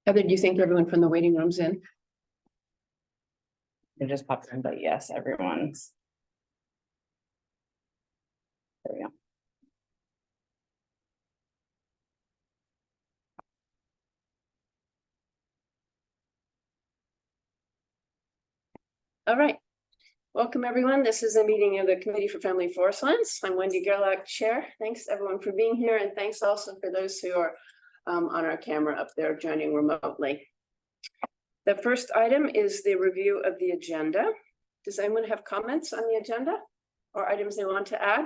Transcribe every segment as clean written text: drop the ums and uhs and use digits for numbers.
Heather, do you think everyone from the waiting room's in? It just popped in, but yes, everyone's. There we go. All right. Welcome, everyone. This is a meeting of the Committee for Family Forestlands. I'm Wendy Gerlach, Chair. Thanks, everyone, for being here, and thanks also for those who are on our camera up there joining remotely. The first item is the review of the agenda. Does anyone have comments on the agenda or items they want to add?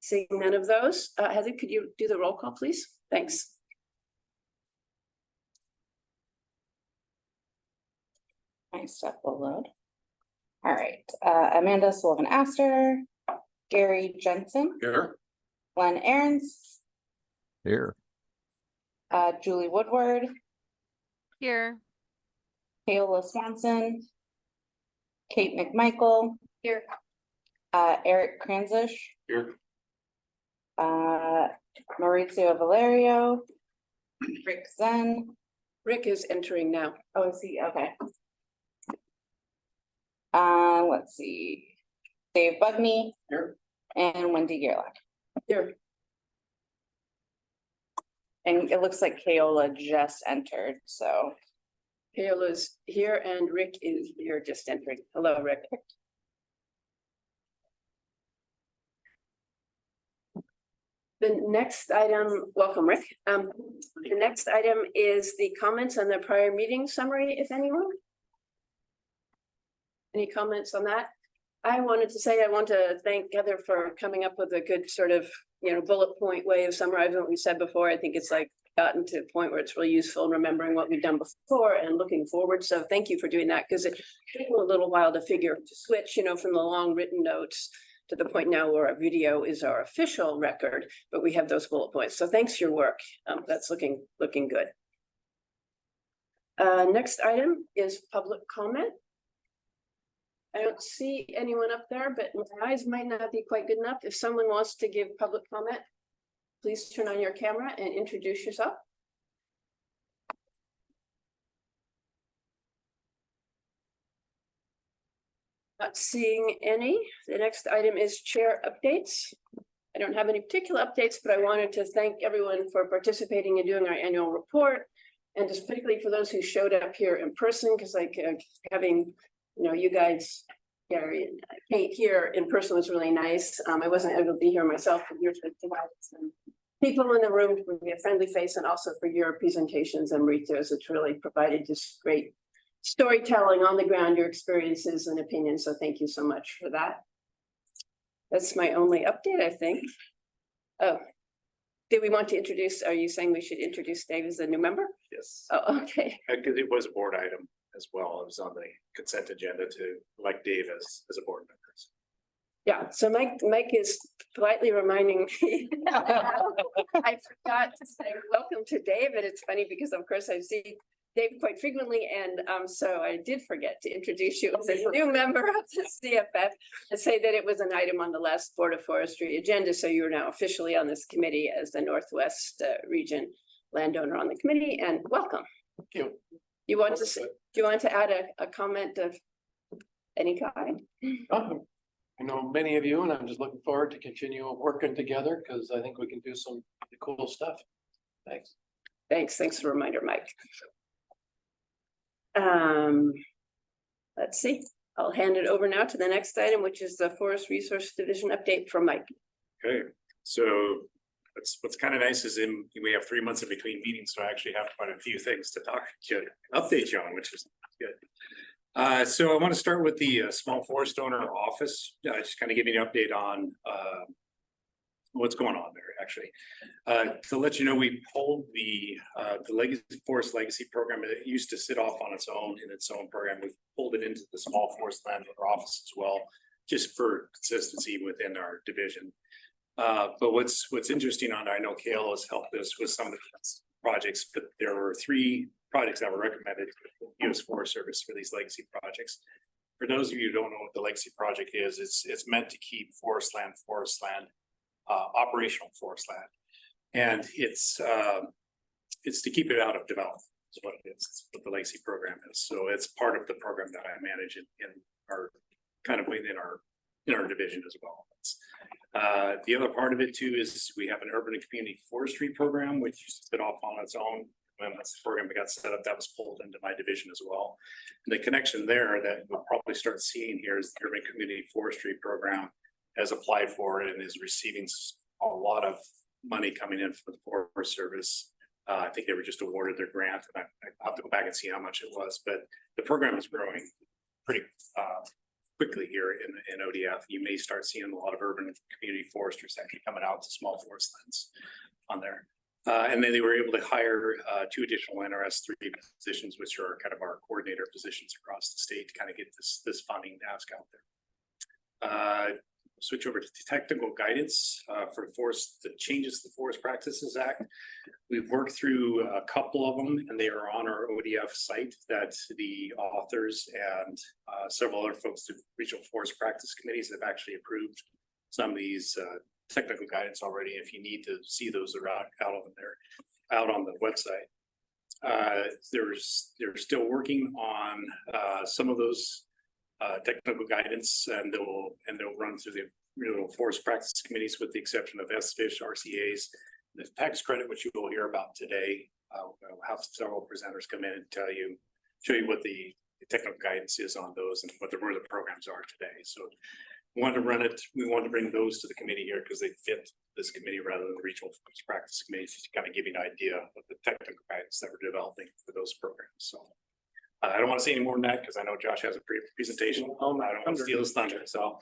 Seeing none of those, Heather, could you do the roll call, please? Thanks. My stuff will load. All right, Amanda Sullivan Astor, Gary Jensen, Here. Glenn Ahrens, Here. Julie Woodward, Here. Paola Swanson, Kate McMichael, Here. Eric Kranzish, Here. Maurizio Valerio, Rick Zen. Rick is entering now. Oh, is he? Okay. Let's see. Dave Bugney. Here. And Wendy Gerlach. Here. And it looks like Paola just entered, so. Paola's here and Rick is here just entering. Hello, Rick. The next item, welcome, Rick. The next item is the comments on the prior meeting summary, if anyone. Any comments on that? I wanted to say, I want to thank Heather for coming up with a good sort of, bullet point way of summarizing what we said before. I think it's like gotten to a point where it's really useful in remembering what we've done before and looking forward. So thank you for doing that, because it took a little while to switch, from the long written notes to the point now where our video is our official record, but we have those bullet points. So thanks for your work. That's looking good. Next item is public comment. I don't see anyone up there, but my eyes might not be quite good enough. If someone wants to give public comment, please turn on your camera and introduce yourself. Not seeing any. The next item is chair updates. I don't have any particular updates, but I wanted to thank everyone for participating in doing our annual report. And just particularly for those who showed up here in person, because having you guys, Gary and Kate here in person was really nice. I wasn't able to be here myself, but you're some people in the room to be a friendly face, and also for your presentations and readers. It's really provided just great storytelling on the ground, your experiences and opinions. So thank you so much for that. That's my only update, I think. Oh, did we want to introduce, are you saying we should introduce Dave as a new member? Yes. Oh, okay. Because it was a board item as well. It was on the consent agenda to elect Dave as a board member. Yeah, so Mike is politely reminding me. I forgot to say welcome to Dave, and it's funny because of course I see Dave quite frequently, and so I did forget to introduce you as a new member of the CFF and say that it was an item on the last Board of Forestry agenda, so you're now officially on this committee as the Northwest region landowner on the committee, and welcome. Thank you. Do you want to add a comment of any kind? I know many of you, and I'm just looking forward to continue working together because I think we can do some cool stuff. Thanks. Thanks for the reminder, Mike. Let's see. I'll hand it over now to the next item, which is the Forest Resource Division update from Mike. Okay, so what's kind of nice is we have 3 months in between meetings, so I actually have quite a few things to update you on, which is good. So I want to start with the small forest owner office, just kind of giving you an update on what's going on there. Actually, to let you know, we pulled the Forest Legacy program. It used to sit off on its own in its own program. We've pulled it into the small forest landowner office as well, just for consistency within our division. But what's interesting on, I know Kale has helped us with some of the projects, but there were 3 projects that were recommended to the U.S. Forest Service for these legacy projects. For those of you who don't know what the legacy project is, it's meant to keep forest land, operational forest land. And it's to keep it out of development, is what it is. It's what the legacy program is. So it's part of the program that I manage in our kind of within our division as well. The other part of it too is we have an urban and community forestry program, which used to spin off on its own. When that's the program that got set up, that was pulled into my division as well. And the connection there that we'll probably start seeing here is the urban community forestry program has applied for it and is receiving a lot of money coming in from the Forest Service. I think they were just awarded their grant, and I have to go back and see how much it was, but the program is growing pretty quickly here in ODF. You may start seeing a lot of urban community foresters actually coming out to small Forestlands on there. And then they were able to hire 2 additional NRS 3 positions, which are kind of our coordinator positions across the state to kind of get this funding ask out there. Switch over to technical guidance for the changes to the Forest Practices Act. We've worked through a couple of them, and they are on our ODF site that the authors and several other folks through regional forest practice committees have actually approved some of these technical guidance already. If you need to see those around out on the website. They're still working on some of those technical guidance, and they'll run through the regional forest practice committees with the exception of SFISH, RCAs, the tax credit, which you will hear about today. We'll have several presenters come in and show you what the technical guidance is on those and where the programs are today. So we wanted to bring those to the committee here because they fit this committee rather than the regional forest practice committees to kind of give you an idea of the technical guidance that we're developing for those programs. So I don't want to say any more than that because I know Josh has a presentation. I don't want to steal his thunder. So,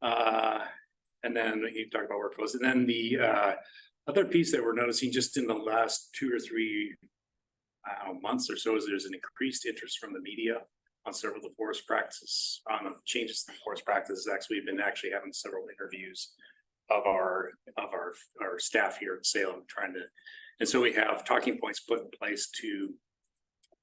and then you talk about workflows, and then the other piece that we're noticing just in the last 2 or 3 months or so is there's an increased interest from the media on several of the forest practices, on the changes to the forest practices. Actually, we've been actually having several interviews of our staff here in Salem and so we have talking points put in place to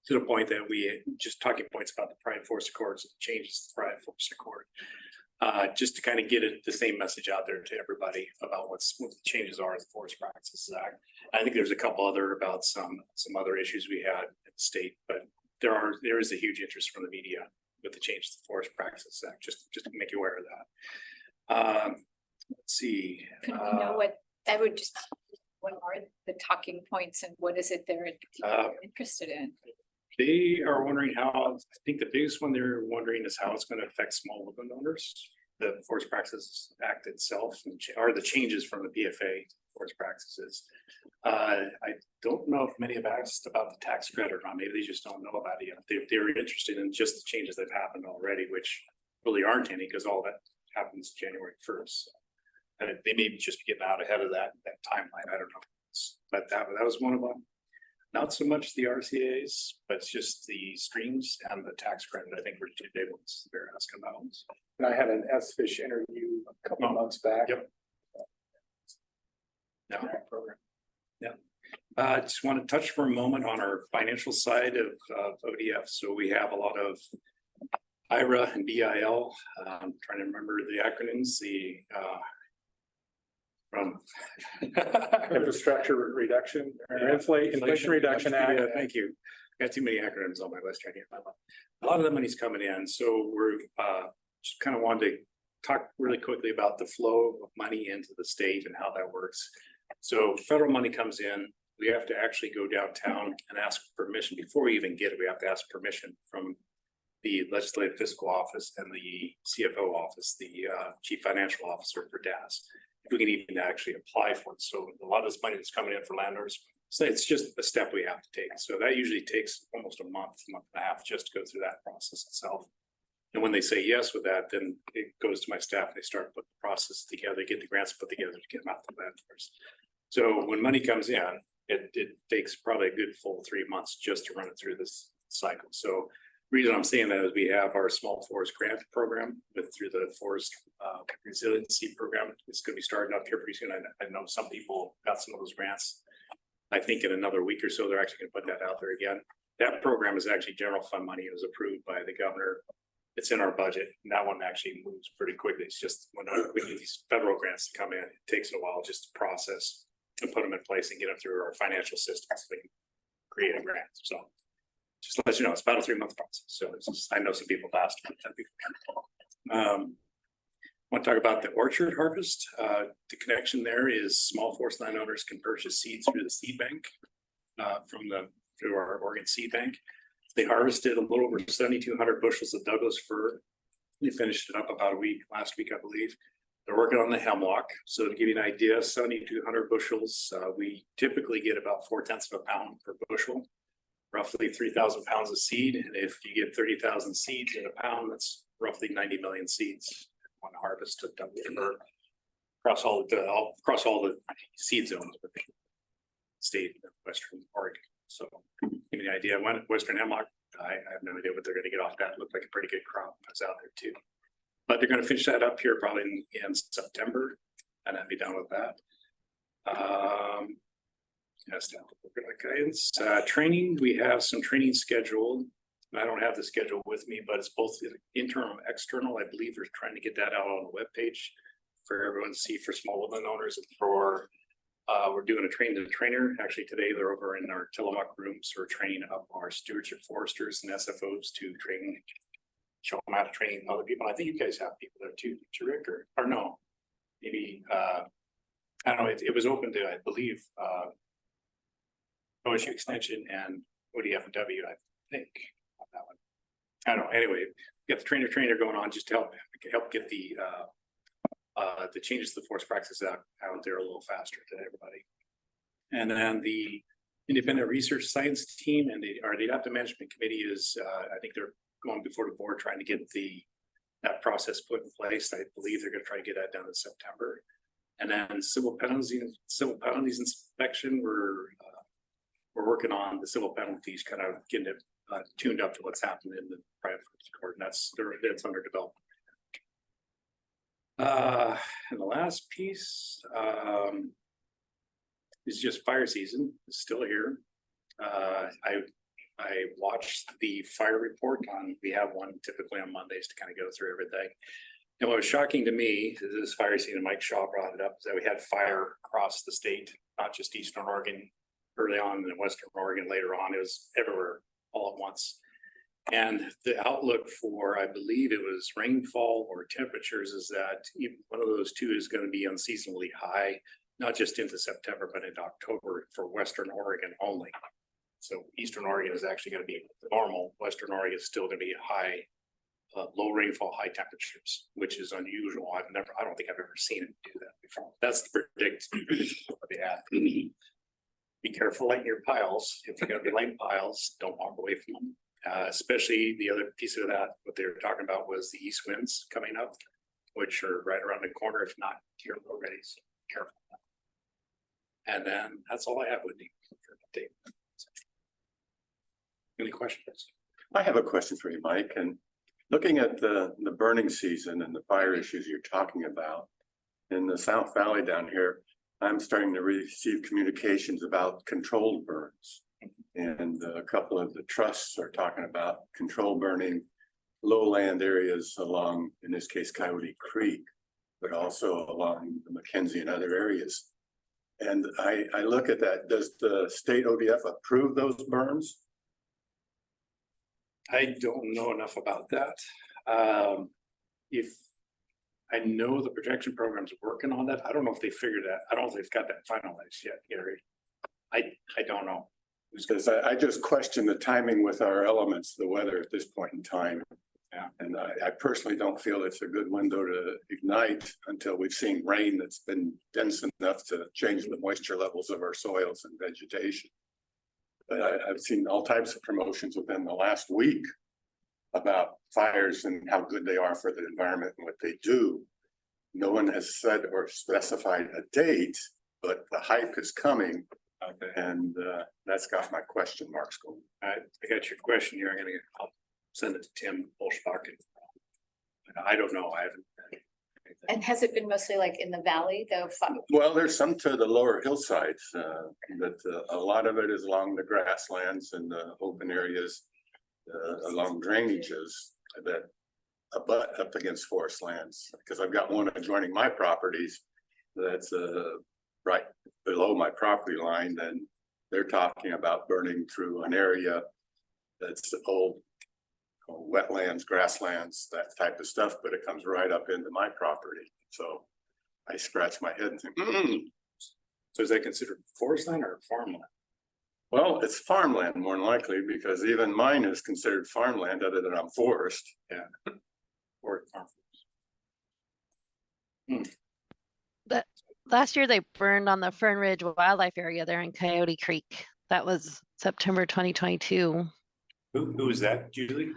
the point that we just talking points about the Pride Forest Accords and changes to the Pride Forest Accord, just to kind of get the same message out there to everybody about what the changes are in the Forest Practices Act. I think there's a couple about some other issues we had in the state, but there is a huge interest from the media with the changes to the Forest Practices Act, just to make you aware of that. Let's see. Could we know what are the talking points and what is it they're interested in? They are wondering how, I think the biggest one they're wondering is how it's going to affect small woodland owners, the Forest Practices Act itself, or the changes from the PFA forest practices. I don't know if many have asked about the tax credit or not. Maybe they just don't know about it yet. They're interested in just the changes that have happened already, which really aren't any because all that happens January 1st. And they may just be getting out ahead of that timeline. I don't know. But that was one of them. Not so much the RCAs, but it's just the streams and the tax credit. I think were 2 big ones they're asking about. And I had an SFISH interview a couple of months back. Yep. Yeah. Program. Yeah. I just want to touch for a moment on our financial side of ODF. So we have a lot of IRA and BIL. I'm trying to remember the acronyms. From Infrastructure Reduction or Inflation Reduction Act. Yeah, thank you. Got too many acronyms on my list. Trying to get my mind. A lot of the money's coming in, so we're just kind of wanted to talk really quickly about the flow of money into the state and how that works. So federal money comes in, we have to actually go downtown and ask permission before we even get it. We have to ask permission from the Legislative Fiscal Office and the CFO office, the Chief Financial Officer for DAS. We can even actually apply for it. So a lot of this money that's coming in for landowners, so it's just a step we have to take. So that usually takes almost a month and a half just to go through that process itself. And when they say yes with that, then it goes to my staff. They start putting the process together, get the grants put together to get them out to landowners. So when money comes in, it takes probably a good full 3 months just to run it through this cycle. So the reason I'm saying that is we have our small forest grant program through the forest resiliency program. It's going to be starting up here pretty soon. I know some people got some of those grants. I think in another week or so, they're actually going to put that out there again. That program is actually general fund money. It was approved by the governor. It's in our budget. And that one actually moves pretty quickly. It's just when we need these federal grants to come in, it takes a while just to process and put them in place and get them through our financial systems. So we can create a grant. So just to let you know, it's about a 3-month process. So it's just, I know some people asked. Want to talk about the orchard harvest. The connection there is small forest landowners can purchase seeds through the seed bank through our Oregon seed bank. They harvested a little over 7,200 bushels of Douglas fir. We finished it up about last week, I believe. They're working on the hemlock. So to give you an idea, 7,200 bushels, we typically get about 0.4 pounds per bushel, roughly 3,000 pounds of seed. And if you get 30,000 seeds in a pound, that's roughly 90 million seeds on harvest of Douglas fir across all the seed zones of the state of Western Oregon. So give me an idea. When Western hemlock, I have no idea what they're going to get off that. It looked like a pretty good crop was out there too. But they're going to finish that up here probably in September, and I'll be done with that. Yes, guidance. Training, we have some training scheduled. I don't have the schedule with me, but it's both internal and external. I believe we're trying to get that out on the webpage for everyone to see for small woodland owners and for we're doing a train to trainer. Actually, today they're over in our Tillamook rooms. We're training up our stewardship foresters and SFOs to train, show them how to train other people. I think you guys have people there too, Rick, or no, maybe I don't know. It was open to, I believe, OSU Extension and ODF&W, I think, on that one. I don't know. Anyway, we got the trainer going on just to help get the changes to the forest practices out there a little faster to everybody. And then the independent research science team and the adaptive management committee is, I think they're going before the board trying to get that process put in place. I believe they're going to try to get that done in September. And then civil penalties inspection, we're working on the civil penalties, kind of getting it tuned up to what's happened in the private court, and that's under development. And the last piece is just fire season. It's still here. I watched the fire report we have one typically on Mondays to kind of go through everything. And what was shocking to me is this fire season, Mike Shaw brought it up, is that we had fire across the state, not just Eastern Oregon early on and Western Oregon later on. It was everywhere all at once. And the outlook for, I believe it was rainfall or temperatures, is that one of those two is going to be unseasonably high, not just into September, but into October for Western Oregon only. So Eastern Oregon is actually going to be normal. Western Oregon is still going to be high, low rainfall, high temperatures, which is unusual. I don't think I've ever seen it do that before. That's the prediction they had. Be careful lighting your piles. If you're going to be lighting piles, don't walk away from them. Especially the other piece of that, what they were talking about was the east winds coming up, which are right around the corner, if not here already. So careful. And then that's all I have with you for an update. Any questions? I have a question for you, Mike. And looking at the burning season and the fire issues you're talking about in the South Valley down here, I'm starting to receive communications about controlled burns. And a couple of the trusts are talking about controlled burning lowland areas along, in this case, Coyote Creek, but also along the Mackenzie and other areas. And I look at that. Does the state ODF approve those burns? I don't know enough about that. If I know the protection program's working on that, I don't know if they figured that. I don't know if they've got that finalized yet, Gary. I don't know. Because I just question the timing with our elements, the weather at this point in time. Yeah. And I personally don't feel it's a good window to ignite until we've seen rain that's been dense enough to change the moisture levels of our soils and vegetation. But I've seen all types of promotions within the last week about fires and how good they are for the environment and what they do. No one has said or specified a date, but the hype is coming. Okay. And that's got my question marks going. I got your question here. I'll send it to Tim Bolschbach. I don't know. I haven't. And has it been mostly like in the valley though? Well, there's some to the lower hillsides, but a lot of it is along the grasslands and the open areas along drainages that abut up against forest lands. Because I've got one adjoining my properties that's right below my property line, then they're talking about burning through an area that's old wetlands, grasslands, that type of stuff, but it comes right up into my property. So I scratch my head and think, So is that considered forest land or farmland? well, it's farmland more than likely, because even mine is considered farmland other than I'm forest. Or farm? Last year they burned on the Fern Ridge Wildlife Area there in Coyote Creek. That was September 2022. Who is that, Julie?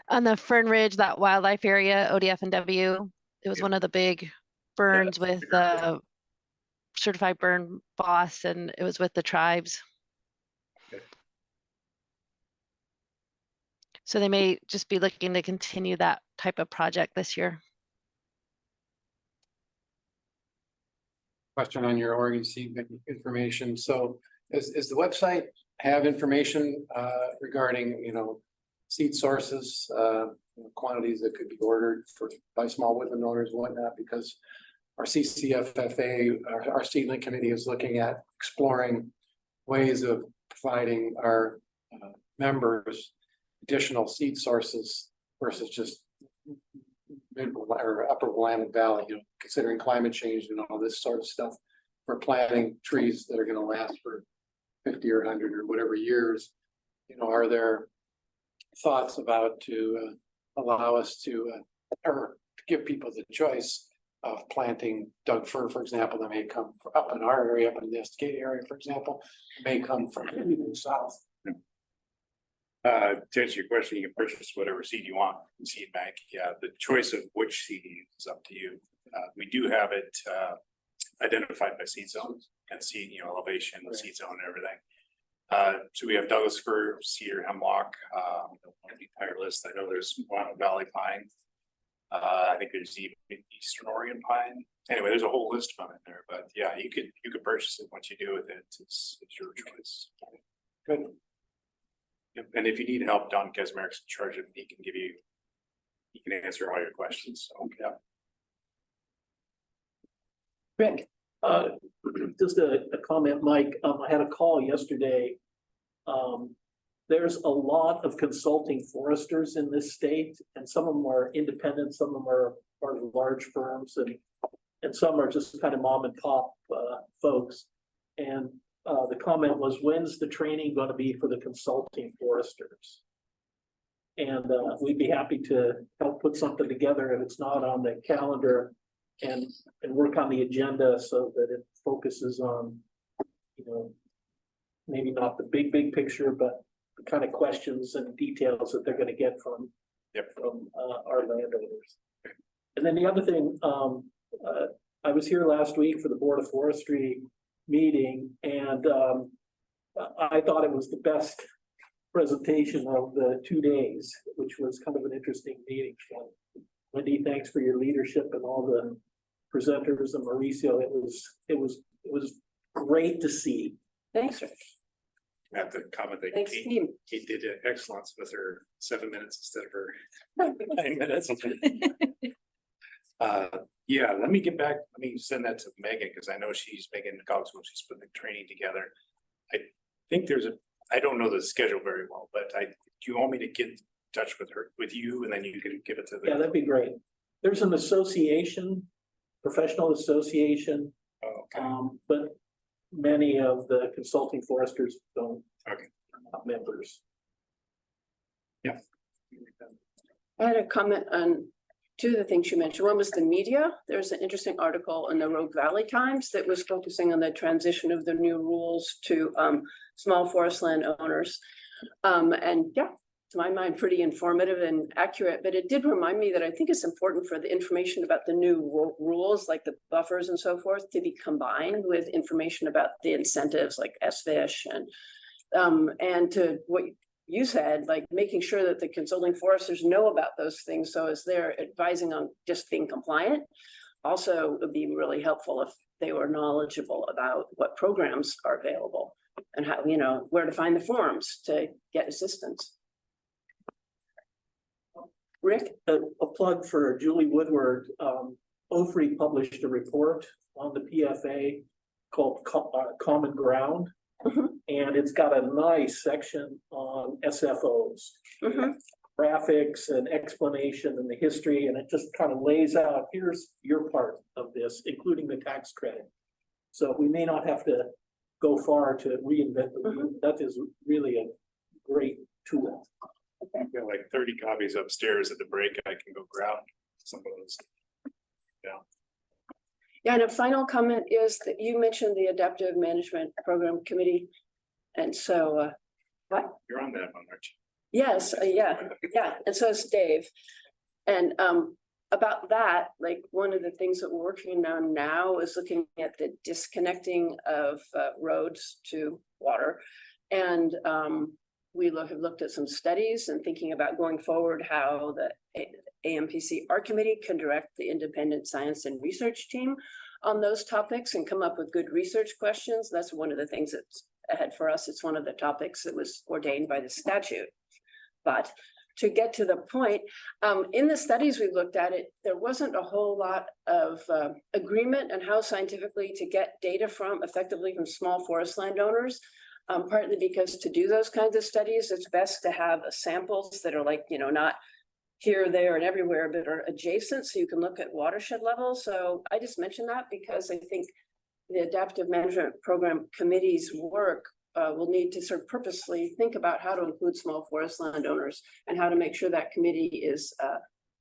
On the Fern Ridge, that wildlife area, ODF and W, it was Yeah. one of the big burns with figured the certified burn boss, and it was with the tribes. Okay. So they may just be looking to continue that type of project this year. Question on your Oregon seed information. So is the website have information regarding, seed sources, quantities that could be ordered by small woodland owners and whatnot? Because our CCFFA, our seedling committee is looking at exploring ways of providing our members additional seed sources versus just mid or upper Willamette Valley, considering climate change and all this sort of stuff for planting trees that are going to last for 50 or 100 or whatever years. Are there thoughts about to allow us to or give people the choice of planting Doug fir, for example, that may come up in our area, up in the Escade area, for example, may come from the south. To answer your question, you can purchase whatever seed you want from seed bank. Yeah, the choice of which seed is up to you. We do have it identified by seed zones and seed, elevation, Right. seed zone, and everything. So we have Douglas fir, cedar, hemlock, the entire list. I know there's Willamette Valley pine. I think there's even Eastern Oregon pine. Anyway, there's a whole list of them in there, but yeah, you could purchase it. What you do with it, it's your choice. Good. Yep, and if you need help, Don Kesmeric's in charge of it. He can answer all your questions. So, yeah. Rick, just a comment, Mike, I had a call yesterday. There's a lot of consulting foresters in this state, and some of them are independent, some of them are part of large firms, and some are just kind of mom and pop folks. And the comment was, when's the training going to be for the consulting foresters? And we'd be happy to help put something together if it's not on the calendar, and work on the agenda so that it focuses on, maybe not the big picture, but the kind of questions and details that they're going to get from our landowners. And then the other thing, I was here last week for the Board of Forestry meeting, and I thought it was the best presentation of the 2 days, which was kind of an interesting meeting. So, Wendy, thanks for your leadership and all the presenters, and Mauricio. It was great to see. Thanks, Rick. I have to comment that Thanks, team. Kate did excellence with her 7 minutes instead of her 9 minutes. Yeah, let me get back. Let me send that to Megan, because I know she's Megan Cogswell. She's putting the training together. I think I don't know the schedule very well, but do you want me to get in touch with you, and then you can give it to the. Yeah, that'd be great. There's an association, professional association, Oh, okay. but many of the consulting foresters don't. Okay. Are not members. Yeah. I had a comment on two of the things you mentioned. One was the media. There's an interesting article in the Rogue Valley Times that was focusing on the transition of the new rules to small forest land owners. And yeah, to my mind, pretty informative and accurate, but it did remind me that I think it's important for the information about the new rules, like the buffers and so forth, to be combined with information about the incentives like SFIsh and to what you said, like making sure that the consulting foresters know about those things. So as they're advising on just being compliant, also would be really helpful if they were knowledgeable about what programs are available and how, where to find the forms to get assistance. Rick? A plug for Julie Woodward. OFRI published a report on the PFA called Common Ground. Mhm. And it's got a nice section on SFOs. Mhm. Graphics and explanation and the history, and it just kind of lays out, here's your part of this, including the tax credit. So we may not have to go far to reinvent the wheel. That is really a great tool. I've got like 30 copies upstairs at the break. I can go grab some of those. Yeah, and a final comment is that you mentioned the Adaptive Management Program Committee. And so, what? You're on that one, aren't you? Yes, yeah, and so is Dave. And about that, like one of the things that we're working on now is looking at the disconnecting of roads to water. And we have looked at some studies and thinking about going forward how the AMPC Art Committee can direct the independent science and research team on those topics and come up with good research questions. That's one of the things that's ahead for us. It's one of the topics that was ordained by the statute. But to get to the point, in the studies we looked at it, there wasn't a whole lot of agreement on how scientifically to get data effectively from small forest landowners. Partly because to do those kinds of studies, it's best to have samples that are like, not here, there, and everywhere, but are adjacent, so you can look at watershed levels. So I just mentioned that because I think the Adaptive Management Program Committee's work will need to sort of purposely think about how to include small forest landowners and how to make sure that committee is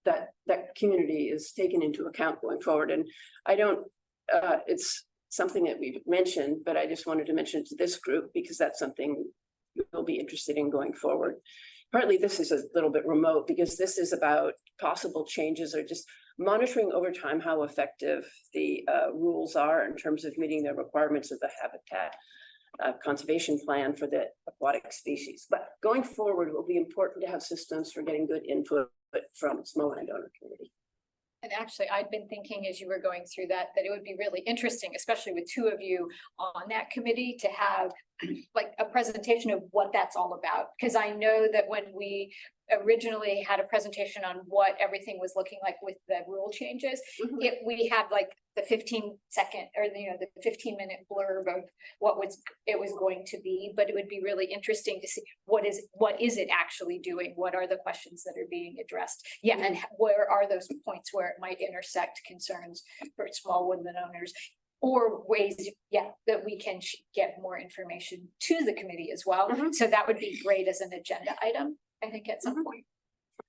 that community is taken into account going forward. And I don't, it's something that we've mentioned, but I just wanted to mention it to this group because that's something we'll be interested in going forward. Partly this is a little bit remote because this is about possible changes or just monitoring over time how effective the rules are in terms of meeting the requirements of the habitat conservation plan for the aquatic species. But going forward, it will be important to have systems for getting good input from small landowner community. And actually, I'd been thinking as you were going through that it would be really interesting, especially with two of you on that committee, to have like a presentation of what that's all about. Because I know that when we originally had a presentation on what everything was looking like with the rule changes, we had like the 15-second or the 15-minute blurb of what it was going to be. But it would be really interesting to see what is it actually doing? What are the questions that are being addressed? Yeah, and where are those points where it might intersect concerns for small woodland owners? Or ways, that we can get more information to the committee as well. So that would be great as an agenda item, I think, at some point.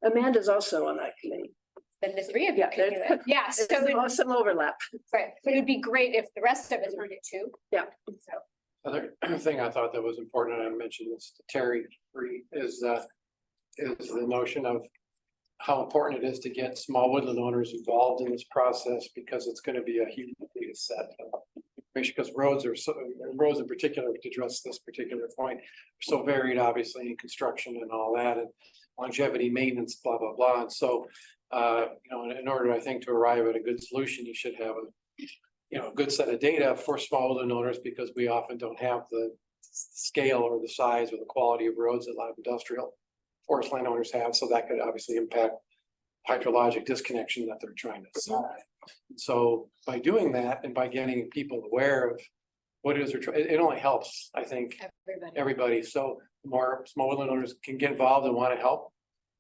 Amanda's also on that committee. Then the three of you could do it. Yeah, so there's some overlap. right. But it would be great if the rest of us heard it too. Yeah. So Other thing I thought that was important, and I mentioned this to Terry, is the notion of how important it is to get small woodland owners involved in this process, because it's going to be a huge data set. Because roads in particular, to address this particular point, are so varied, obviously, in construction and all that, and longevity, maintenance, blah, blah, blah. And so, in order, I think, to arrive at a good solution, you should have a good set of data for small woodland owners, because we often don't have the scale or the size or the quality of roads that a lot of industrial forest landowners have. So that could obviously impact hydrologic disconnection that they're trying to solve. So by doing that and by getting people aware of what it is, it only helps, I think, everybody. So the more small woodland owners can get involved and want to help,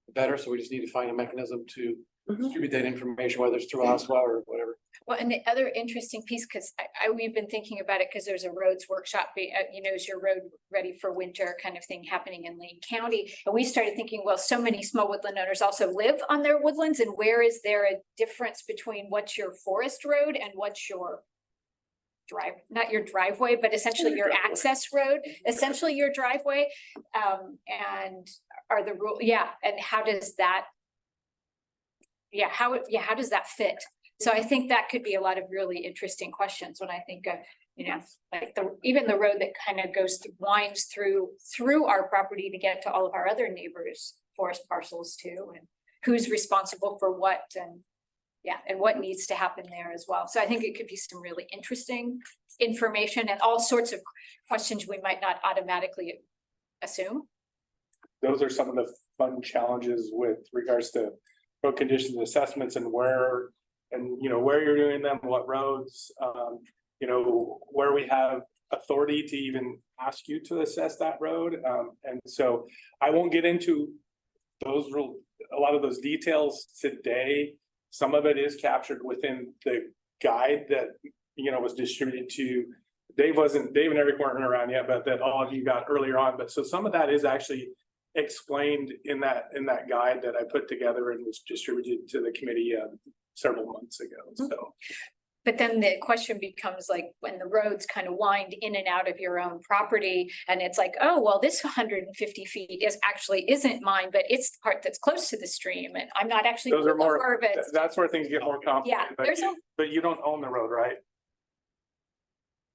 the better. So we just need to find a mechanism to distribute that information, whether it's through OSWA or whatever. Well, and the other interesting piece, because we've been thinking about it, because there's a roads workshop, is your road ready for winter kind of thing happening in Lane County. And we started thinking, well, so many small woodland owners also live on their woodlands, and where is there a difference between what's your forest road and what's your not your driveway, but essentially your access road, essentially your driveway. And are the rule, and how does that, how does that fit? So I think that could be a lot of really interesting questions when I think of, like even the road that kind of winds through our property to get to all of our other neighbors' forest parcels too, and who's responsible for what, and what needs to happen there as well. So I think it could be some really interesting information and all sorts of questions we might not automatically assume. Those are some of the fun challenges with regards to road conditions assessments and where you're doing them, what roads. you know, where we have authority to even ask you to assess that road. And so I won't get into a lot of those details today. Some of it is captured within the guide that, you know, was distributed to Dave and Eric weren't around yet, but that all of you got earlier on. But so some of that is actually explained in that guide that I put together and was distributed to the committee several months ago. So. But then the question becomes like, when the roads kind of wind in and out of your own property, and it's like, oh, well, this 150 feet isn't mine, but it's the part that's close to the stream, and I'm not actually. Those are more, it. that's where things get more complicated. Yeah, but you don't own the road, right?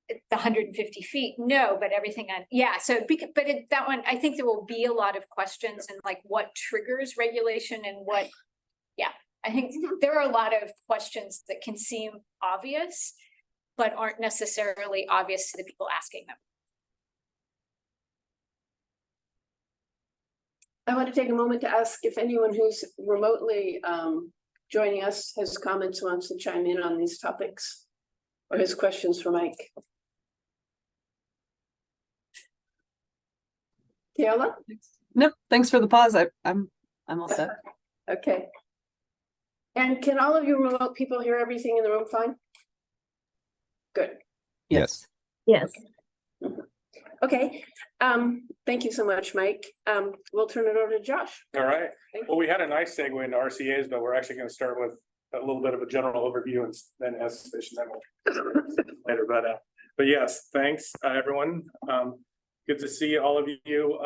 The 150 feet, no, but everything on, yeah, so, that one, I think there will be a lot of questions and like what triggers regulation and what, yeah. I think there are a lot of questions that can seem obvious, but aren't necessarily obvious to the people asking them. I want to take a moment to ask if anyone who's remotely joining us has comments, wants to chime in on these topics or has questions for Mike. Keola? Nope, thanks for the pause. I'm all set. Okay. And can all of you remote people hear everything in the room fine? Good. Yes. Yes. Okay, thank you so much, Mike. We'll turn it over to Josh. All right. Thank Well, we had a nice segue into RCA's, but we're actually going to start with a little bit of a general overview and then estimation then we'll later. But yes, thanks everyone. Good to see all of you.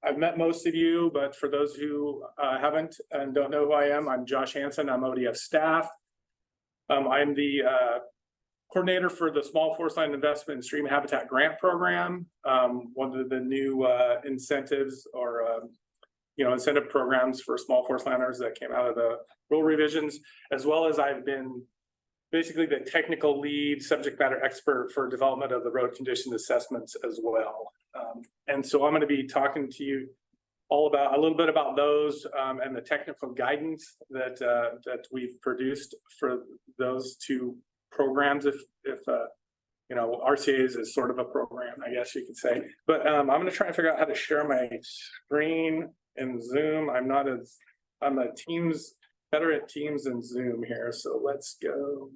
I've met most of you, but for those who haven't and don't know who I am, I'm Josh Hansen. I'm ODF staff. I'm the coordinator for the Small Forestland Investment and Stream Habitat Grant Program. One of the new incentives or incentive programs for small forestlanders that came out of the rule revisions, as well as I've been basically the technical lead subject matter expert for development of the road condition assessments as well. And so I'm going to be talking to you all about a little bit about those and the technical guidance that we've produced for those two programs. If RCA's is sort of a program, I guess you could say. But I'm going to try and figure out how to share my screen in Zoom. I'm a Teams, better at Teams than Zoom here. So let's go.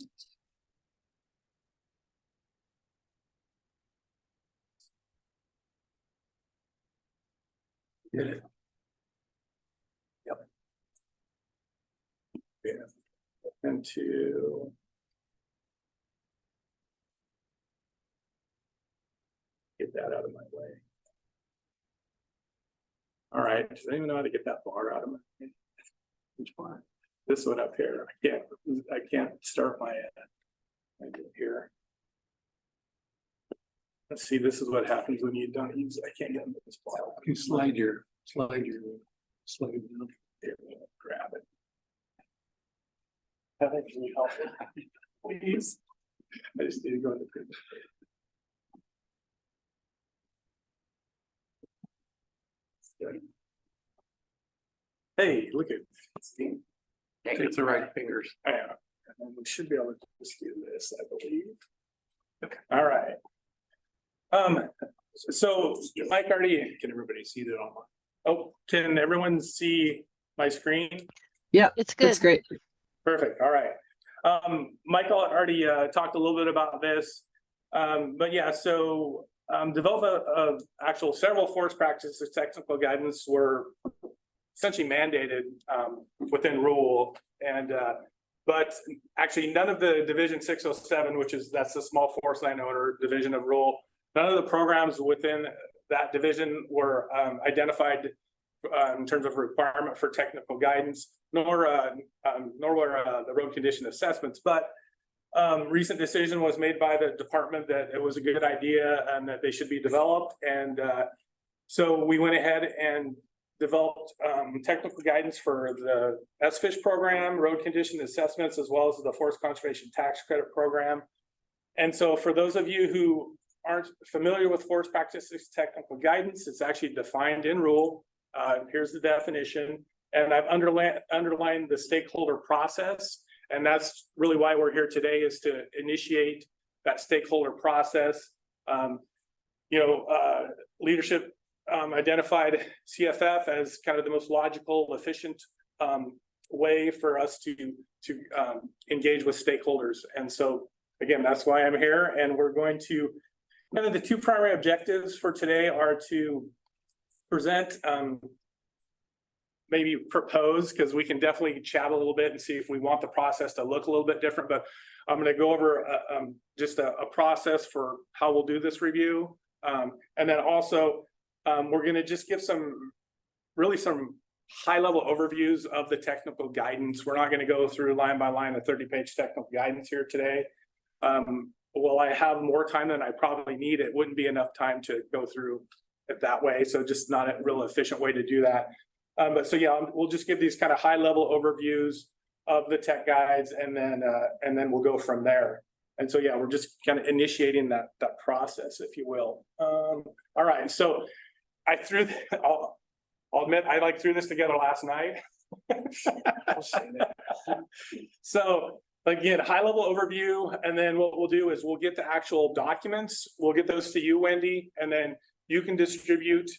Did it. Yep. Yeah. Into. Get that out of my way. All right. Does anyone know how to get that bar out of my way? Which one? This one up here. I can't start my here. Let's see, this is what happens when you don't use I can't get into this file. You slide your down. There, grab it. That actually help. Please. I just need to go into the hey, look at Steve. It's the right fingers. Yeah, and we should be able to just do this, I believe. Okay. All right. So Mike already, can everybody see that online? Oh, can everyone see my screen? Yeah, It's good. that's great. Perfect. All right. Michael already talked a little bit about this. But yeah, so development of actual several forest practices technical guidance were essentially mandated within rule, and but actually none of the division 607, that's the small forest landowner division of rule, none of the programs within that division were identified in terms of requirement for technical guidance, nor were the road condition assessments. But recent decision was made by the department that it was a good idea and that they should be developed. And so we went ahead and developed technical guidance for the SFISH program, road condition assessments, as well as the Forest Conservation Tax Credit program. And so for those of you who aren't familiar with forest practices technical guidance, it's actually defined in rule. Here's the definition. And I've underlined the stakeholder process. And that's really why we're here today, is to initiate that stakeholder process. Leadership identified CFF as kind of the most logical, efficient way for us to engage with stakeholders. And so again, that's why I'm here. And we're going to, kind of the two primary objectives for today are to present, maybe propose, because we can definitely chat a little bit and see if we want the process to look a little bit different. But I'm going to go over just a process for how we'll do this review. And then also, we're going to just give some high-level overviews of the technical guidance. We're not going to go through line by line a 30-page technical guidance here today. Well, I have more time than I probably need. It wouldn't be enough time to go through it that way. So just not a real efficient way to do that. But so yeah, we'll just give these kind of high-level overviews of the tech guides, and then we'll go from there. And so yeah, we're just kind of initiating that process, if you will. All right, so I'll admit I threw this together last night. So again, high-level overview, and then what we'll do is we'll get the actual documents. We'll get those to you, Wendy, and then you can distribute.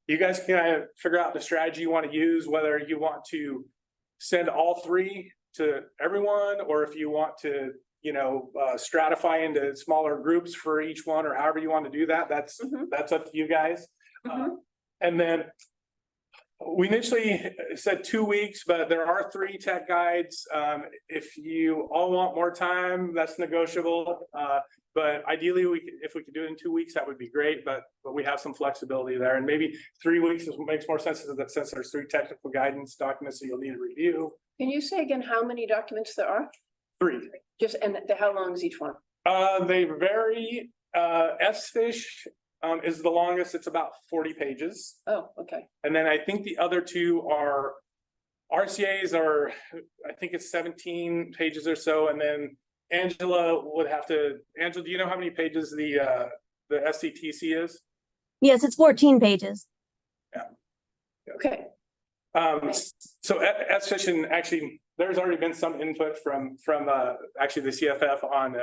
You guys can kind of figure out the strategy you want to use, whether you want to send all three to everyone, or if you want to, stratify into smaller groups for each one, or however you want to do that. That's up to you guys. And then we initially said 2 weeks, but there are 3 tech guides. If you all want more time, that's negotiable. But ideally, if we could do it in 2 weeks, that would be great. But we have some flexibility there, and maybe 3 weeks makes more sense since there's 3 technical guidance documents that you'll need to review. Can you say again how many documents there are? 3. Just, and how long is each one? They vary. SFISH is the longest. It's about 40 pages. Oh, okay. And then I think the other 2 are RCAs are, I think it's 17 pages or so. And then Angela would have to, Angela, do you know how many pages the SCTC is? Yes, it's 14 pages. Yeah. Okay. So SFISH, and actually there's already been some input from actually the CFF on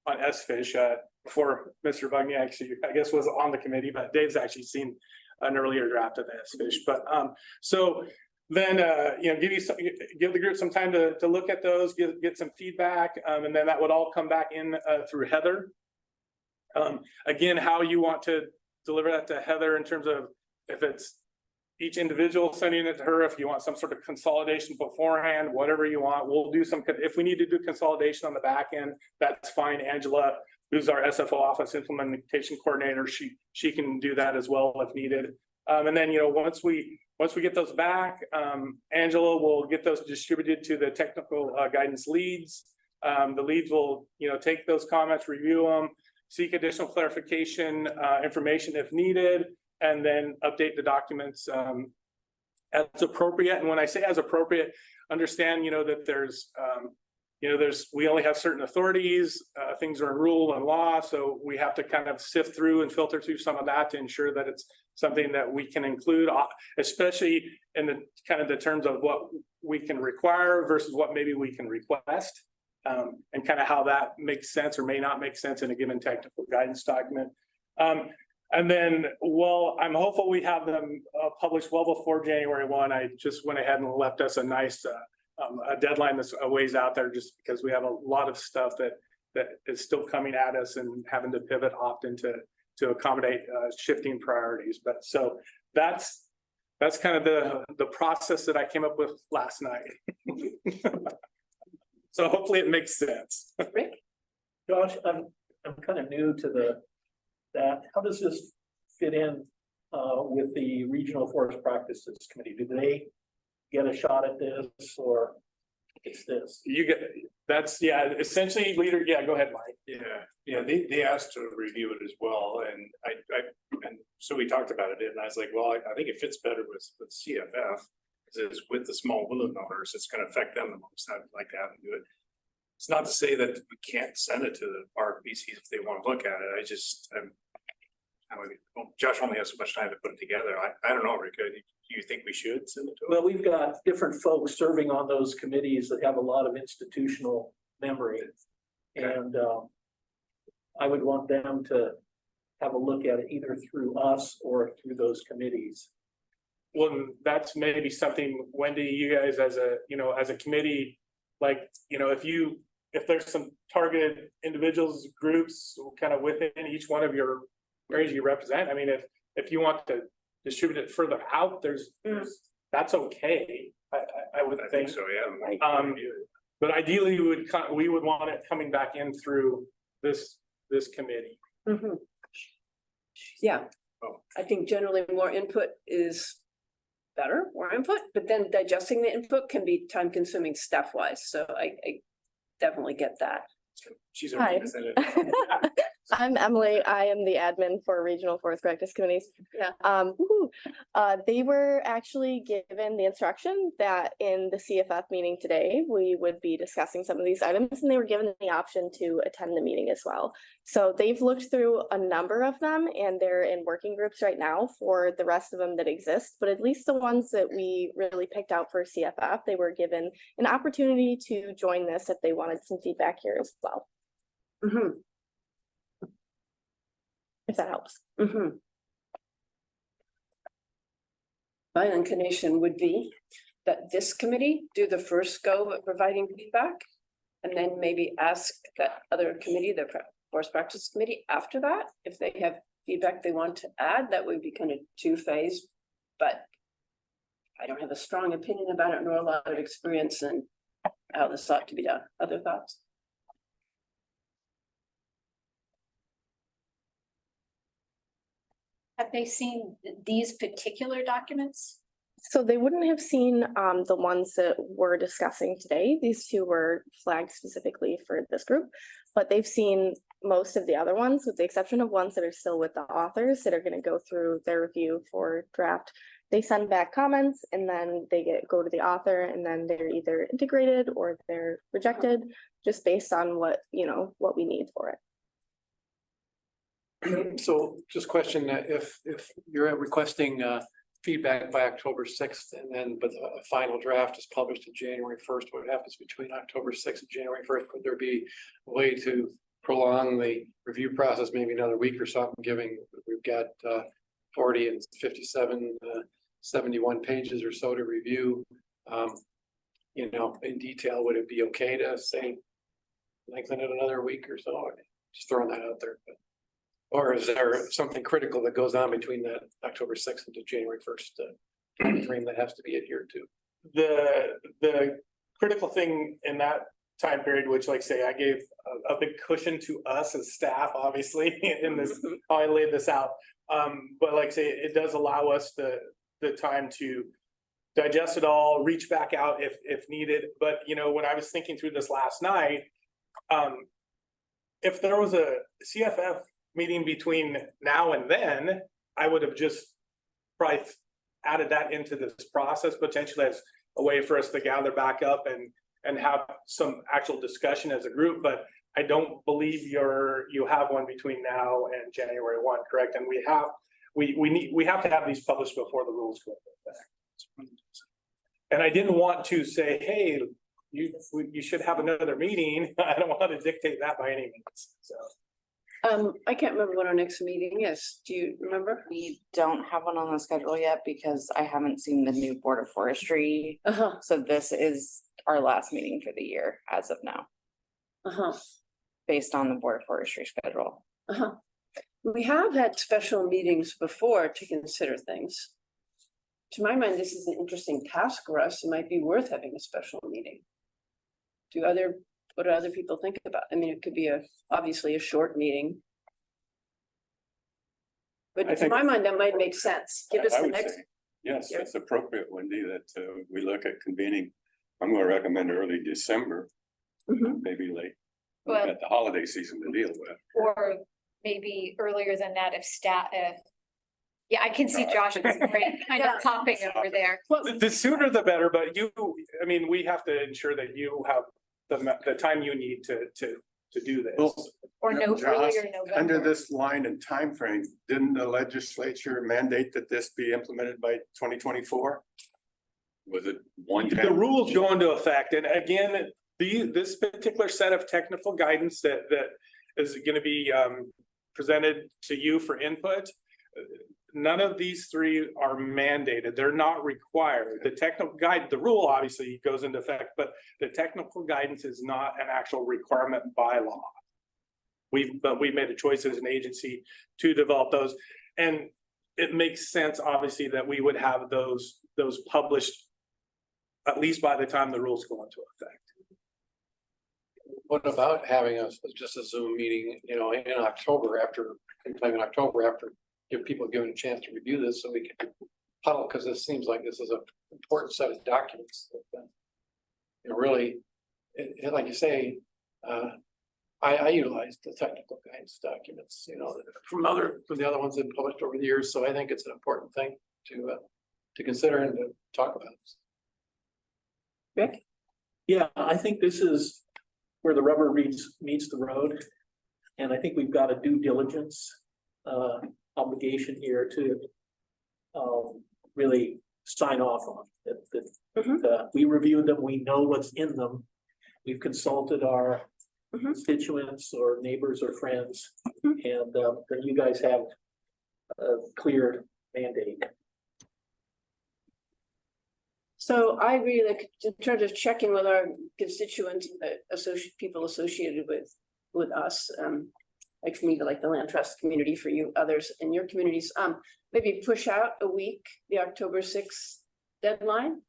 SFISH before Mr. Bugney actually, I guess, was on the committee, but Dave's actually seen an earlier draft of the SFISH. But so then give the group some time to look at those, get some feedback, and then that would all come back in through Heather. Again, how you want to deliver that to Heather in terms of if it's each individual sending it to her, if you want some sort of consolidation beforehand, whatever you want, we'll do some. If we need to do consolidation on the back end, that's fine. Angela, who's our SFO office implementation coordinator, she can do that as well if needed. And then once we get those back, Angela will get those distributed to the technical guidance leads. The leads will take those comments, review them, seek additional clarification information if needed, and then update the documents as appropriate. And when I say as appropriate, understand that there's we only have certain authorities, things are in rule and law, so we have to kind of sift through and filter through some of that to ensure that it's something that we can include, especially in the kind of the terms of what we can require versus what maybe we can request, and kind of how that makes sense or may not make sense in a given technical guidance document. And then, well, I'm hopeful we have them published well before January 1. I just went ahead and left us a nice a deadline that's a ways out there, just because we have a lot of stuff that is still coming at us and having to pivot often to accommodate shifting priorities. But so that's kind of the process that I came up with last night. So hopefully it makes sense. Rick? Josh, I'm kind of new to that. How does this fit in with the Regional Forest Practices Committee? Do they get a shot at this, or it's this? Essentially leader. Yeah, go ahead, Mike. Yeah, they asked to review it as well, and and so we talked about it, and I was like, well, I think it fits better with CFF, because it's with the small woodland owners, it's going to affect them the most. I'd like to have them do it. It's not to say that we can't send it to the RPCs if they want to look at it. Josh only has so much time to put it together. I don't know, Rick. Do you think we should send it to them? Well, we've got different folks serving on those committees that have a lot of institutional memory. Okay. And I would want them to have a look at it either through us or through those committees. Well, that's maybe something, Wendy, you guys as a, as a committee, like, if there's some targeted individuals, groups, kind of within each one of your areas you represent, I mean, if you want to distribute it further out, that's okay. I would think. So, yeah. But ideally, we would want it coming back in through this committee. Yeah. Oh. I think generally more input is better, more input, but then digesting the input can be time consuming staff wise. So I definitely get that. She's Hi. okay with it. I'm Emily. I am the admin for Regional Forest Practice Committees. Yeah. They were actually given the instruction that in the CFF meeting today, we would be discussing some of these items, and they were given the option to attend the meeting as well. So they've looked through a number of them, and they're in working groups right now for the rest of them that exist. But at least the ones that we really picked out for CFF, they were given an opportunity to join this if they wanted some feedback here as well. If that helps. My inclination would be that this committee do the first go at providing feedback. And then maybe ask that other committee, the Forest Practice Committee, after that, if they have feedback they want to add, that would be kind of two-phase. But I don't have a strong opinion about it, nor a lot of experience in how this ought to be done. Other thoughts? Have they seen these particular documents? So they wouldn't have seen the ones that we're discussing today. These two were flagged specifically for this group, but they've seen most of the other ones, with the exception of ones that are still with the authors that are going to go through their review for draft. They send back comments and then they go to the author, and then they're either integrated or they're rejected, just based on what we need for it. So just question that if you're requesting feedback by October 6th, and then but a final draft is published in January 1st, what happens between October 6th and January 1st? Could there be a way to prolong the review process maybe another week or something, given we've got 40 and 57, 71 pages or so to review? In detail, would it be okay to say lengthen it another week or so? Just throwing that out there. Or is there something critical that goes on between that October 6th and January 1st frame that has to be adhered to? The critical thing in that time period, which, like say, I gave a big cushion to us as staff, obviously, in this, how I laid this out. But like say, it does allow us the time to digest it all, reach back out if needed. But when I was thinking through this last night, if there was a CFF meeting between now and then, I would have just probably added that into this process potentially as a way for us to gather back up and have some actual discussion as a group. But I don't believe you have one between now and January 1, correct? And we have to have these published before the rules go into effect. And I didn't want to say, hey, you should have another meeting. I don't want to dictate that by any means. So. I can't remember when our next meeting is. Do you remember? We don't have one on the schedule yet because I haven't seen the new Board of Forestry. So this is our last meeting for the year as of now, based on the Board of Forestry schedule. We have had special meetings before to consider things. To my mind, this is an interesting task for us. It might be worth having a special meeting. What do other people think about? I mean, it could be obviously a short meeting. But to my mind, that might make sense. Give us the next. Yes, it's appropriate, Wendy, that we look at convening. I'm going to recommend early December, maybe late. We've got the holiday season to deal with. Or maybe earlier than that if staff. Yeah, I can see Josh's brain kind of popping over there. Well, the sooner the better, but we have to ensure that you have the time you need to do this. Well, Or no Josh, earlier November. under this line and time frame, didn't the legislature mandate that this be implemented by 2024? Was it one? The rules go into effect, and again, this particular set of technical guidance that is gonna be presented to you for input. None of these three are mandated. They're not required. The technical guide, the rule obviously goes into effect, but the technical guidance is not an actual requirement by law. But we made a choice as an agency to develop those. And it makes sense, obviously, that we would have those published at least by the time the rules go into effect. What about having just a Zoom meeting, in October sometime in October after, give people given a chance to review this so we can huddle, because this seems like this is an important set of documents. Really, like you say, I utilized the technical guidance documents, from the other ones that published over the years. So I think it's an important thing to consider and to talk about. Rick? Yeah, I think this is where the rubber meets the road. And I think we've got a due diligence obligation here to really sign off on that. We reviewed them, we know what's in them. We've consulted our constituents or neighbors or friends, and then you guys have a clear mandate. So I agree that in terms of checking with our constituents, people associated with us, like for me, like the land trust community, for you others in your communities, maybe push out a week, the October 6th deadline,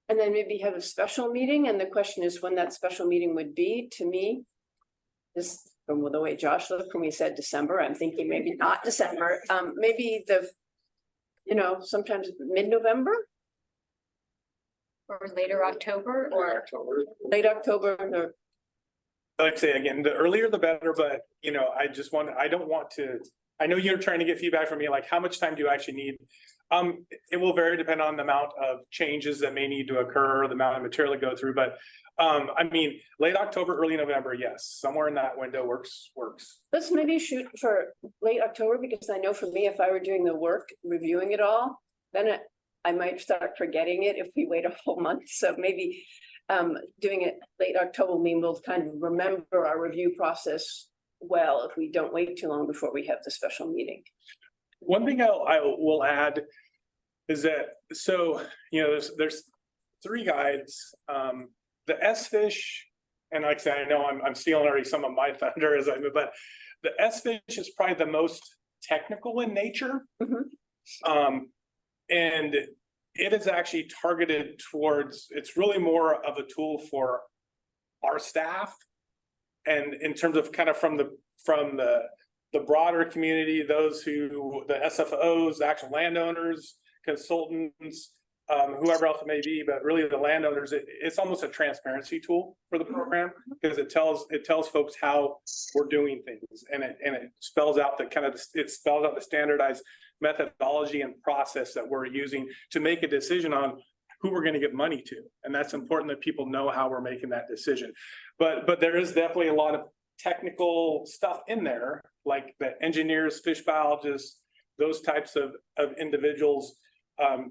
and then maybe have a special meeting. And the question is when that special meeting would be. To me, this, from the way Josh looked when we said December, I'm thinking maybe not December, maybe sometimes mid-November. Or later October, or Late October, or Like I say again, the earlier the better, but I know you're trying to get feedback from me, like how much time do you actually need? It will vary depending on the amount of changes that may need to occur, the amount of material to go through, but late October, early November, yes, somewhere in that window works. let's maybe shoot for late October, because I know for me, if I were doing the work, reviewing it all, then I might start forgetting it if we wait a whole month. So maybe doing it late October will mean we'll kind of remember our review process well if we don't wait too long before we have the special meeting. One thing I will add is that, there's three guides, the S-Fish, and like I said, I know I'm stealing already some of my thunder as I move, but the S-Fish is probably the most technical in nature. And it is actually targeted towards, it's really more of a tool for our staff. And in terms of kind of from the broader community, the SFOs, the actual landowners, consultants, whoever else it may be, but really the landowners, it's almost a transparency tool for the program, because it tells folks how we're doing things, and it spells out the standardized methodology and process that we're using to make a decision on who we're going to get money to. And that's important that people know how we're making that decision. But there is definitely a lot of technical stuff in there, like the engineers, fish biologists, those types of individuals.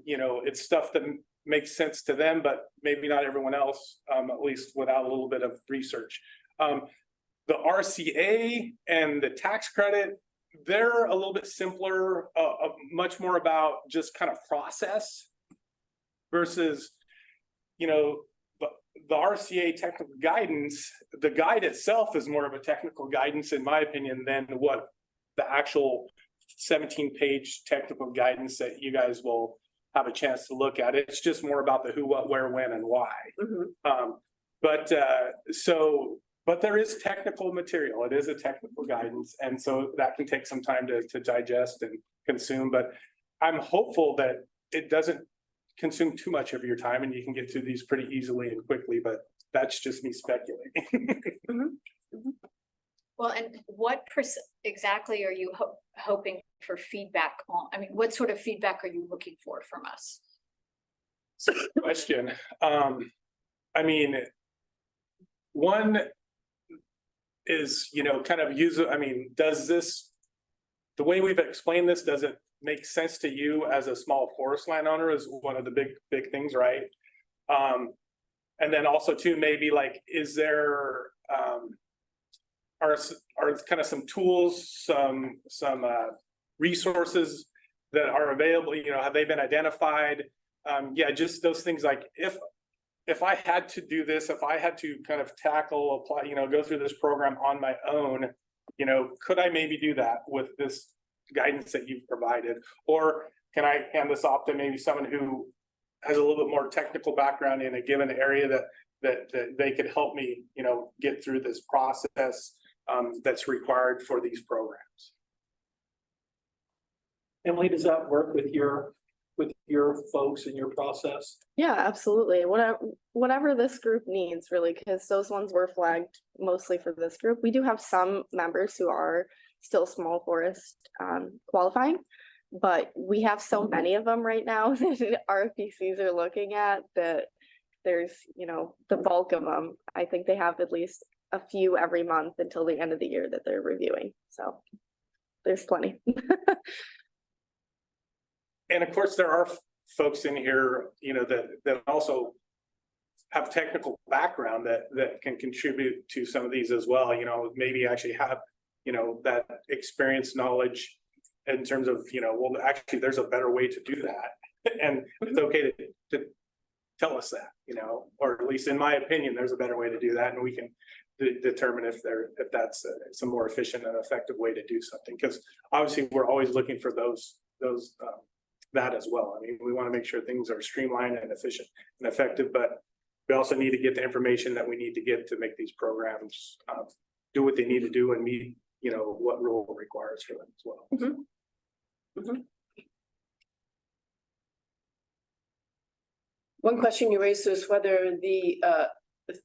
It's stuff that makes sense to them, but maybe not everyone else, at least without a little bit of research. The RCA and the tax credit, they're a little bit simpler, much more about just kind of process versus, the RCA technical guidance. The guide itself is more of a technical guidance, in my opinion, than what the actual 17-page technical guidance that you guys will have a chance to look at. It's just more about the who, what, where, when, and why. But there is technical material. It is a technical guidance. And so that can take some time to digest and consume, but I'm hopeful that it doesn't consume too much of your time and you can get through these pretty easily and quickly, but that's just me speculating. Well, and what exactly are you hoping for feedback on? I mean, what sort of feedback are you looking for from us? Question. One is, kind of does this, the way we've explained this, does it make sense to you as a small forest landowner is one of the big things, right? And then also too, maybe like, is there, are kind of some tools, some resources that are available, you know, have they been identified? Yeah, just those things like if I had to do this, if I had to kind of tackle, apply, you know, go through this program on my own, you know, could I maybe do that with this guidance that you've provided? Or can I hand this off to maybe someone who has a little bit more technical background in a given area that they could help me, you know, get through this process that's required for these programs? Emily, does that work with your folks and your process? Yeah, absolutely. Whatever this group needs, really, because those ones were flagged mostly for this group. We do have some members who are still small forest qualifying, but we have so many of them right now that RFPCs are looking at that there's, you know, the bulk of them. I think they have at least a few every month until the end of the year that they're reviewing. So there's plenty. And of course, there are folks in here, you know, that also have technical background that can contribute to some of these as well, you know, maybe actually have, you know, that experience, knowledge in terms of, you know, well, actually, there's a better way to do that. And it's okay to tell us that, you know, or at least in my opinion, there's a better way to do that. And we can determine if that's a more efficient and effective way to do something. Because obviously we're always looking for that as well. I mean, we want to make sure things are streamlined and efficient and effective, but we also need to get the information that we need to get to make these programs do what they need to do and meet, you know, what rule requires for them as well. Mm-hmm. Mm-hmm. One question you raised was whether the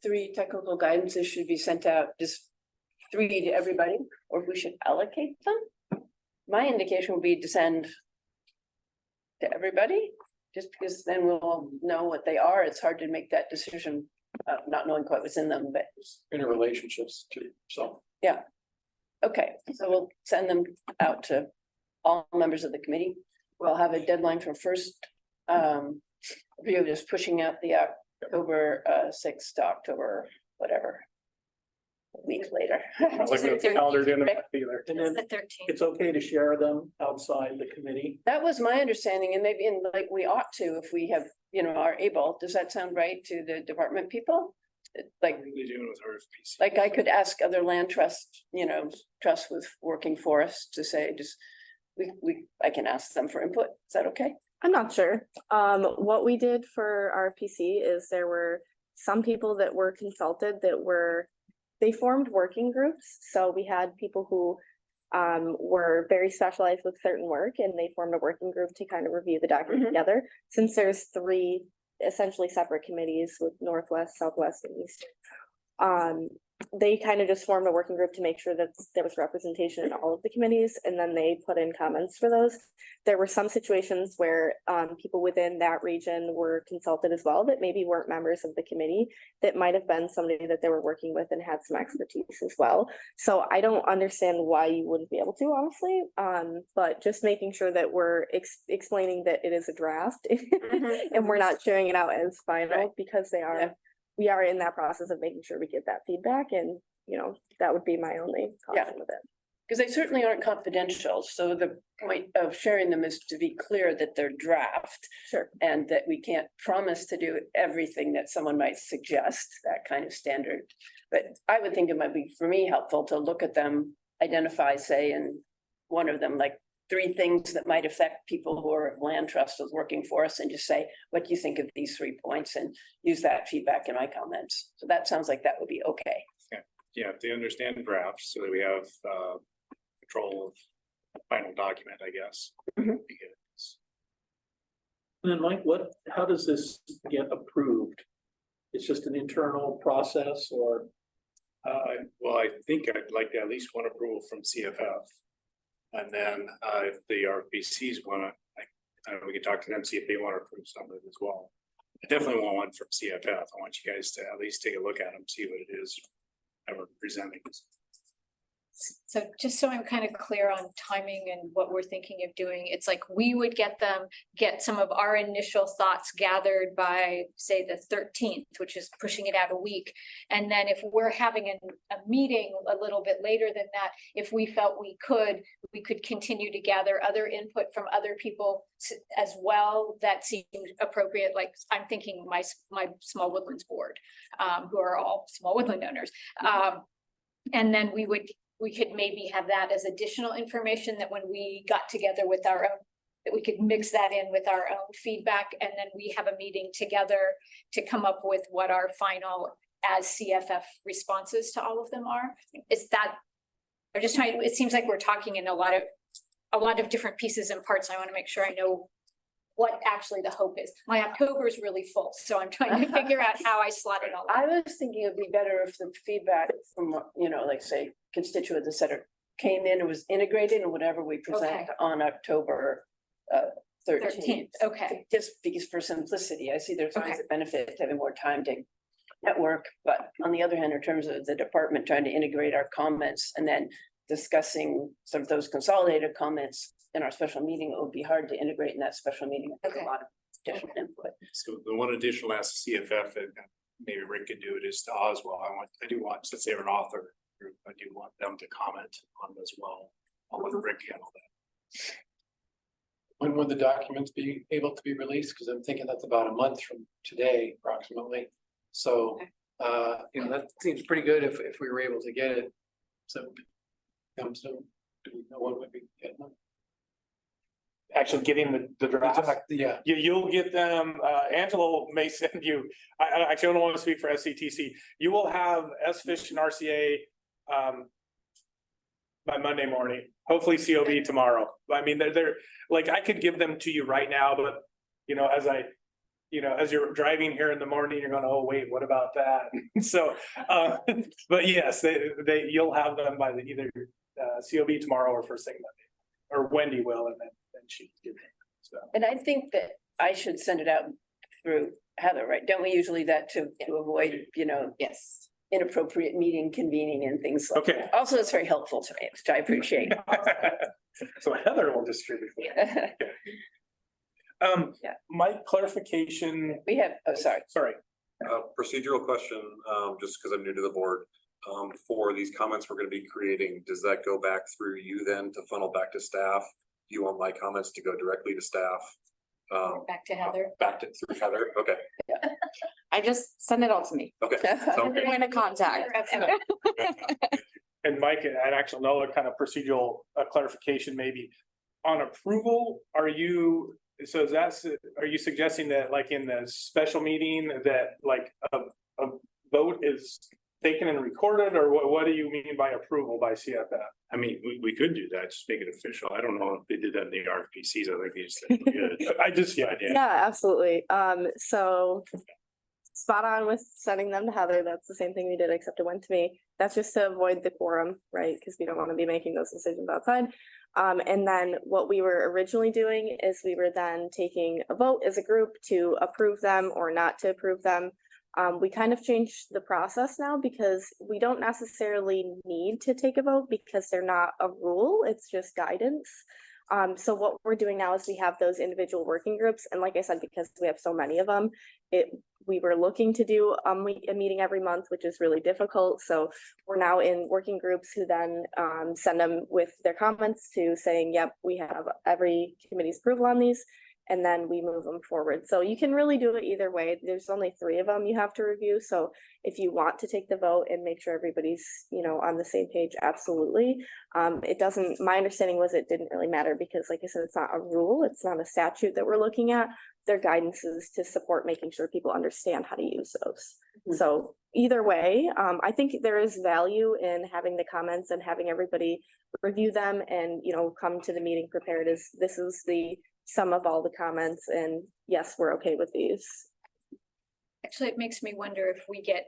3 technical guidances should be sent out, just 3 to everybody, or if we should allocate them. My indication would be to send to everybody, just because then we'll know what they are. It's hard to make that decision, not knowing quite what's in them, but Interrelationships too, so. yeah. Okay, so we'll send them out to all members of the committee. We'll have a deadline for first review, just pushing out the October 6th to October, whatever. A week later. It's like the calendar didn't either. And then The 13th. it's okay to share them outside the committee. That was my understanding, and maybe like we ought to, if we have, you know, are able. Does that sound right to the department people? Like, What are they doing with RFPs? like I could ask other land trust, you know, trust with working forests to say, just I can ask them for input. Is that okay? I'm not sure. What we did for RPC is there were some people that were consulted they formed working groups. So we had people who were very specialized with certain work, and they formed a working group to kind of review the document together. Since there's 3 essentially separate committees with Northwest, Southwest, and East, they kind of just formed a working group to make sure that there was representation in all of the committees, and then they put in comments for those. There were some situations where people within that region were consulted as well that maybe weren't members of the committee, that might have been somebody that they were working with and had some expertise as well. So I don't understand why you wouldn't be able to, honestly, but just making sure that we're explaining that it is a draft and we're not sharing it out as final, because we are in that process of making sure we get that feedback, and, you know, that would be my only caution with it. Because they certainly aren't confidential. So the point of sharing them is to be clear that they're draft. Sure. And that we can't promise to do everything that someone might suggest, that kind of standard. But I would think it might be, for me, helpful to look at them, identify, say, in one of them, like 3 things that might affect people who are land trusts working for us, and just say, what do you think of these 3 points, and use that feedback in my comments. So that sounds like that would be okay. Yeah, they understand drafts so that we have control of the final document, I guess. And then Mike, how does this get approved? It's just an internal process, or? Well, I think I'd like at least one approval from CFF. And then if the RFPCs want to, we can talk to them, see if they want to approve something as well. I definitely want one from CFF. I want you guys to at least take a look at them, see what it is that we're presenting. So just so I'm kind of clear on timing and what we're thinking of doing, it's like we would get some of our initial thoughts gathered by, say, the 13th, which is pushing it out a week. And then if we're having a meeting a little bit later than that, if we felt we could continue to gather other input from other people as well. That seems appropriate. Like I'm thinking my small woodlands board, who are all small woodland owners. And then we could maybe have that as additional information that when we got together with our own, that we could mix that in with our own feedback. And then we have a meeting together to come up with what our final as CFF responses to all of them are. Is that, I'm just trying, it seems like we're talking in a lot of different pieces and parts. I want to make sure I know what actually the hope is. My October is really full, so I'm trying to figure out how I slot it all. I was thinking it'd be better if the feedback from, like say constituents, et cetera, came in and was integrated in whatever we present Okay. on October 13th. Okay. Just because for simplicity, I see there's always Okay. a benefit to having more time to network, but on the other hand, in terms of the department trying to integrate our comments and then discussing some of those consolidated comments in our special meeting, it would be hard to integrate in that special meeting with Okay. a lot of additional input. So the one additional ask CFF, and maybe Rick can do it, is to Oswald. I do want, since they're an author group, I do want them to comment on it as well. I'll let Rick handle that. When would the documents be able to be released? Because I'm thinking that's about a month from today approximately. So, that seems pretty good if we were able to get it. So, come soon. Do we know when we'd be getting them? Actually getting the draft. Yeah. You'll get them, Angelo may send you, I actually don't want to speak for SCTC. You will have SFISH and RCA by Monday morning, hopefully COB tomorrow. I mean, they're like, I could give them to you right now, but as you're driving here in the morning, you're going, oh, wait, what about that? So, but yes, you'll have them by either COB tomorrow or first thing Monday, or Wendy will, and then she. So. And I think that I should send it out through Heather, right? Don't we usually that to avoid, Yes. inappropriate meeting convening and things like Okay. that. Also, it's very helpful to me, which I appreciate. So Heather will distribute. Yeah. Yeah. My clarification. We have, Sorry. Procedural question, just because I'm new to the board. For these comments we're going to be creating, does that go back through you then to funnel back to staff? Do you want my comments to go directly to staff? Back to Heather. Back to through Heather? Okay. I just send it all to me. Okay. Sounds good. Point of contact. And Mike, I'd actually know a kind of procedural clarification maybe. On approval, are you suggesting that like in the special meeting that like a vote is taken and recorded, or what do you mean by approval by CFF? I mean, we could do that, just make it official. I don't know if they did that in the RFPCs. I think they just said good. Yeah, absolutely. So spot on with sending them to Heather. That's the same thing we did, except it went to me. That's just to avoid the quorum, right? Because we don't want to be making those decisions outside. And then what we were originally doing is we were then taking a vote as a group to approve them or not to approve them. We kind of changed the process now because we don't necessarily need to take a vote because they're not a rule, it's just guidance. So what we're doing now is we have those individual working groups. And like I said, because we have so many of them, we were looking to do a meeting every month, which is really difficult. So we're now in working groups who then send them with their comments to saying, yep, we have every committee's approval on these. And then we move them forward. So you can really do it either way. There's only 3 of them you have to review. So if you want to take the vote and make sure everybody's, on the same page, absolutely. It doesn't, my understanding was it didn't really matter because like I said, it's not a rule. It's not a statute that we're looking at. Their guidance is to support making sure people understand how to use those. Mm-hmm. So either way, I think there is value in having the comments and having everybody review them and, come to the meeting prepared as this is the sum of all the comments, and yes, we're okay with these. Actually, it makes me wonder if we get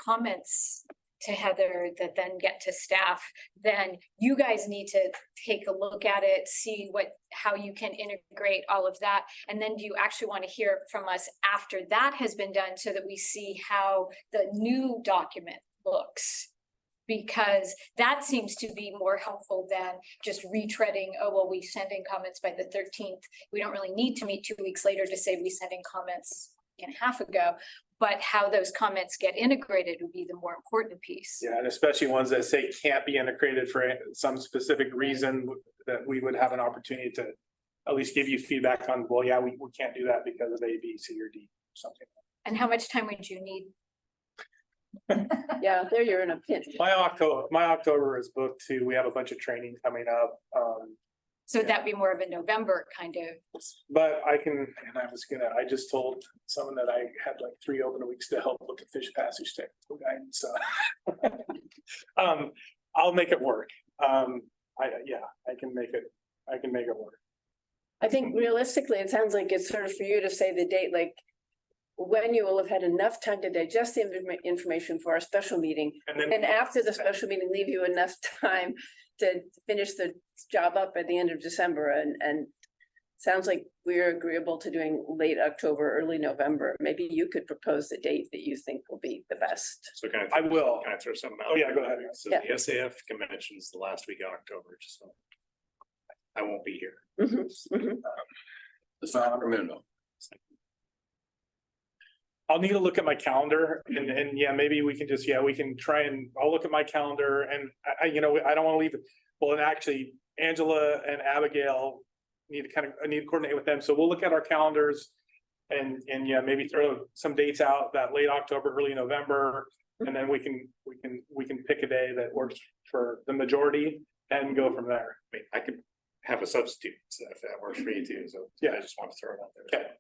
comments to Heather that then get to staff, then you guys need to take a look at it, see how you can integrate all of that. And then do you actually want to hear from us after that has been done so that we see how the new document looks? because that seems to be more helpful than just retreading, oh, well, we send in comments by the 13th. We don't really need to meet 2 weeks later to say we sent in comments a half ago, but how those comments get integrated would be the more important piece. Yeah, and especially ones that say can't be integrated for some specific reason, that we would have an opportunity to at least give you feedback on, well, yeah, we can't do that because of A, B, C, or D, something. And how much time would you need? Yeah, there you're in a pinch. My October is booked too. We have a bunch of training coming up. So that'd be more of a November kind of. But I just told someone that I had like 3 open weeks to help with the fish passage technical guidance. So I'll make it work. I can make it work. I think realistically, it sounds like it's sort of for you to say the date, like when you will have had enough time to digest the information for our special meeting. And after the special meeting, leave you enough time to finish the job up at the end of December. And sounds like we're agreeable to doing late October, early November. Maybe you could propose the date that you think will be the best. So can I will. Can I throw something out? Oh, yeah, go ahead. So Yeah. the SAF convention is the last week of October, just so I won't be here. It's not a minimum. I'll need to look at my calendar and yeah, maybe we can just, we can try and I'll look at my calendar and I don't want to leave it. Well, and actually Angela and Abigail need to coordinate with them. So we'll look at our calendars and yeah, maybe throw some dates out that late October, early November. And then we can pick a day that works for the majority and go from there. I mean, I could have a substitute if that works for you too. So Yeah. I just want to throw it out there. Okay.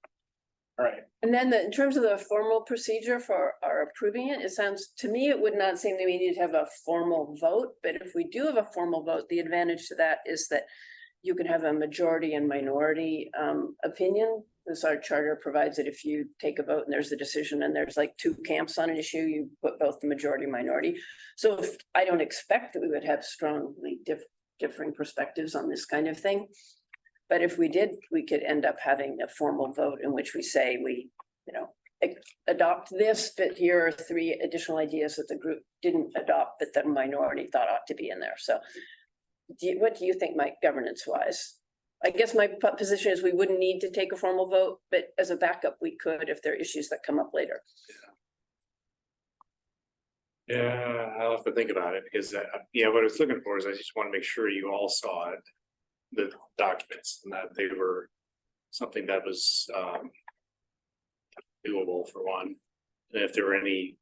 All right. And then in terms of the formal procedure for our approving it, it sounds, to me, it would not seem that we need to have a formal vote, but if we do have a formal vote, the advantage to that is that you can have a majority and minority opinion. As our charter provides it, if you take a vote and there's a decision and there's like 2 camps on an issue, you put both the majority and minority. So if, I don't expect that we would have strongly differing perspectives on this kind of thing. But if we did, we could end up having a formal vote in which we say we, adopt this, but here are 3 additional ideas that the group didn't adopt, but the minority thought ought to be in there. So what do you think, Mike, governance wise? I guess my position is we wouldn't need to take a formal vote, but as a backup, we could if there are issues that come up later. Yeah, I'll have to think about it because what I was looking for is I just want to make sure you all saw it, the documents, and that they were something that was doable for one. And if there were any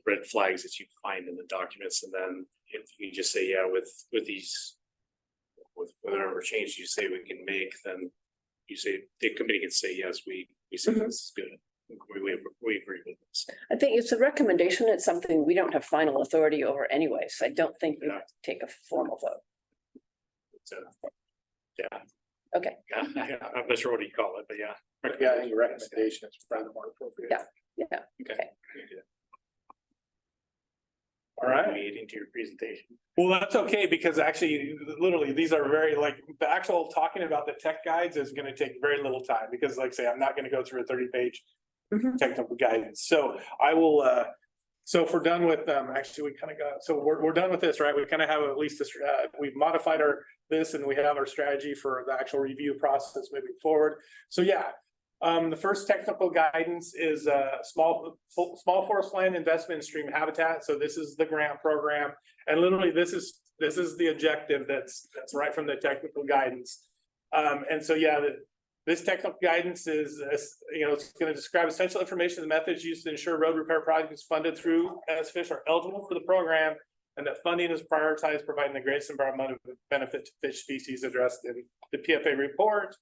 red flags that you find in the documents, and then if you just say, with these, with whatever change you say we can make, then you say the committee can say, yes, we say this is good. We agree with this. I think it's a recommendation. It's something we don't have final authority over anyway. So I don't think you have to take a formal vote. So, yeah. Okay. Yeah, I'm not sure what you call it, but yeah. Yeah, I think your recommendation is probably more appropriate. Yeah. Okay. All right. Meeting to your presentation. Well, that's okay, because actually, literally, these are very the actual talking about the tech guides is going to take very little time, because like I say, I'm not going to go through a 30-page technical guidance. So I will, so if we're done with actually we kind of got, so we're done with this, right? We kind of have at least this, we've modified this and we have our strategy for the actual review process moving forward. So yeah, the first technical guidance is small forest land investment in stream habitat. So this is the grant program, and literally this is the objective that's right from the technical guidance. And so yeah, this technical guidance is it's going to describe essential information and methods used to ensure road repair projects funded through SFish are eligible for the program, and that funding is prioritized, providing the greatest environmental benefit to fish species addressed in the PFA report.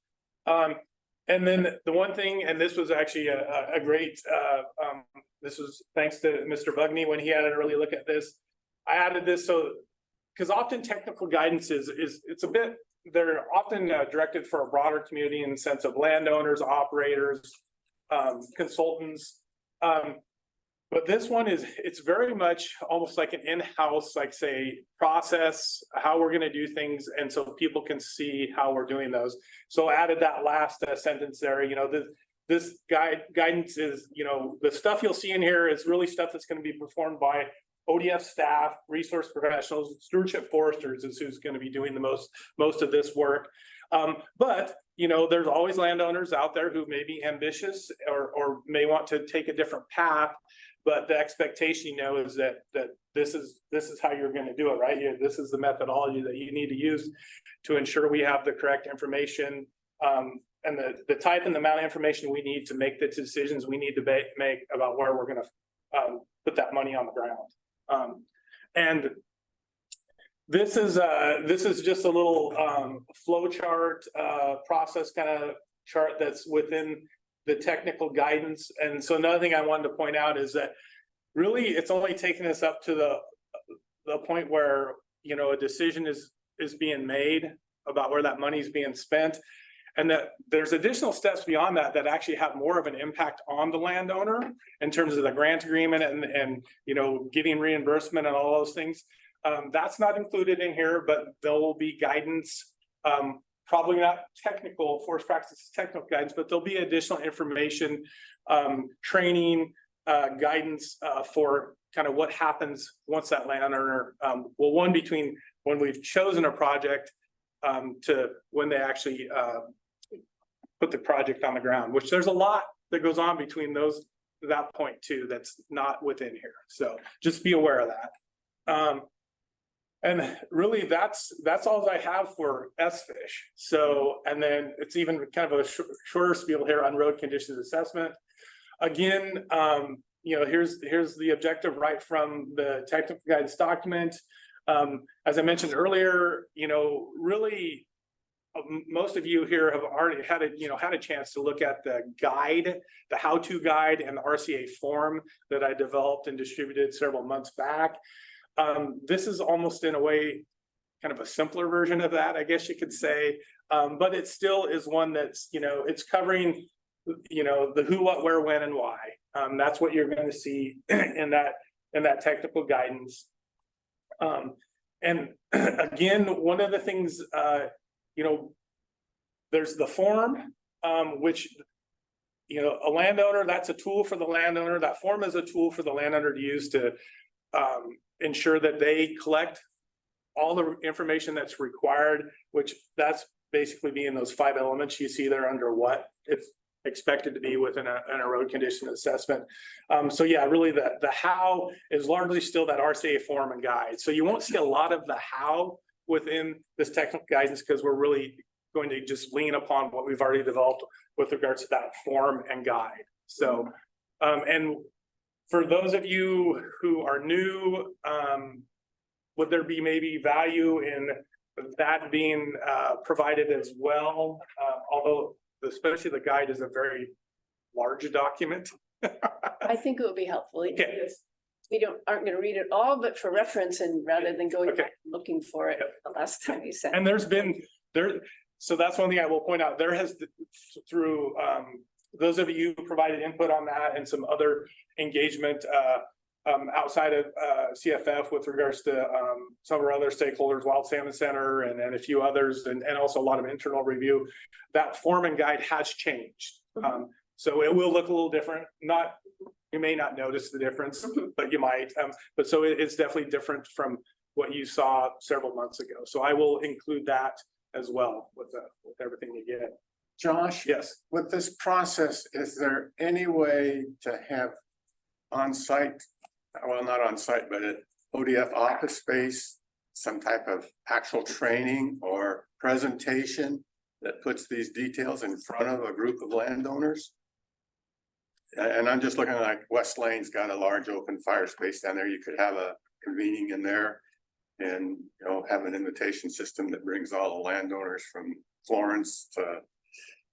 And then the one thing, and this was actually a great, this was thanks to Mr. Bugney when he had an early look at this. I added this because often technical guidance it's a bit, they're often directed for a broader community in the sense of landowners, operators, consultants. But this one it's very much almost like an in-house, like say, process, how we're going to do things. And so people can see how we're doing those. So I added that last sentence there, this guidance is, the stuff you'll see in here is really stuff that's going to be performed by ODF staff, resource professionals, stewardship foresters is who's going to be doing the most of this work. But, you know, there's always landowners out there who may be ambitious or may want to take a different path. But the expectation, you know, is that this is how you're going to do it, right? This is the methodology that you need to use to ensure we have the correct information and the type and the amount of information we need to make the decisions we need to make about where we're going to put that money on the ground. And this is just a little flow chart process kind of chart that's within the technical guidance. And so another thing I wanted to point out is that really it's only taken us up to the point where, you know, a decision is being made about where that money is being spent. And that there's additional steps beyond that that actually have more of an impact on the landowner in terms of the grant agreement and you know, getting reimbursement and all those things. That's not included in here, but there will be guidance, probably not technical forest practices, technical guidance, but there'll be additional information, training, guidance for kind of what happens once that landowner, well, between when we've chosen a project to when they actually put the project on the ground, which there's a lot that goes on between that point too, that's not within here. So just be aware of that. And really that's all I have for SFISH. So, and then it's even kind of a shorter spiel here on road conditions assessment. Again, you know, here's the objective right from the technical guidance document. As I mentioned earlier, you know, really most of you here have already had a chance to look at the guide, the how-to guide and the RCA form that I developed and distributed several months back. This is almost in a way kind of a simpler version of that, I guess you could say, but it still is one that's, you know, it's covering, you know, the who, what, where, when, and why. That's what you're going to see in that technical guidance. And again, one of the things, you know, there's the form, which, you know, a landowner, that's a tool for the landowner. That form is a tool for the landowner to use to ensure that they collect all the information that's required, which that's basically being those 5 elements you see there under what it's expected to be within a road condition assessment. So yeah, really the how is largely still that RCA form and guide. So you won't see a lot of the how within this technical guidance because we're really going to just lean upon what we've already developed with regards to that form and guide. So, and for those of you who are new, would there be maybe value in that being provided as well? Although especially the guide is a very large document. I think it would be helpful. Okay. We aren't going to read it all, but for reference and rather than going back looking for it the last time you sent. And so that's one thing I will point out. There has through those of you who provided input on that and some other engagement outside of CFF with regards to some of our other stakeholders, Wild Salmon Center and a few others, and also a lot of internal review, that form and guide has changed. So it will look a little different. You may not notice the difference, but you might. But so it's definitely different from what you saw several months ago. So I will include that as well with everything you get. Josh? Yes. With this process, is there any way to have on-site, well, not on-site, but at ODF office space, some type of actual training or presentation that puts these details in front of a group of landowners? And I'm just looking like West Lane's got a large open fire space down there. You could have a convening in there and, you know, have an invitation system that brings all the landowners from Florence to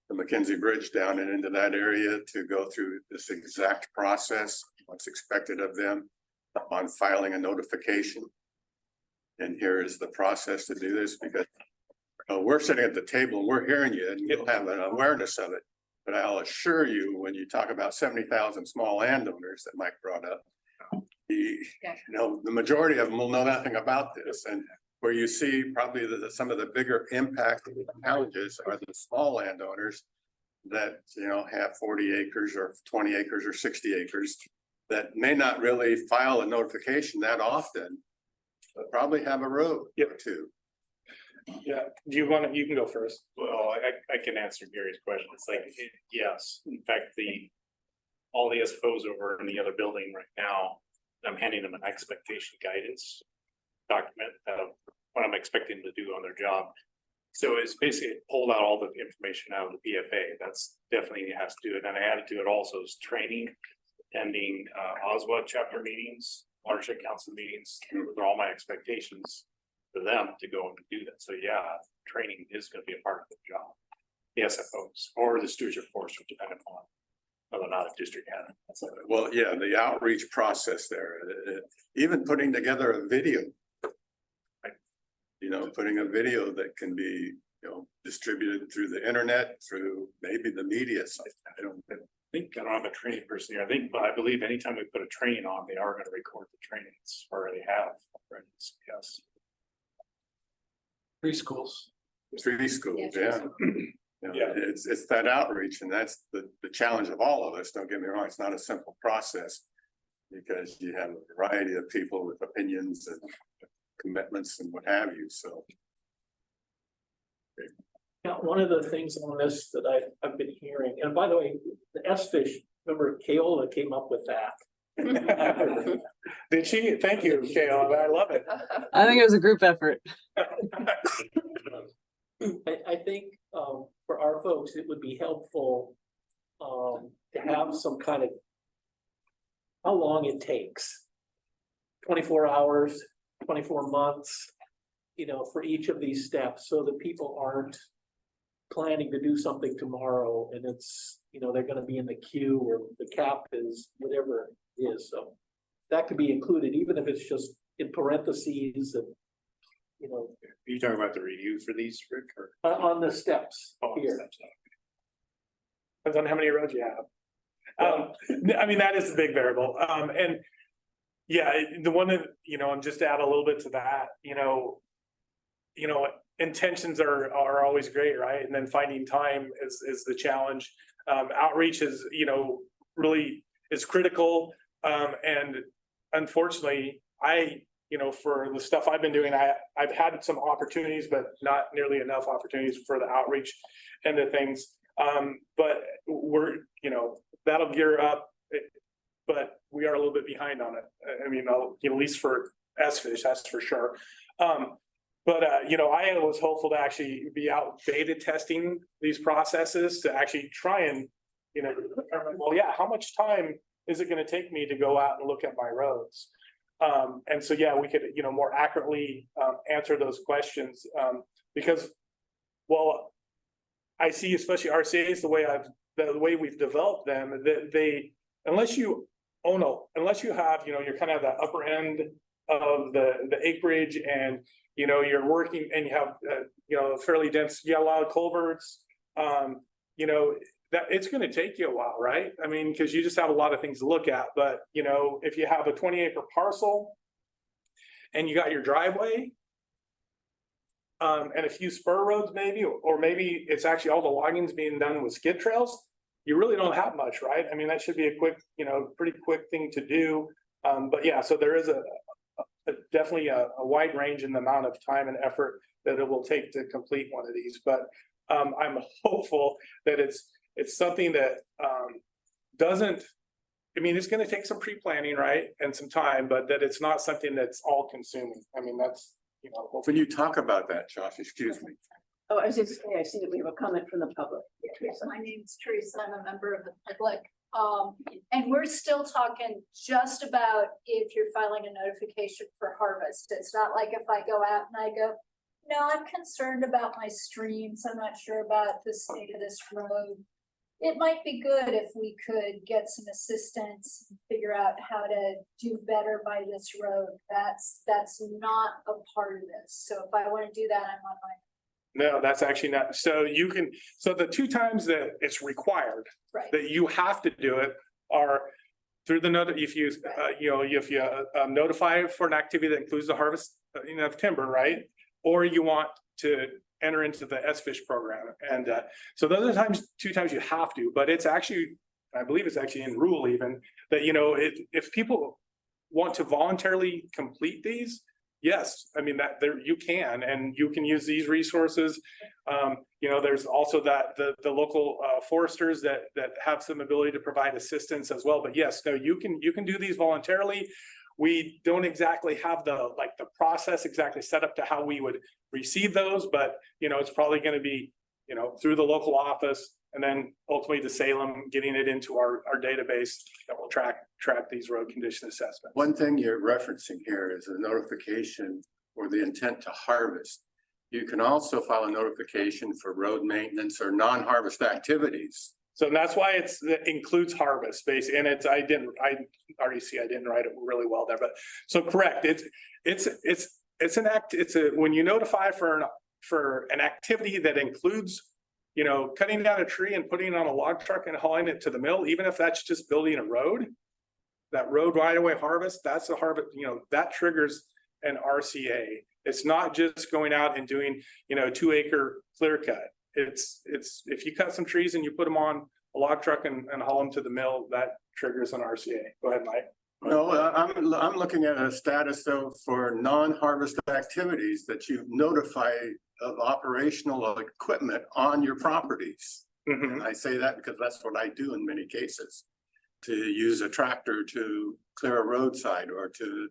the McKenzie Bridge down and into that area to go through this exact process, what's expected of them on filing a notification. And here is the process to do this, because we're sitting at the table and we're hearing you and you'll have an awareness of it. But I'll assure you, when you talk about 70,000 small landowners that Mike brought up, you know, the majority of them will know nothing about this. And where you see probably some of the bigger impact challenges are the small landowners that, you know, have 40 acres or 20 acres or 60 acres that may not really file a notification that often, but probably have a road or two. Yeah, do you want to, you can go first. Well, I can answer Gary's question. It's like, yes, in fact, all the SFOs over in the other building right now, I'm handing them an expectation guidance document of what I'm expecting them to do on their job. So it's basically pulled out all the information out of the BFA. That's definitely has to do it. And I added to it also is training, attending OSWA chapter meetings, watershed council meetings. They're all my expectations for them to go and do that. So yeah, training is going to be a part of the job. The SFOs or the stewardship force, depending upon whether or not a district had it. Well, yeah, the outreach process there, even putting together a video. You know, putting a video that can be, distributed through the internet, through maybe the media site. I don't have a training person here. But I believe anytime we put a training on, they are going to record the trainings, or they have. Yes. Preschools. Preschools, yeah. Yeah, it's that outreach, and that's the challenge of all of us. Don't get me wrong, it's not a simple process because you have a variety of people with opinions and commitments and what have you, so. Now, one of the things on this that I've been hearing, and by the way, the S-Fish, remember Keola came up with that. Did she? Thank you, Kayla. I love it. I think it was a group effort. I think for our folks, it would be helpful to have some kind of how long it takes. 24 hours, 24 months, for each of these steps, so that people aren't planning to do something tomorrow and it's, they're gonna be in the queue or the cap is whatever it is. So that could be included, even if it's just in parentheses and, Are you talking about the review for these, Rick? Or? on the steps here. Depends on how many roads you have. I mean, that is a big variable. And yeah, the one that, and just to add a little bit to that, intentions are always great, right? And then finding time is the challenge. Outreach is, really is critical. And unfortunately, for the stuff I've been doing, I've had some opportunities, but not nearly enough opportunities for the outreach and the things. But we're, that'll gear up, but we are a little bit behind on it. I mean, at least for S-Fish, that's for sure. I was hopeful to actually be out beta testing these processes to actually try and, determine, well, yeah, how much time is it going to take me to go out and look at my roads? And so, yeah, we could, more accurately answer those questions because, well, I see, especially RCA's the way we've developed them, that they, unless you have, you're kind of the upper end of the acreage and, you're working and you have, fairly dense, you got a lot of culverts, that it's going to take you a while, right? I mean, because you just have a lot of things to look at. But, if you have a 20-acre parcel and you got your driveway and a few spur roads maybe, or maybe it's actually all the logging's being done with skid trails, you really don't have much, right? I mean, that should be a quick, pretty quick thing to do. But yeah, so there is definitely a wide range in the amount of time and effort that it will take to complete one of these. But I'm hopeful that it's something that doesn't, I mean, it's going to take some pre-planning, right? And some time, but that it's not something that's all consuming. I mean, that's, when you talk about that, Josh, excuse me. Oh, I was just saying, I see that we have a comment from the public. My name's Teresa, I'm a member of the public. And we're still talking just about if you're filing a notification for harvest. It's not like if I go out and I go, no, I'm concerned about my streams. I'm not sure about the state of this road. It might be good if we could get some assistance, figure out how to do better by this road. That's not a part of this. So if I want to do that, I'm on my. No, that's actually not. So so the 2 times that it's required, Right. that you have to do it are through the note. If you, if you notify for an activity that includes the harvest, of timber, right? Or you want to enter into the S-Fish program. And so those are 2 times you have to, but it's actually I believe it's actually in rule even, that, if people want to voluntarily complete these, yes, I mean, that there, you can, and you can use these resources. There's also the local foresters that have some ability to provide assistance as well. But yes, no, you can do these voluntarily. We don't exactly have the process exactly set up to how we would receive those, but it's probably going to be, through the local office, and then ultimately to Salem, getting it into our database that will track these road condition assessments. One thing you're referencing here is a notification or the intent to harvest. You can also file a notification for road maintenance or non-harvest activities. So that's why it includes harvest base, and I didn't write it really well there, but so correct. When you notify for an activity that includes, cutting down a tree and putting it on a log truck and hauling it to the mill, even if that's just building a road, that road right away harvest, that's a harvest, that triggers an RCA. It's not just going out and doing, 2-acre clear cut. It's if you cut some trees and you put them on a log truck and haul them to the mill, that triggers an RCA. Go ahead, Mike. No, I'm looking at a status though for non-harvest activities that you notify of operational equipment on your properties. And I say that because that's what I do in many cases, to use a tractor to clear a roadside or to,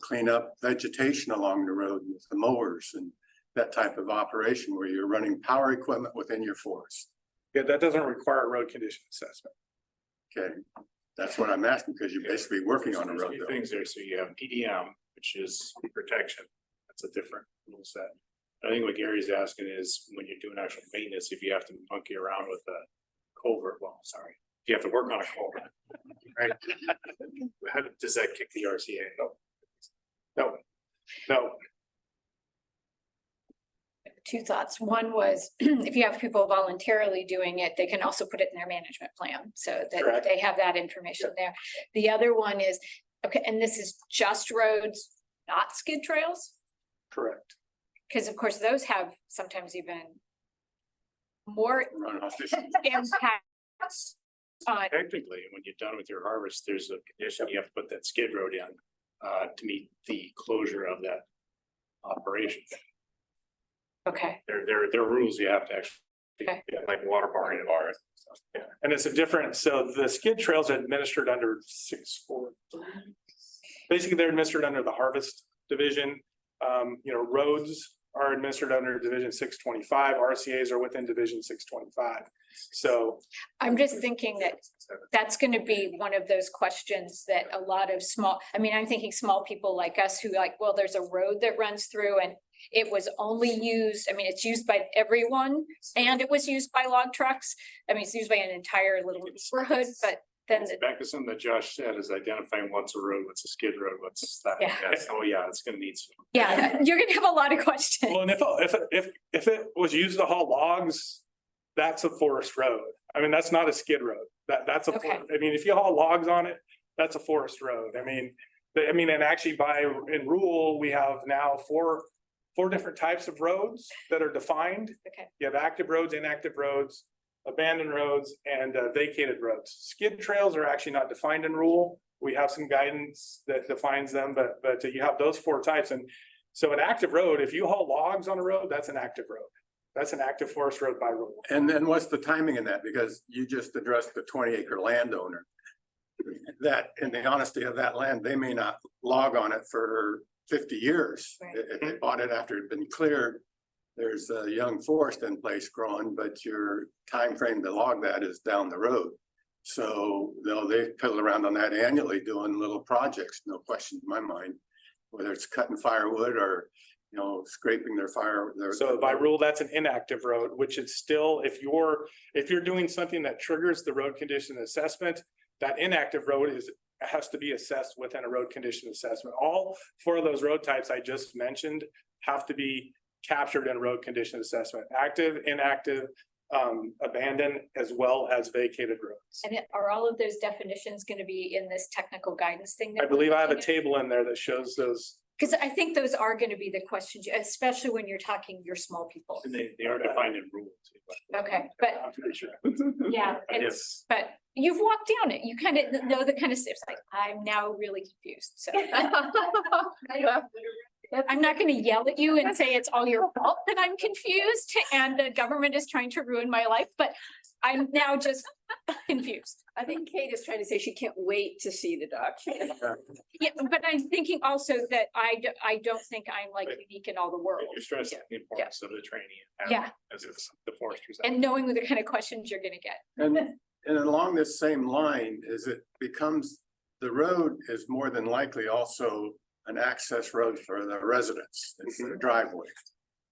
clean up vegetation along the road with the mowers and that type of operation where you're running power equipment within your forest. Yeah, that doesn't require a road condition assessment. Okay, that's what I'm asking, because you're basically working on a There's road. two things there. So you have PDM, which is protection. That's a different rule set. I think what Gary's asking is when you're doing actual maintenance, if you have to monkey around with a culvert, if you have to work on a culvert, right? How does that kick the RCA? No. Two thoughts. One was if you have people voluntarily doing it, they can also put it in their management plan so that Correct. they have that information there. The other one is, okay, and this is just roads, not skid trails? Correct. Because of course, those have sometimes even more impacts on. Technically, when you're done with your harvest, there's a condition you have to put that skid road in to meet the closure of that operation. Okay. There are rules you have to actually, like water bar and bar. Yeah. And it's a different, so the skid trails are administered under 6.4. Basically, they're administered under the harvest division. Roads are administered under division 625. RCAs are within division 625. So I'm just thinking that that's going to be one of those questions that a lot of I'm thinking small people like us who well, there's a road that runs through and it was only used, it's used by everyone and it was used by log trucks. It's used by an entire little neighborhood, but then. Back to something that Josh said is identifying what's a road, what's a skid road, what's that. Yeah. Yes. Oh yeah, it's going to need some. Yeah, you're going to have a lot of questions. Well, and if it was used to haul logs, that's a forest road. That's not a skid road. That's a, Okay. if you haul logs on it, that's a forest road. And actually in rule, we have now four different types of roads that are defined. Okay. You have active roads, inactive roads, abandoned roads, and vacated roads. Skid trails are actually not defined in rule. We have some guidance that defines them, but you have those 4 types. And so an active road, if you haul logs on a road, that's an active road. That's an active forest road by rule. And then what's the timing in that? Because you just addressed the 20-acre landowner. That, in the honesty of that land, they may not log on it for 50 years. Right. If they bought it after it had been cleared, there's a young forest in place growing, but your time frame to log that is down the road. So they piddle around on that annually doing little projects, no question in my mind, whether it's cutting firewood or scraping their fire. So by rule, that's an inactive road, which is still, if you're doing something that triggers the road condition assessment, that inactive road has to be assessed within a road condition assessment. All 4 of those road types I just mentioned have to be captured in road condition assessment: active, inactive, abandoned, as well as vacated roads. And are all of those definitions going to be in this technical guidance thing? I believe I have a table in there that shows those. Because I think those are going to be the questions, especially when you're talking your small people. And they are defined in rules. Okay, but I'm pretty sure. yeah, Yes. but you've walked down it. You kind of know the kind of steps, like, I'm now really confused, so. I'm not gonna yell at you and say it's all your fault that I'm confused and the government is trying to ruin my life, but I'm now just confused. I think Kate is trying to say she can't wait to see the document. Yeah, but I'm thinking also that I don't think I'm like unique in all the world. You're stressing the importance of the training. Yeah. As it's the foresters. And knowing the kind of questions you're gonna get. And along this same line is it becomes, the road is more than likely also an access road for the residents. It's a driveway.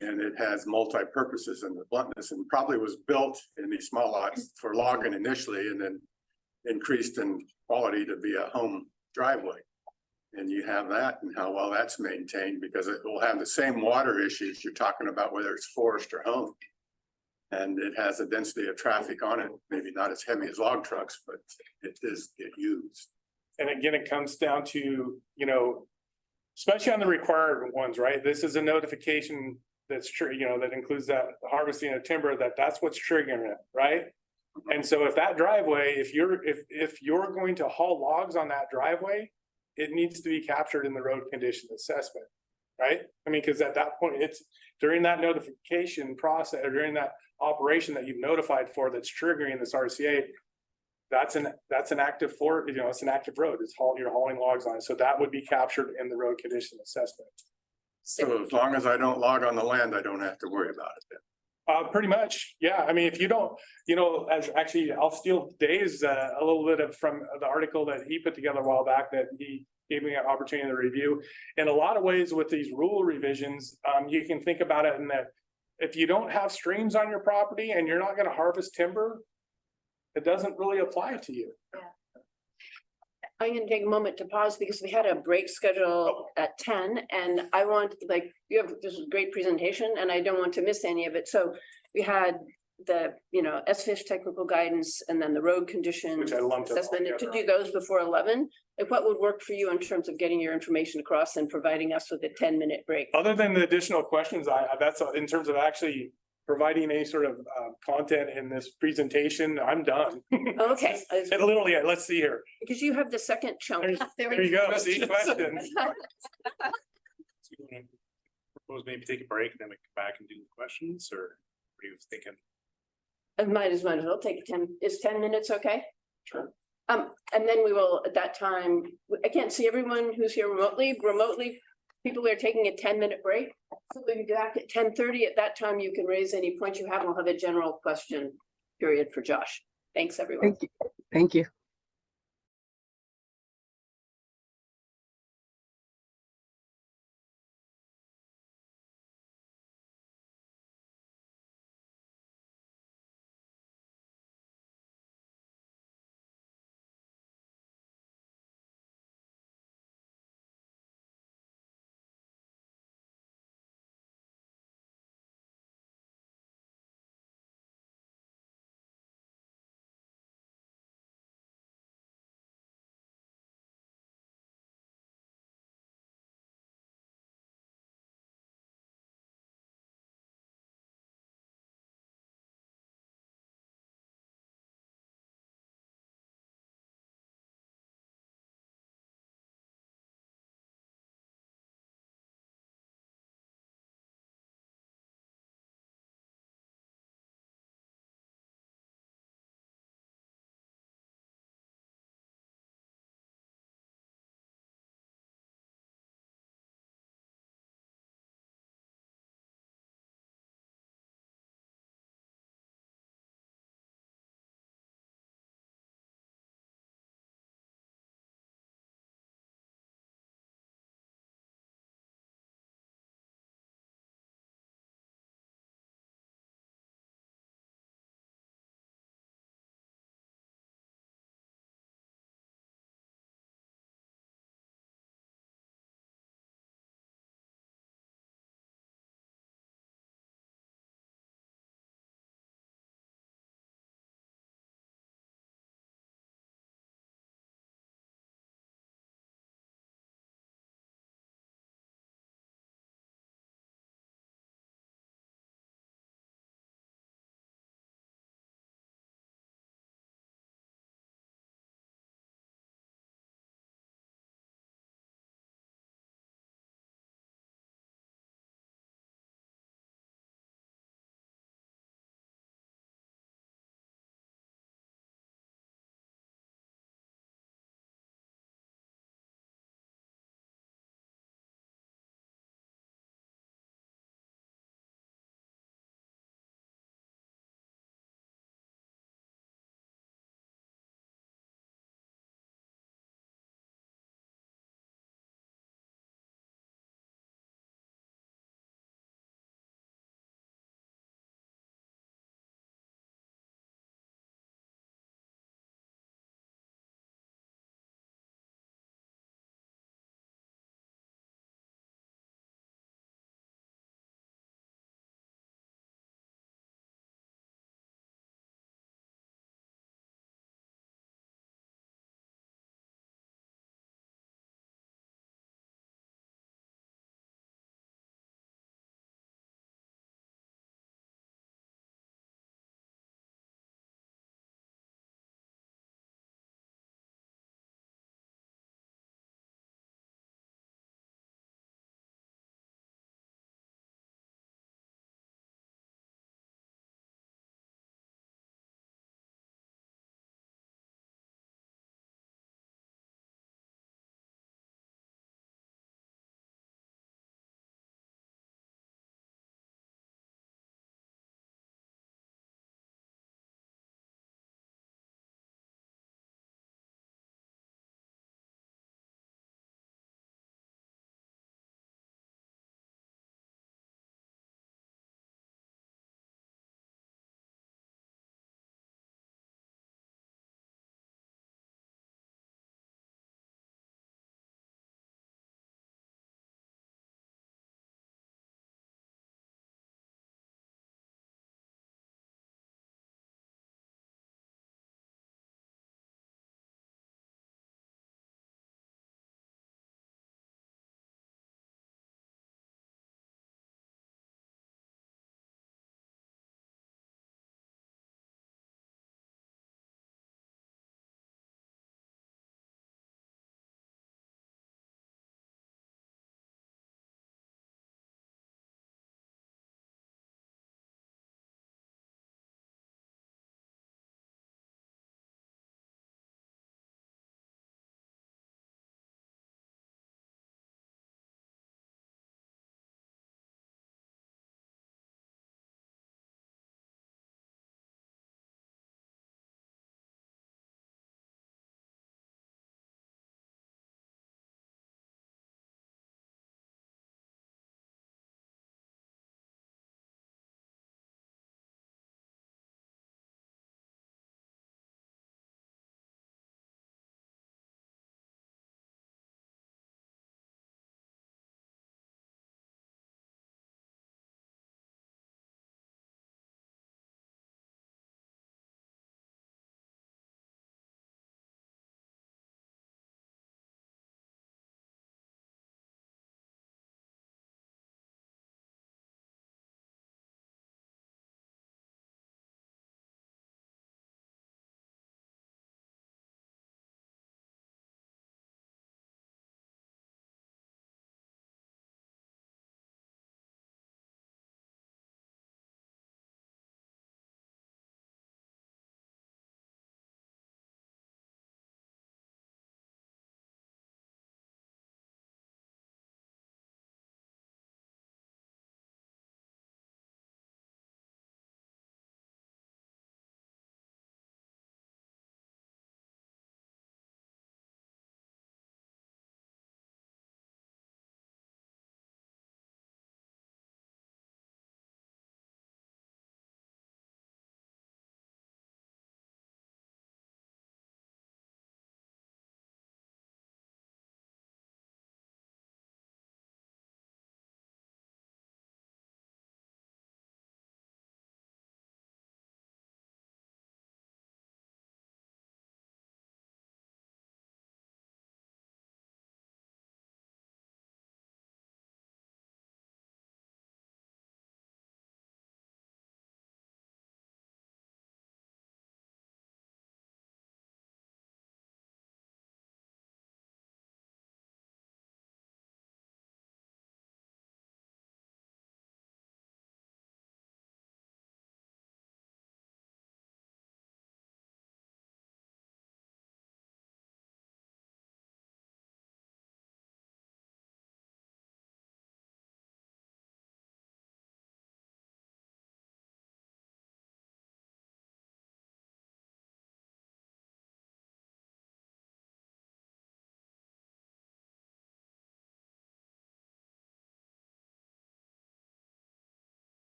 And it has multi-purposes in the bluntness and probably was built in these small lots for logging initially and then increased in quality to be a home driveway. And you have that and how well that's maintained because it will have the same water issues you're talking about, whether it's forest or home. And it has a density of traffic on it, maybe not as heavy as log trucks, but it does get used. And again, it comes down to, you know, especially on the required ones, right? This is a notification that's true, you know, that includes that harvesting of timber, that's what's triggering it, right? And so if that driveway, if you're going to haul logs on that driveway, it needs to be captured in the road condition assessment, right? I mean, because at that point, it's during that notification process or during that operation that you've notified for that's triggering this RCA, that's an active it's an active road. You're hauling logs on it. So that would be captured in the road condition assessment. So as long as I don't log on the land, I don't have to worry about it then. Pretty much, yeah. I mean, if you don't, you know, as actually, I'll steal Dave's a little bit from the article that he put together a while back that he gave me an opportunity to review. In a lot of ways with these rule revisions, you can think about it in that if you don't have streams on your property and you're not going to harvest timber, it doesn't really apply to you. I'm gonna take a moment to pause because we had a break schedule at 10 and I want, like, this is a great presentation and I don't want to miss any of it. So we had the, you know, SFIsh technical guidance and then the road condition Which I lumped it all assessment. To together. do those before 11, like what would work for you in terms of getting your information across and providing us with a 10-minute break? Other than the additional questions, that's in terms of actually providing any sort of content in this presentation, I'm done. Okay. And literally, let's see here. Because you have the second chunk. There you go. See questions. Propose maybe take a break, then we come back and do the questions, or what are you thinking? I might as well take 10, is 10 minutes okay? Sure. And then we will, at that time, I can't see everyone who's here remotely, people are taking a 10-minute break. So we'll be back at 10:30. At that time, you can raise any points you have. We'll have a general question period for Josh. Thanks, everyone. Thank you. Thank you.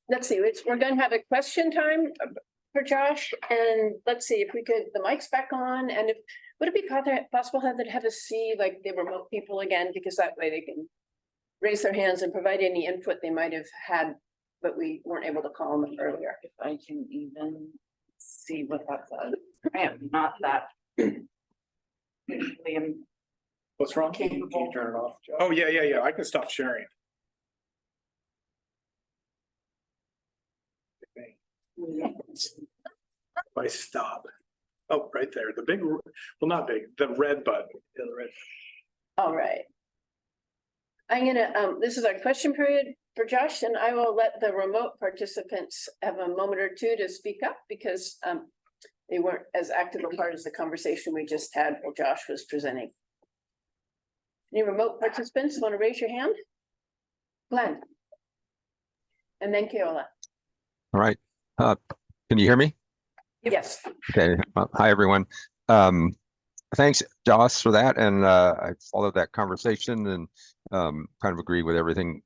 let's see, we're gonna have a question time for Josh, and let's see if we could, the mic's back on, and if, would it be possible Heather, to have us see like the remote people again, because that way they can raise their hands and provide any input they might have had, but we weren't able to call them earlier. If I can even see what that says. I am not that. What's wrong? Can you turn it off? Oh, yeah. I can stop sharing. If I stop. Oh, right there, the big, well, not big, the red button. Yeah, the red. All right. I'm gonna, this is our question period for Josh, and I will let the remote participants have a moment or two to speak up because they weren't as active a part as the conversation we just had while Josh was presenting. Any remote participants want to raise your hand? Glenn. And then Keola. All right. Can you hear me? Yes. Okay. Hi, everyone. Thanks, Joss, for that. And I followed that conversation and kind of agree with everything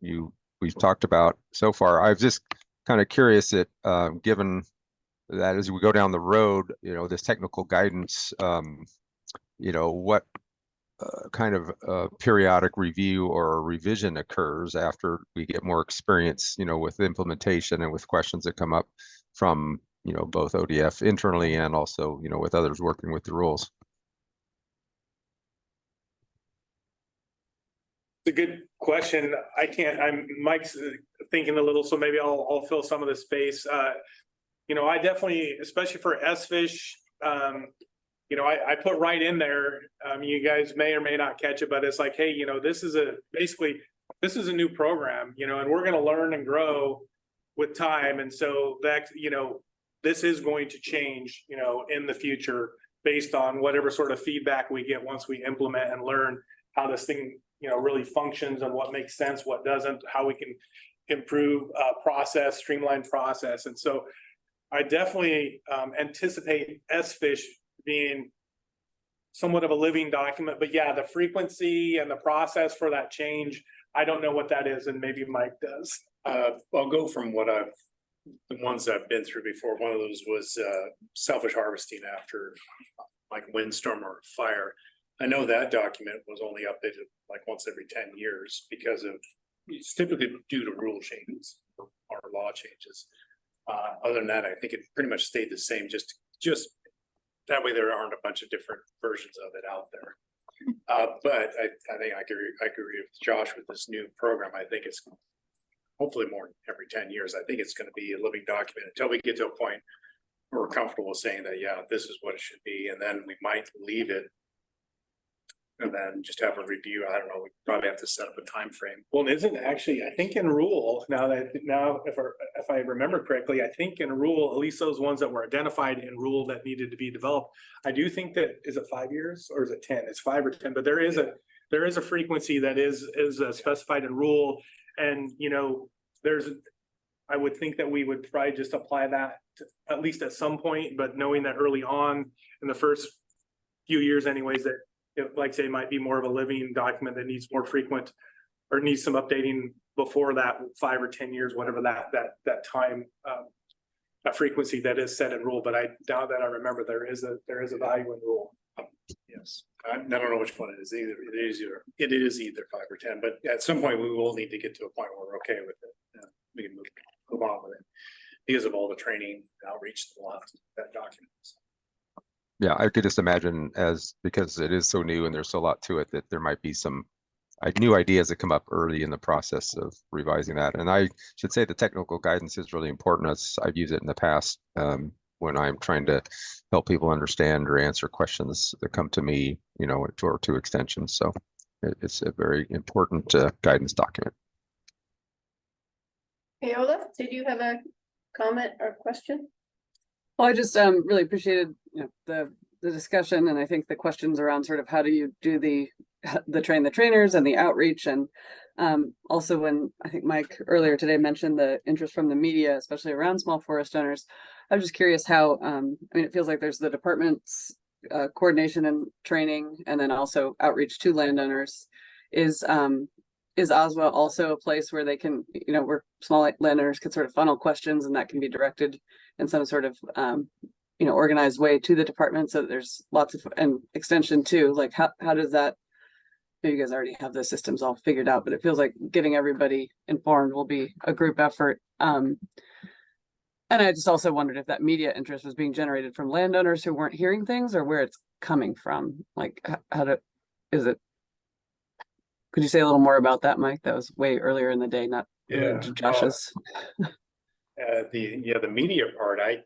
we've talked about so far. I was just kind of curious that given that as we go down the road, this technical guidance, what kind of periodic review or revision occurs after we get more experience, with implementation and with questions that come up from, both ODF internally and also, with others working with the rules. It's a good question. Mike's thinking a little, so maybe I'll fill some of the space. I definitely, especially for SFIsh, I put right in there, you guys may or may not catch it, but it's like, hey, this is a new program, and we're going to learn and grow with time. And so that, this is going to change, in the future based on whatever sort of feedback we get once we implement and learn how this thing, really functions and what makes sense, what doesn't, how we can improve process, streamline process. And so I definitely anticipate SFIsh being somewhat of a living document, but yeah, the frequency and the process for that change, I don't know what that is, and maybe Mike does. I'll go from the ones I've been through before. One of those was selfish harvesting after like windstorm or fire. I know that document was only updated like once every 10 years because it's typically due to rule changes or law changes. Other than that, I think it pretty much stayed the same, just that way there aren't a bunch of different versions of it out there. But I think I agree with Josh with this new program. I think it's hopefully more every 10 years. I think it's going to be a living document until we get to a point where we're comfortable with saying that, yeah, this is what it should be. And then we might leave it and then just have a review. I don't know. We probably have to set up a time frame. Well, isn't actually, I think in rule now if I remember correctly, I think in rule, at least those ones that were identified in rule that needed to be developed, I do think that, is it 5 years or is it 10? It's 5 or 10, but there is a frequency that is specified in rule. And, I would think that we would probably just apply that to, at least at some point, but knowing that early on in the first few years anyways, that like say might be more of a living document that needs more frequent or needs some updating before that 5 or 10 years, whatever that time a frequency that is set in rule. But I doubt that I remember there is a value in rule. Yes, I don't know which one it is either. It is either 5 or 10, but at some point we will need to get to a point where we're okay with it. We can move on with it because of all the training outreach that we'll have to that document. Yeah, I could just imagine because it is so new and there's so a lot to it that there might be some new ideas that come up early in the process of revising that. And I should say the technical guidance is really important, as I've used it in the past when I'm trying to help people understand or answer questions that come to me, or to extensions. So it's a very important guidance document. Keola, did you have a comment or question? Well, I just really appreciated the discussion, and I think the questions around sort of how do you do the train the trainers and the outreach, and also when I think Mike earlier today mentioned the interest from the media, especially around small forest owners. I was just curious how it feels like there's the department's coordination and training, and then also outreach to landowners. Is is Oswald also a place where they can, where small landowners can sort of funnel questions and that can be directed in some sort of, organized way to the department, so that there's lots of, and extension too, like how does that, maybe you guys already have the systems all figured out, but it feels like getting everybody informed will be a group effort. And I just also wondered if that media interest was being generated from landowners who weren't hearing things, or where it's coming from, like is it? Could you say a little more about that, Mike? That was way earlier in the day, not related to Josh's. The media part, I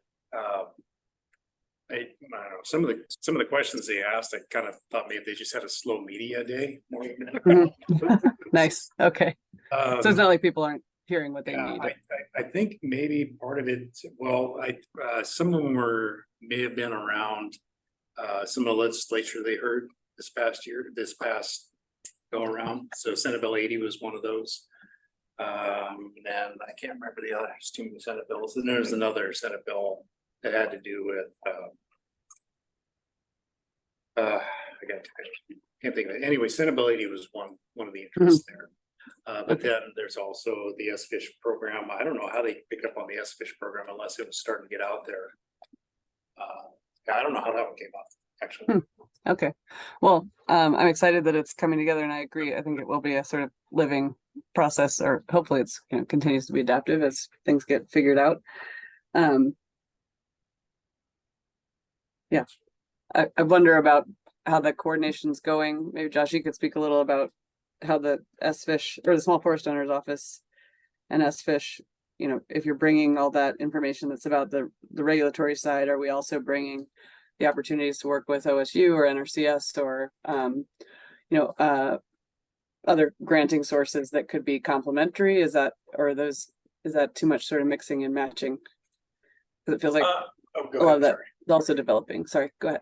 don't know, some of the questions they asked, I kind of thought maybe they just had a slow media day. Nice. Okay. So it's not like people aren't hearing what they need. I think maybe part of it, well, some of them may have been around some of the legislature they heard this past go around. So Senate Bill 80 was one of those. And I can't remember the others, too many Senate bills. And there's another Senate bill that had to do with I can't think of it. Anyway, Senate Bill 80 was one of the interests there. But then there's also the S-Fish program. I don't know how they picked up on the S-Fish program unless it was starting to get out there. I don't know how that one came up, actually. Okay. Well, I'm excited that it's coming together, and I agree. I think it will be a sort of living process, or hopefully it's continues to be adaptive as things get figured out. Yeah. I wonder about how the coordination's going. Maybe Josh, you could speak a little about how the S-Fish or the Small Forest Owners Office and S-Fish, if you're bringing all that information that's about the regulatory side, are we also bringing the opportunities to work with OSU or NRCS or, other granting sources that could be complementary? Is that too much sort of mixing and matching? Because it feels like a lot of that is also developing. Sorry, go ahead.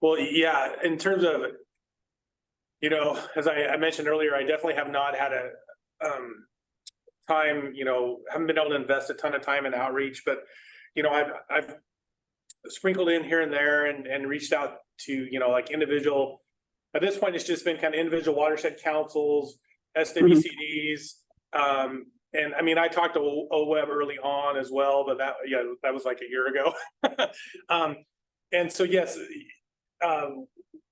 Well, yeah, in terms of, as I mentioned earlier, I definitely have not had a time, haven't been able to invest a ton of time in outreach, but, I've sprinkled in here and there and reached out to, like individual, at this point, it's just been kind of individual watershed councils, SWCDs. And I mean, I talked to OWEB early on as well, but that was like a year ago. And so, yes,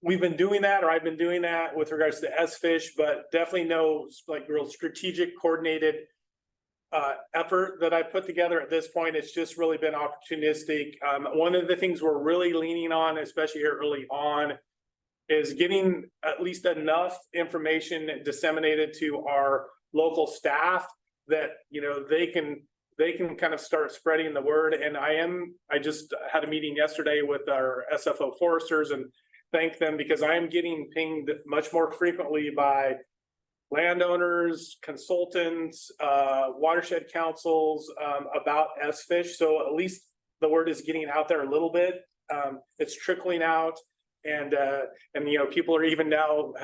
we've been doing that, or I've been doing that with regards to S-Fish, but definitely no like real strategic coordinated effort that I put together at this point. It's just really been opportunistic. One of the things we're really leaning on, especially here early on, is getting at least enough information disseminated to our local staff that they can kind of start spreading the word. And I just had a meeting yesterday with our SFO foresters and thank them, because I am getting pinged much more frequently by landowners, consultants, watershed councils about S-Fish. So at least the word is getting out there a little bit. It's trickling out. And people are even now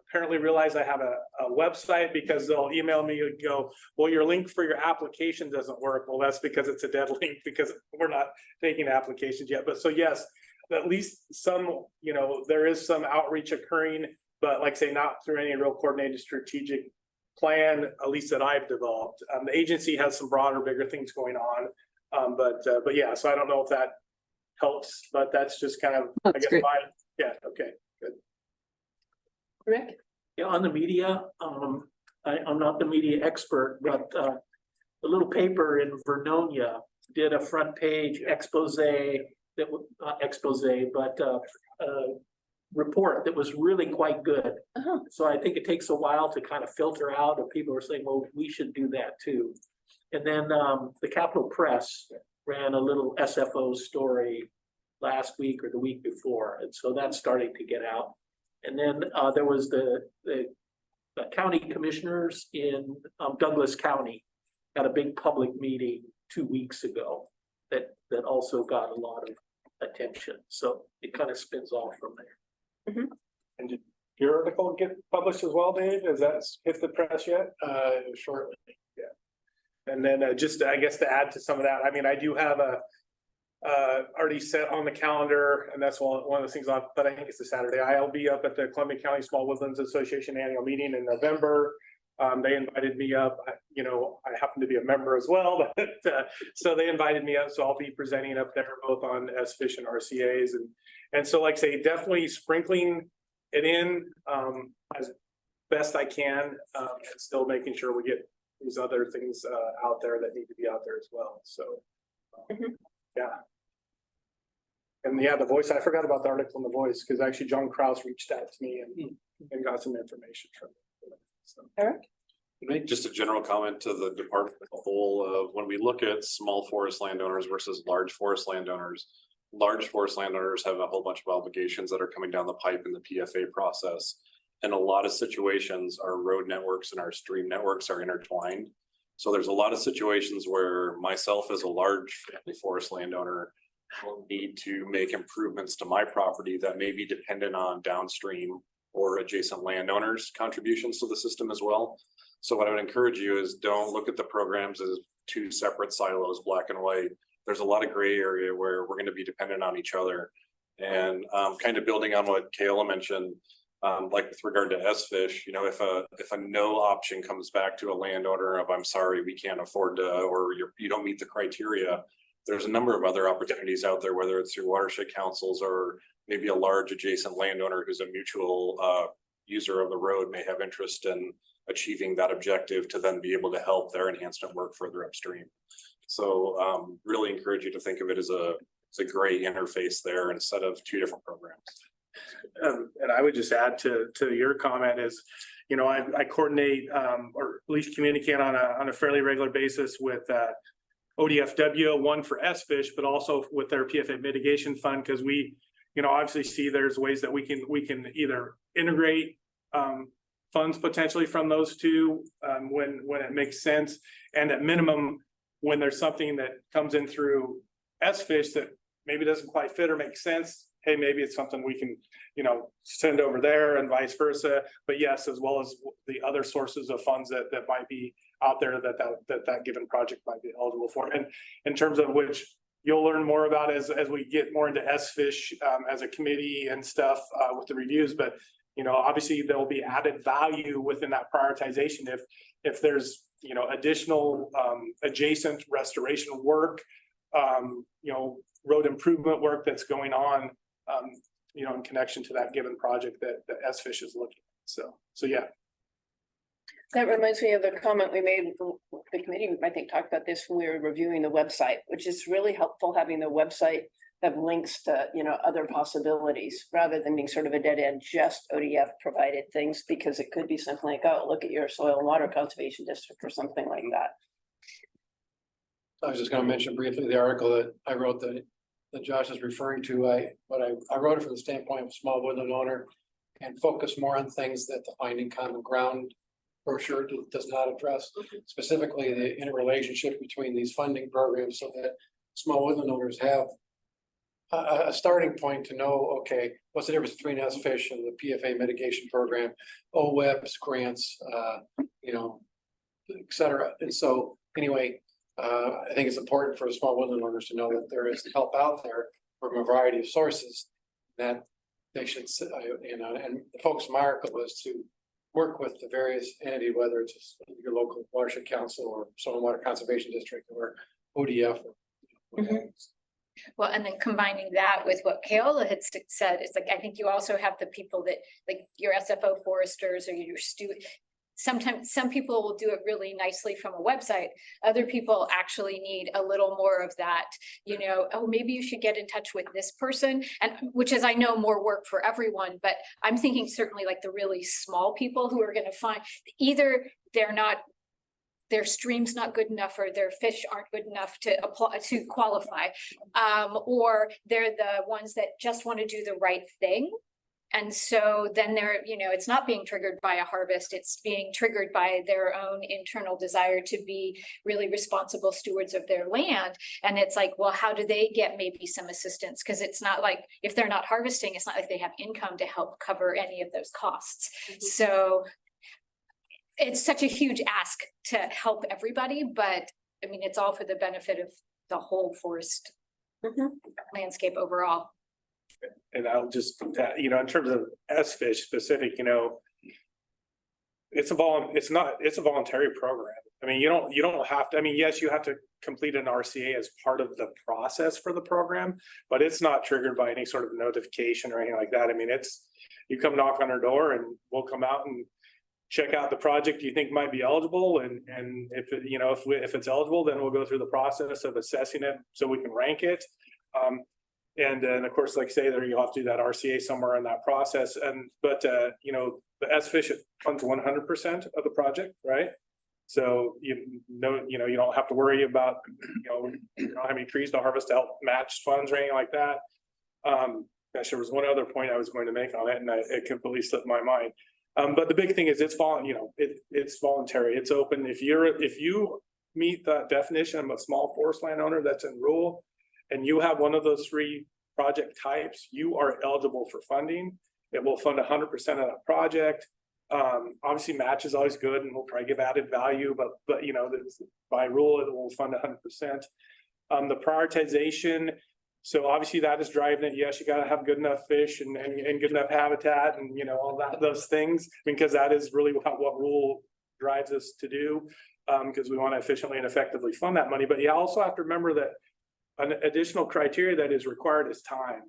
apparently realize I have a website, because they'll email me and go, well, your link for your application doesn't work. Well, that's because it's a dead link, because we're not taking applications yet. But so yes, at least some, there is some outreach occurring, but like I say, not through any real coordinated strategic plan, at least that I've developed. The agency has some broader, bigger things going on. But yeah, so I don't know if that helps, but that's just kind of, I guess, yeah, okay, good. Rick? Yeah, on the media, I'm not the media expert, but the little paper in Vernonia did a front page expose that was not expose, but report that was really quite good. So I think it takes a while to kind of filter out, and people are saying, well, we should do that too. And then the Capitol Press ran a little SFO story last week or the week before, and so that's starting to get out. And then there was the county commissioners in Douglas County had a big public meeting 2 weeks ago that also got a lot of attention. So it kind of spins off from there. Mm-hmm. And did your article get published as well, Dave? Has that hit the press yet? Shortly. Yeah. And then just, I guess, to add to some of that, I mean, I do have a already set on the calendar, and that's one of the things on, but I think it's a Saturday. I'll be up at the Columbia County Small Woodlands Association annual meeting in November. They invited me up, I happen to be a member as well, but, so they invited me up, so I'll be presenting up there both on SFISH and RCAs, and so like I say, definitely sprinkling it in, as best I can, and still making sure we get these other things, out there that need to be out there as well, so. Yeah. And yeah, the Voice, I forgot about the article in the Voice, because actually John Kraus reached out to me and got some information from it. So. Eric? Make just a general comment to the department as a whole of when we look at small forest landowners versus large forest landowners have a whole bunch of obligations that are coming down the pipe in the PFA process. In a lot of situations, our road networks and our stream networks are intertwined. So there's a lot of situations where myself as a large family forest landowner will need to make improvements to my property that may be dependent on downstream or adjacent landowners' contributions to the system as well. So what I would encourage you is don't look at the programs as two separate silos, black and white. There's a lot of gray area where we're going to be dependent on each other. And kind of building on what Kayla mentioned, like with regard to SFISH, if a no option comes back to a landowner of I'm sorry, we can't afford to, or you don't meet the criteria, there's a number of other opportunities out there, whether it's through watershed councils or maybe a large adjacent landowner who's a mutual user of the road may have interest in achieving that objective to then be able to help their enhancement work further upstream. So really encourage you to think of it as a gray interface there instead of two different programs. And I would just add to your comment is, I coordinate or at least communicate on a fairly regular basis with ODFW, one for SFISH, but also with their PFA mitigation fund, because we, obviously see there's ways that we can either integrate funds potentially from those two when it makes sense, and at minimum, when there's something that comes in through SFISH that maybe doesn't quite fit or make sense, hey, maybe it's something we can, send over there and vice versa. But yes, as well as the other sources of funds that might be out there that given project might be eligible for. And in terms of which you'll learn more about as we get more into SFISH as a committee and stuff with the reviews. But, obviously there'll be added value within that prioritization if there's, additional adjacent restoration work, road improvement work that's going on, in connection to that given project that SFISH is looking at. So yeah. That reminds me of the comment we made, the committee, I think, talked about this when we were reviewing the website, which is really helpful having the website have links to, other possibilities rather than being sort of a dead end, just ODF provided things, because it could be something like, oh, look at your soil and water conservation district or something like that. I was just going to mention briefly the article that I wrote that Josh is referring to. I wrote it from the standpoint of a small woodland owner and focus more on things that the Finding Common Ground brochure does not address, specifically the interrelationship between these funding programs, so that small woodland owners have a starting point to know, okay, what's the difference between SFISH and the PFA mitigation program, OWEBs, grants, et cetera. And so anyway, I think it's important for small woodland owners to know that there is help out there from a variety of sources that they should, and the focus of my article was to work with the various entity, whether it's your local watershed council or soil and water conservation district or ODF. Well, and then combining that with what Kayla had said, it's like, I think you also have the people that, like your SFO foresters or your sometimes some people will do it really nicely from a website. Other people actually need a little more of that, oh, maybe you should get in touch with this person, and which is, I know, more work for everyone, but I'm thinking certainly like the really small people who are going to find either their stream's not good enough or their fish aren't good enough to apply to qualify, or they're the ones that just want to do the right thing. And so then they're, it's not being triggered by a harvest, it's being triggered by their own internal desire to be really responsible stewards of their land. And it's like, well, how do they get maybe some assistance? Because it's not like, if they're not harvesting, it's not like they have income to help cover any of those costs. So it's such a huge ask to help everybody, but I mean, it's all for the benefit of the whole forest landscape overall. And I'll just, in terms of SFISH specific, it's a voluntary program. I mean, you don't have to, I mean, yes, you have to complete an RCA as part of the process for the program, but it's not triggered by any sort of notification or anything like that. I mean, you come knock on our door and we'll come out and check out the project you think might be eligible. And if it, if it's eligible, then we'll go through the process of assessing it so we can rank it. And then of course, like say there, you'll have to do that RCA somewhere in that process. But the SFISH funds 100% of the project, right? So you don't have to worry about, you don't have any trees to harvest to help match funds or anything like that. Gosh, there was one other point I was going to make on it and it completely slipped my mind. But the big thing is it's voluntary, it's open. If you meet the definition of a small forest landowner that's in rural and you have one of those 3 project types, you are eligible for funding. It will fund 100% of that project. Obviously match is always good and we'll probably give added value, but by rule, it will fund 100%. The prioritization, so obviously that is driving it. Yes, you gotta have good enough fish and good enough habitat and all those things, because that is really what rule drives us to do, because we want to efficiently and effectively fund that money. But you also have to remember that an additional criteria that is required is time.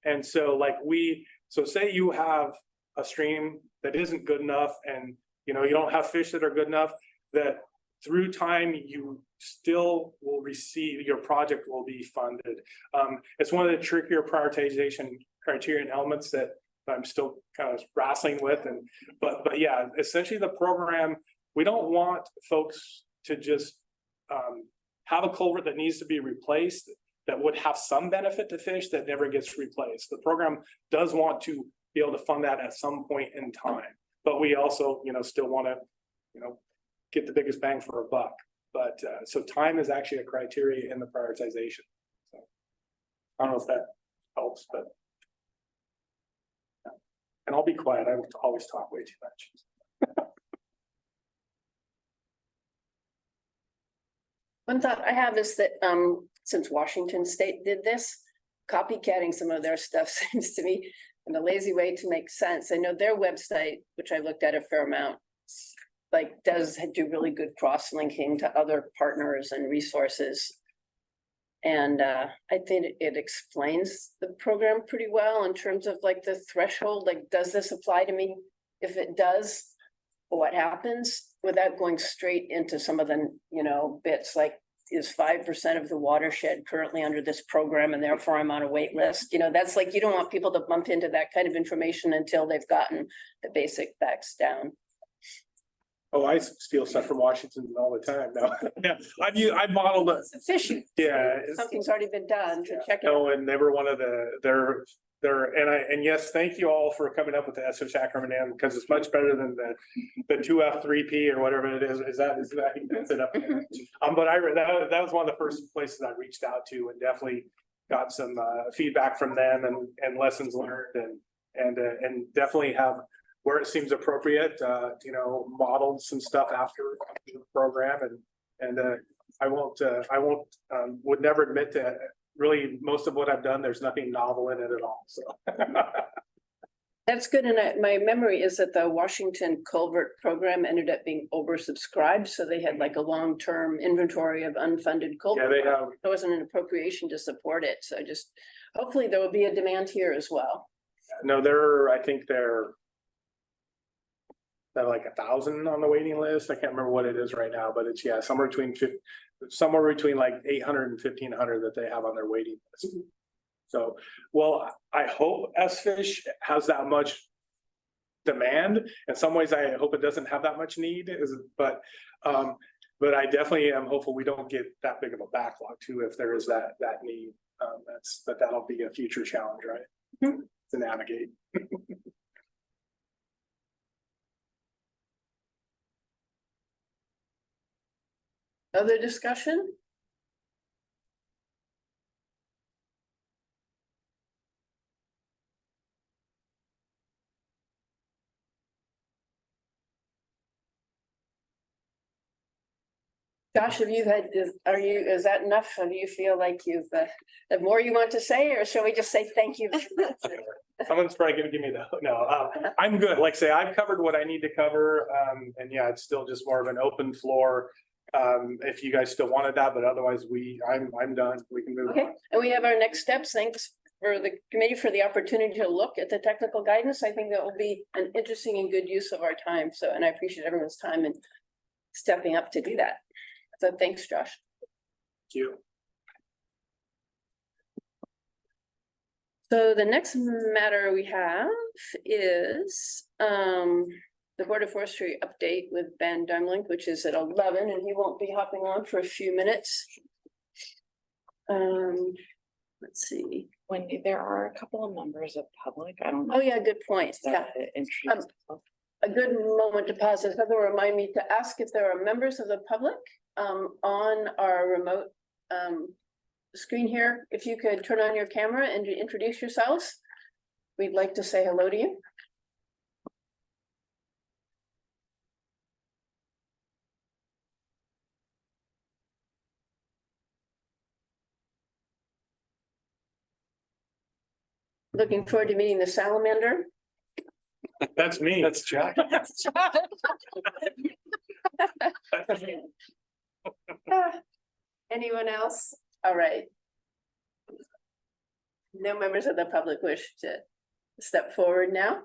And so so say you have a stream that isn't good enough and you don't have fish that are good enough, that through time you still will receive, your project will be funded. It's one of the trickier prioritization criteria and elements that I'm still kind of wrestling with. But yeah, essentially the program, we don't want folks to just have a culvert that needs to be replaced that would have some benefit to fish that never gets replaced. The program does want to be able to fund that at some point in time, but we also still want to get the biggest bang for a buck. But so time is actually a criteria in the prioritization. So I don't know if that helps, but and I'll be quiet. I always talk way too much. One thought I have is that since Washington State did this, copycatting some of their stuff seems to me in a lazy way to make sense. I know their website, which I looked at a fair amount, does do really good cross-linking to other partners and resources. And I think it explains the program pretty well in terms of the threshold, does this apply to me? If it does, what happens, without going straight into some of the, bits is 5% of the watershed currently under this program and therefore I'm on a wait list. That's you don't want people to bump into that kind of information until they've gotten the basic facts down. Oh, I steal stuff from Washington all the time now. Yeah, I've modeled it. It's efficient. Yeah. Something's already been done to check it. No, and they were one of and yes, thank you all for coming up with the SH acronym, because it's much better than the 2F3P or whatever it is. Is that that's it up there. But that was one of the first places I reached out to and definitely got some feedback from them and lessons learned and definitely have, where it seems appropriate, modeled some stuff after the program and I would never admit to really most of what I've done. There's nothing novel in it at all. So that's good. And my memory is that the Washington Culvert program ended up being oversubscribed. So they had a long-term inventory of unfunded culvert. Yeah, they have. There wasn't an appropriation to support it. So hopefully there will be a demand here as well. No, I think they're 1,000 on the waiting list. I can't remember what it is right now, but it's somewhere between 800 and 1,500 that they have on their waiting list. Mm-hmm. So, well, I hope SFISH has that much demand. In some ways, I hope it doesn't have that much need. But I definitely am hopeful we don't get that big of a backlog too if there is that need. That'll be a future challenge, right? Mm-hmm. To navigate. Other discussion? Josh, have you had, is that enough? Do you feel like you've, have more you want to say, or shall we just say thank you? Someone's probably gonna give me I'm good. Like I say, I've covered what I need to cover. And yeah, it's still just more of an open floor. If you guys still wanted that, but otherwise I'm done. We can move Okay, on. and we have our next steps. Thanks for the committee for the opportunity to look at the technical guidance. I think that will be an interesting and good use of our time. So, and I appreciate everyone's time and stepping up to do that. So thanks, Josh. Thank you. So the next matter we have is the Board of Forestry update with Ben Dumlink, which is at 11, and he won't be hopping on for a few minutes. Let's see. Wendy, there are a couple of members of public. I don't know. Oh, yeah, good point. Yeah. A good moment to pause. This will remind me to ask if there are members of the public on our remote screen here. If you could turn on your camera and introduce yourselves, we'd like to say hello to you. Looking forward to meeting the salamander. That's me. That's Jack. Anyone else? All right. No members of the public wish to step forward now.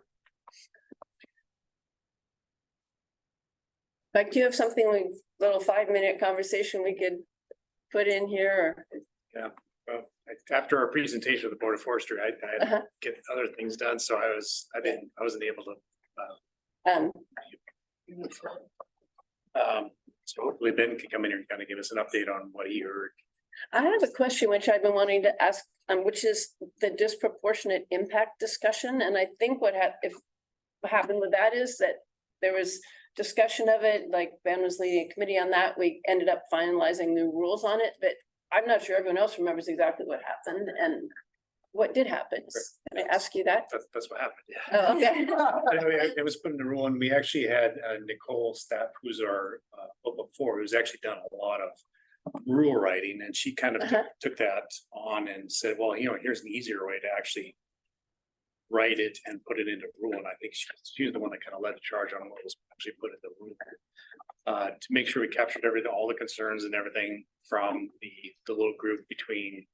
Like, do you have something like little 5-minute conversation we could put in here? Or? Yeah, well, after our presentation of the Board of Forestry, I had to get other things done, so I wasn't able to. So hopefully Ben can come in here and kind of give us an update on what he heard. I have a question which I've been wanting to ask, which is the disproportionate impact discussion. And I think what happened with that is that there was discussion of it, like Ben was leading a committee on that. We ended up finalizing new rules on it, but I'm not sure everyone else remembers exactly what happened and what did happen. Can I ask you that? That's what happened. Yeah. Oh, okay. Anyway, it was put in the rule, and we actually had Nicole Stapp, who's our before, who's actually done a lot of rule writing, and she kind of took that on and said, well, you know, here's an easier way to actually write it and put it into rule. And I think she was the one that kind of led the charge on what was actually put in the rule to make sure we captured all the concerns and everything from the little group between,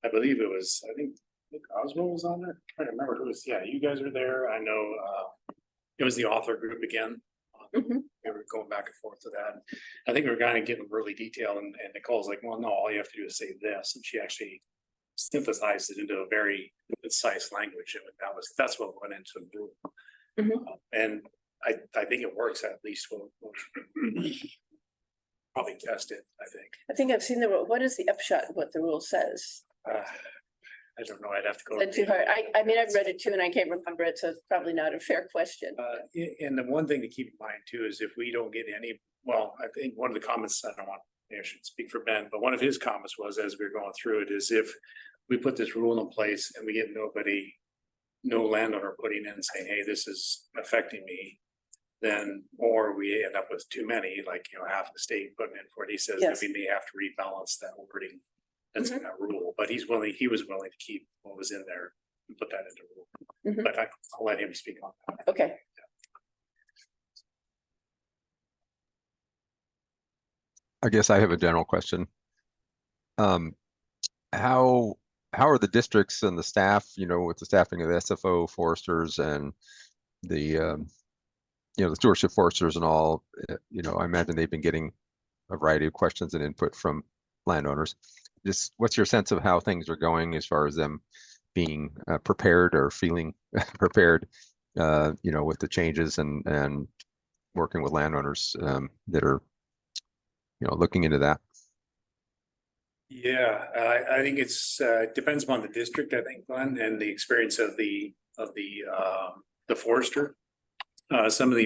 I believe it was, I think Osmo was on there. I'm trying to remember who was. Yeah, you guys were there. I know it was the author group again. We were going back and forth to that. I think we were kind of getting really detailed, and Nicole's like, well, no, all you have to do is say this, and she actually synthesized it into a very concise language, and that's what went into the rule. And I think it works. At least we'll probably test it. I think I've seen the rule. What is the upshot of what the rule says? I don't know. I'd have to go. Is that too hard? I mean, I've read it too, and I can't remember it, so it's probably not a fair question. And the one thing to keep in mind too is if we don't get any, well, I think one of the comments, I should speak for Ben, but one of his comments was, as we were going through it, is if we put this rule in place and we get no landowner putting in and saying, hey, this is affecting me, then, or we end up with too many, like, you know, half the state putting in for it. He says that we may have to rebalance that wording. That's in that rule, but he was willing to keep what was in there and put that into rule. But I'll let him speak on that. Okay. I guess I have a general question. How are the districts and the staff, you know, with the staffing of the SFO foresters and the, you know, the stewardship foresters and all, you know, I imagine they've been getting a variety of questions and input from landowners. Just what's your sense of how things are going as far as them being prepared or feeling prepared, you know, with the changes and working with landowners that are, you know, looking into that? Yeah, I think it's depends upon the district, I think, Glenn, and the experience of the forester. Some of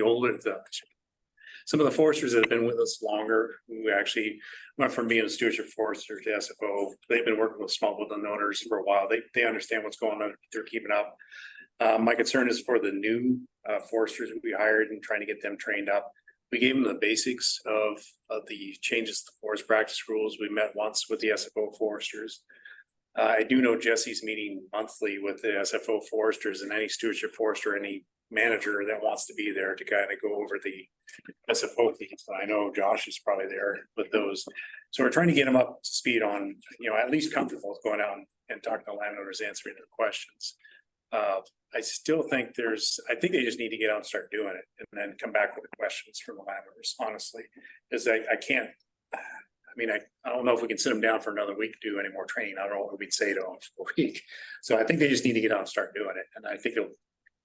the foresters that have been with us longer, who actually went from being a stewardship forester to SFO, they've been working with small woodland owners for a while. They understand what's going on. They're keeping up. My concern is for the new foresters we hired and trying to get them trained up. we gave them the basics of the changes to forest practice rules. We met once with the SFO foresters. I do know Jesse's meeting monthly with the SFO foresters and any stewardship forester, any manager that wants to be there to kind of go over the SFO fees. I know Josh is probably there with those. So we're trying to get them up to speed on, at least comfortable with going out and talking to landowners, answering their questions. I still think I think they just need to get out and start doing it and then come back with the questions from the landowners, honestly. Because I can't, I don't know if we can sit them down for another week to do any more training. I don't know what we'd say to them for a week. So I think they just need to get out and start doing it. And I think they'll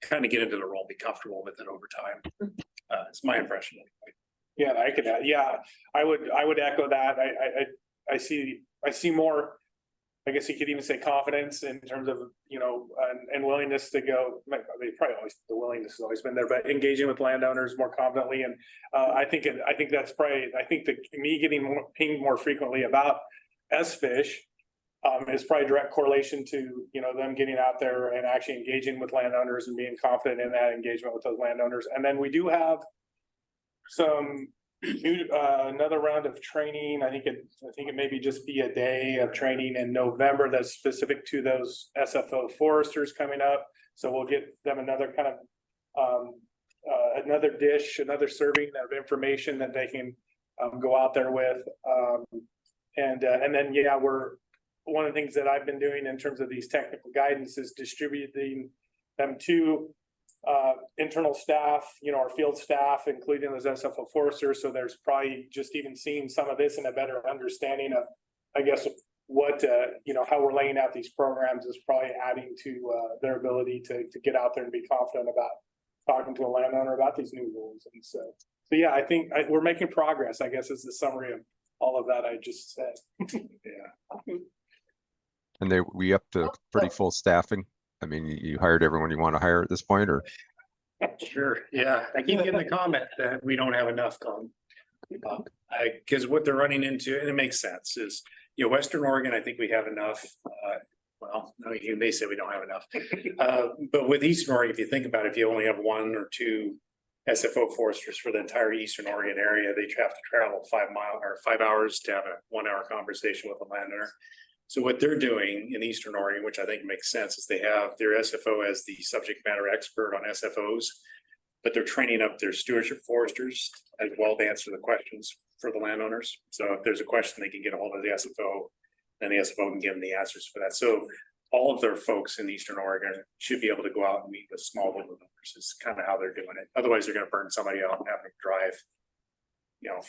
kind of get into the role, be comfortable with it over time. It's my impression. Yeah, I would echo that. I see more, I guess you could even say confidence in terms of, and willingness to go. Probably always the willingness has always been there, but engaging with landowners more confidently. And I think that me getting pinged more frequently about S-fish is probably a direct correlation to, them getting out there and actually engaging with landowners and being confident in that engagement with those landowners. And then we do have some another round of training. I think it maybe just be a day of training in November that's specific to those SFO foresters coming up. So we'll get them another kind of another serving of information that they can go out there with. And then one of the things that I've been doing in terms of these technical guidance is distributing them to internal staff, our field staff, including those SFO foresters. So there's probably just even seeing some of this and a better understanding of, I guess, what, how we're laying out these programs is probably adding to their ability to get out there and be confident about talking to a landowner about these new rules. And so yeah, I think we're making progress, I guess, is the summary of all of that I just said. Yeah. And we up to pretty full staffing? I mean, you hired everyone you want to hire at this point, or? Sure, yeah. I keep getting the comment that we don't have enough because what they're running into, and it makes sense, is, Western Oregon, I think we have enough. Well, no, they say we don't have enough. But with Eastern Oregon, if you think about it, if you only have 1 or 2 SFO foresters for the entire Eastern Oregon area, they have to travel 5 hours to have a 1-hour conversation with a landowner. So what they're doing in Eastern Oregon, which I think makes sense, is they have their SFO as the subject matter expert on SFOs, but they're training up their stewardship foresters as well to answer the questions for the landowners. So if there's a question, they can get a hold of the SFO, and the SFO can give them the answers for that. So all of their folks in Eastern Oregon should be able to go out and meet with smallholder owners. Is kind of how they're doing it. Otherwise, they're going to burn somebody out and have them drive,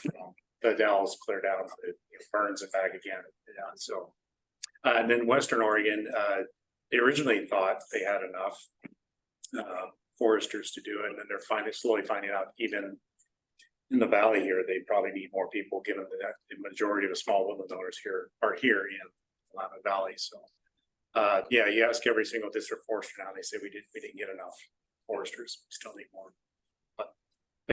from the Dalles clear down to Burns and back again. Yeah, so. And then Western Oregon, they originally thought they had enough foresters to do it, and then they're slowly finding out even in the valley here, they probably need more people, given that the majority of the small woodland owners here are here in Willamette Valley. So, yeah, you ask every single district forester now, they say we didn't get enough foresters. We still need more. But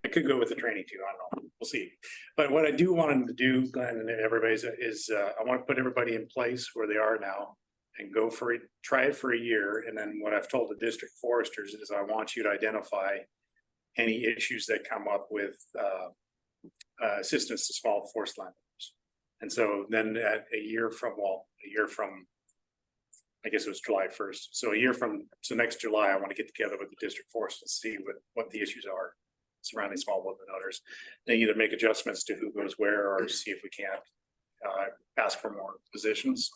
it could go with the training too. I don't know. We'll see. But what I do want them to do, Glenn, and everybody's is I want to put everybody in place where they are now and go for it, try it for a year. And then what I've told the district foresters is I want you to identify any issues that come up with assistance to small forest landowners. And so then at a year from, I guess it was July 1st. So next July, I want to get together with the district forest and see what the issues are surrounding small woodland owners. They either make adjustments to who goes where, or see if we can't ask for more positions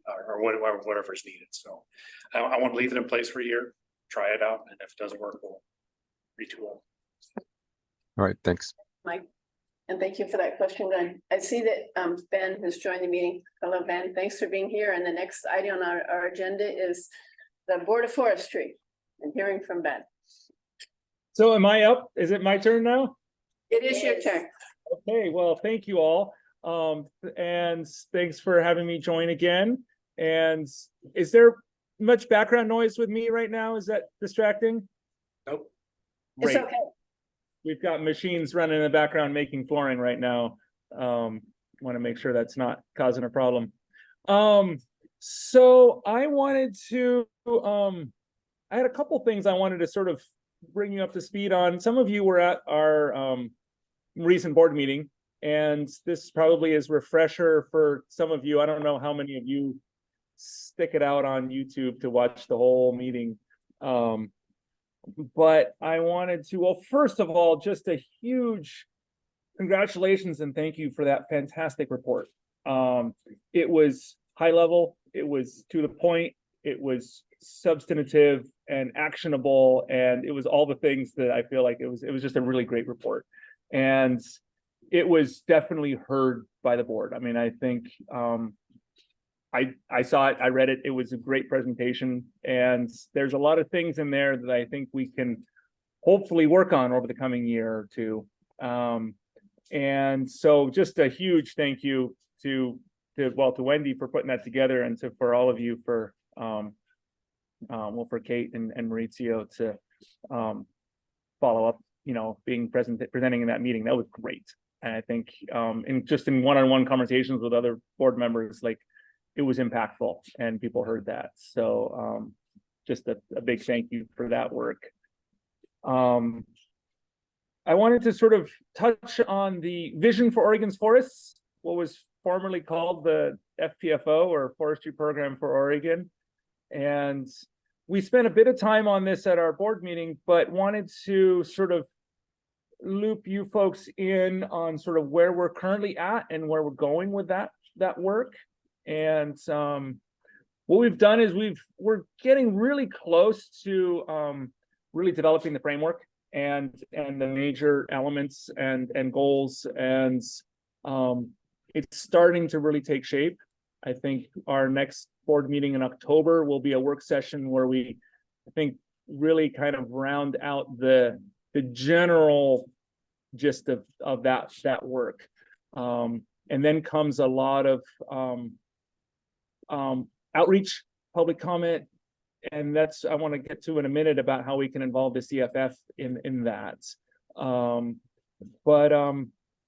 or whatever's needed. So I want to leave it in place for a year, try it out, and if it doesn't work, we'll retool. All right, thanks. Mike, and thank you for that question, Glenn. I see that Ben has joined the meeting. Hello, Ben. Thanks for being here. And the next item on our agenda is the Board of Forestry and hearing from Ben. So am I up? Is it my turn now? It is your turn. Okay, well, thank you all. And thanks for having me join again. And is there much background noise with me right now? Is that distracting? Nope. It's Great. okay. We've got machines running in the background making flooring right now. Want to make sure that's not causing a problem. So I wanted to, I had a couple things I wanted to sort of bring you up to speed on. Some of you were at our recent board meeting. And this probably is refresher for some of you. I don't know how many of you stick it out on YouTube to watch the whole meeting. But I wanted to, well, first of all, just a huge congratulations and thank you for that fantastic report. It was high level, it was to the point, it was substantive and actionable, and it was all the things that I feel like it was just a really great report. And it was definitely heard by the board. I mean, I think I saw it, I read it, it was a great presentation, and there's a lot of things in there that I think we can hopefully work on over the coming year or two. And so just a huge thank you to Wendy for putting that together, and for all of you for for Kate and Maurizio to follow up, presenting in that meeting. That was great. And I think in one-on-one conversations with other board members, like, it was impactful and people heard that. So just a big thank you for that work. I wanted to sort of touch on the vision for Oregon's forests, what was formerly called the FPFO, or Forestry Program for Oregon. And we spent a bit of time on this at our board meeting, but wanted to sort of loop you folks in on sort of where we're currently at and where we're going with that work. And what we've done is we're getting really close to really developing the framework and the major elements and goals, and it's starting to really take shape. I think our next board meeting in October will be a work session where we, I think, really kind of round out the general gist of that work. And then comes a lot of outreach, public comment, and I want to get to in a minute about how we can involve the CFF in that.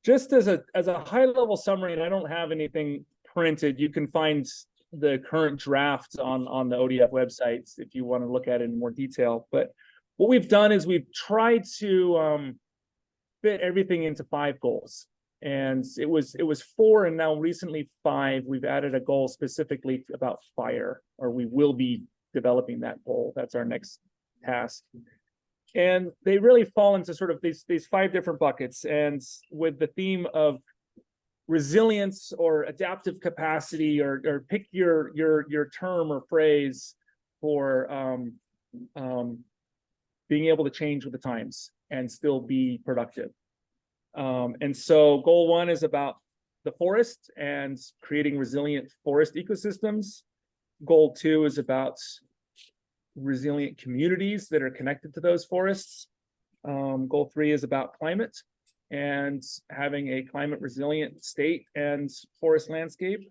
Just as a high level summary, and I don't have anything printed, you can find the current draft on the ODF websites if you want to look at it in more detail. But what we've done is we've tried to fit everything into 5 goals. And it was 4, and now recently 5. We've added a goal specifically about fire, or we will be developing that goal. That's our next task. And they really fall into sort of these 5 different buckets, and with the theme of resilience or adaptive capacity, or pick your term or phrase for being able to change with the times and still be productive. And so goal 1 is about the forest and creating resilient forest ecosystems. Goal 2 is about resilient communities that are connected to those forests. Goal 3 is about climate and having a climate resilient state and forest landscape.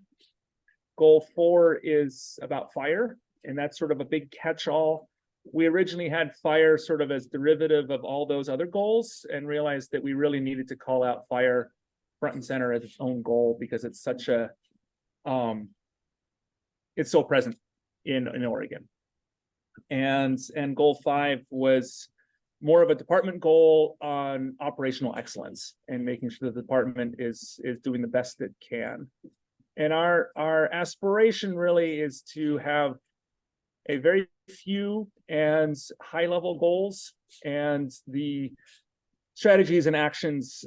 Goal 4 is about fire, and that's sort of a big catch-all. We originally had fire sort of as derivative of all those other goals, and realized that we really needed to call out fire front and center as its own goal, because it's such a it's so present in Oregon. And goal 5 was more of a department goal on operational excellence and making sure the department is doing the best it can. And our aspiration really is to have a very few and high level goals, and the strategies and actions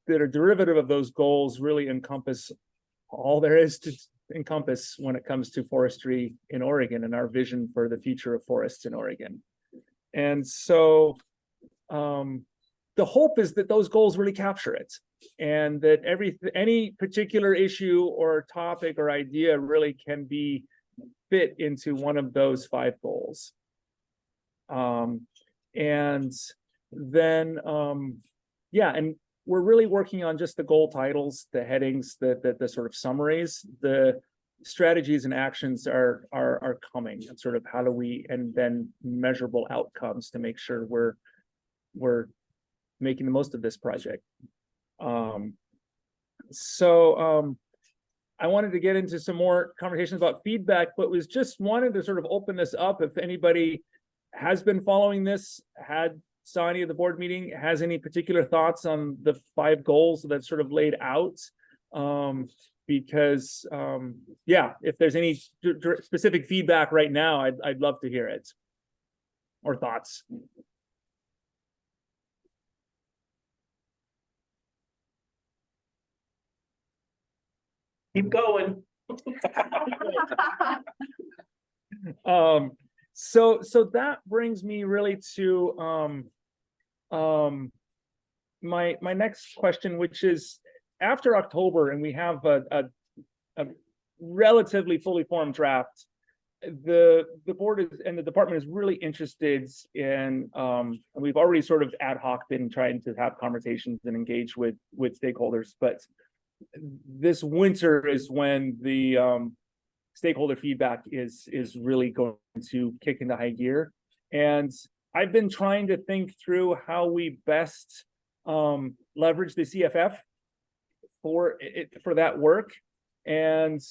that are derivative of those goals really encompass all there is to encompass when it comes to forestry in Oregon and our vision for the future of forests in Oregon. And so the hope is that those goals really capture it, and that any particular issue or topic or idea really can be fit into one of those 5 goals. And then and we're really working on just the goal titles, the headings, the sort of summaries. The strategies and actions are coming, and sort of how do we, and then measurable outcomes to make sure we're making the most of this project. I wanted to get into some more conversations about feedback, but wanted to sort of open this up. If anybody has been following this, had saw any of the board meeting has any particular thoughts on the 5 goals that's sort of laid out. Because yeah, if there's any specific feedback right now, I'd love to hear it. Or thoughts. Keep going. So that brings me really to my next question, which is after October, and we have a relatively fully formed draft. The board is, and the department is really interested in, and we've already sort of ad hoc been trying to have conversations and engage with stakeholders, but this winter is when the stakeholder feedback is really going to kick into high gear. And I've been trying to think through how we best leverage the CFF for that work. And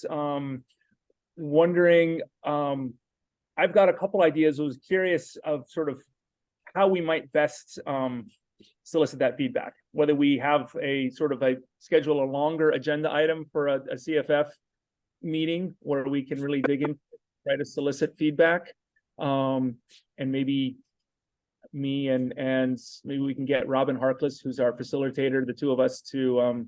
wondering, I've got a couple ideas. I was curious of sort of how we might best solicit that feedback, whether we have a sort of schedule a longer agenda item for a CFF meeting where we can really dig in, try to solicit feedback, and maybe me and maybe we can get Robin Harkless, who's our facilitator, the two of us to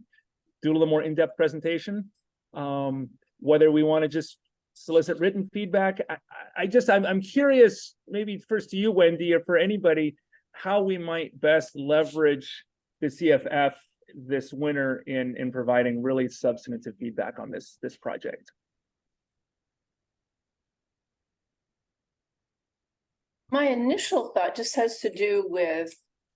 do a little more in-depth presentation. Whether we want to just solicit written feedback, I'm curious, maybe first to you, Wendy, or for anybody, how we might best leverage the CFF this winter in providing really substantive feedback on this project. My initial thought just has to do with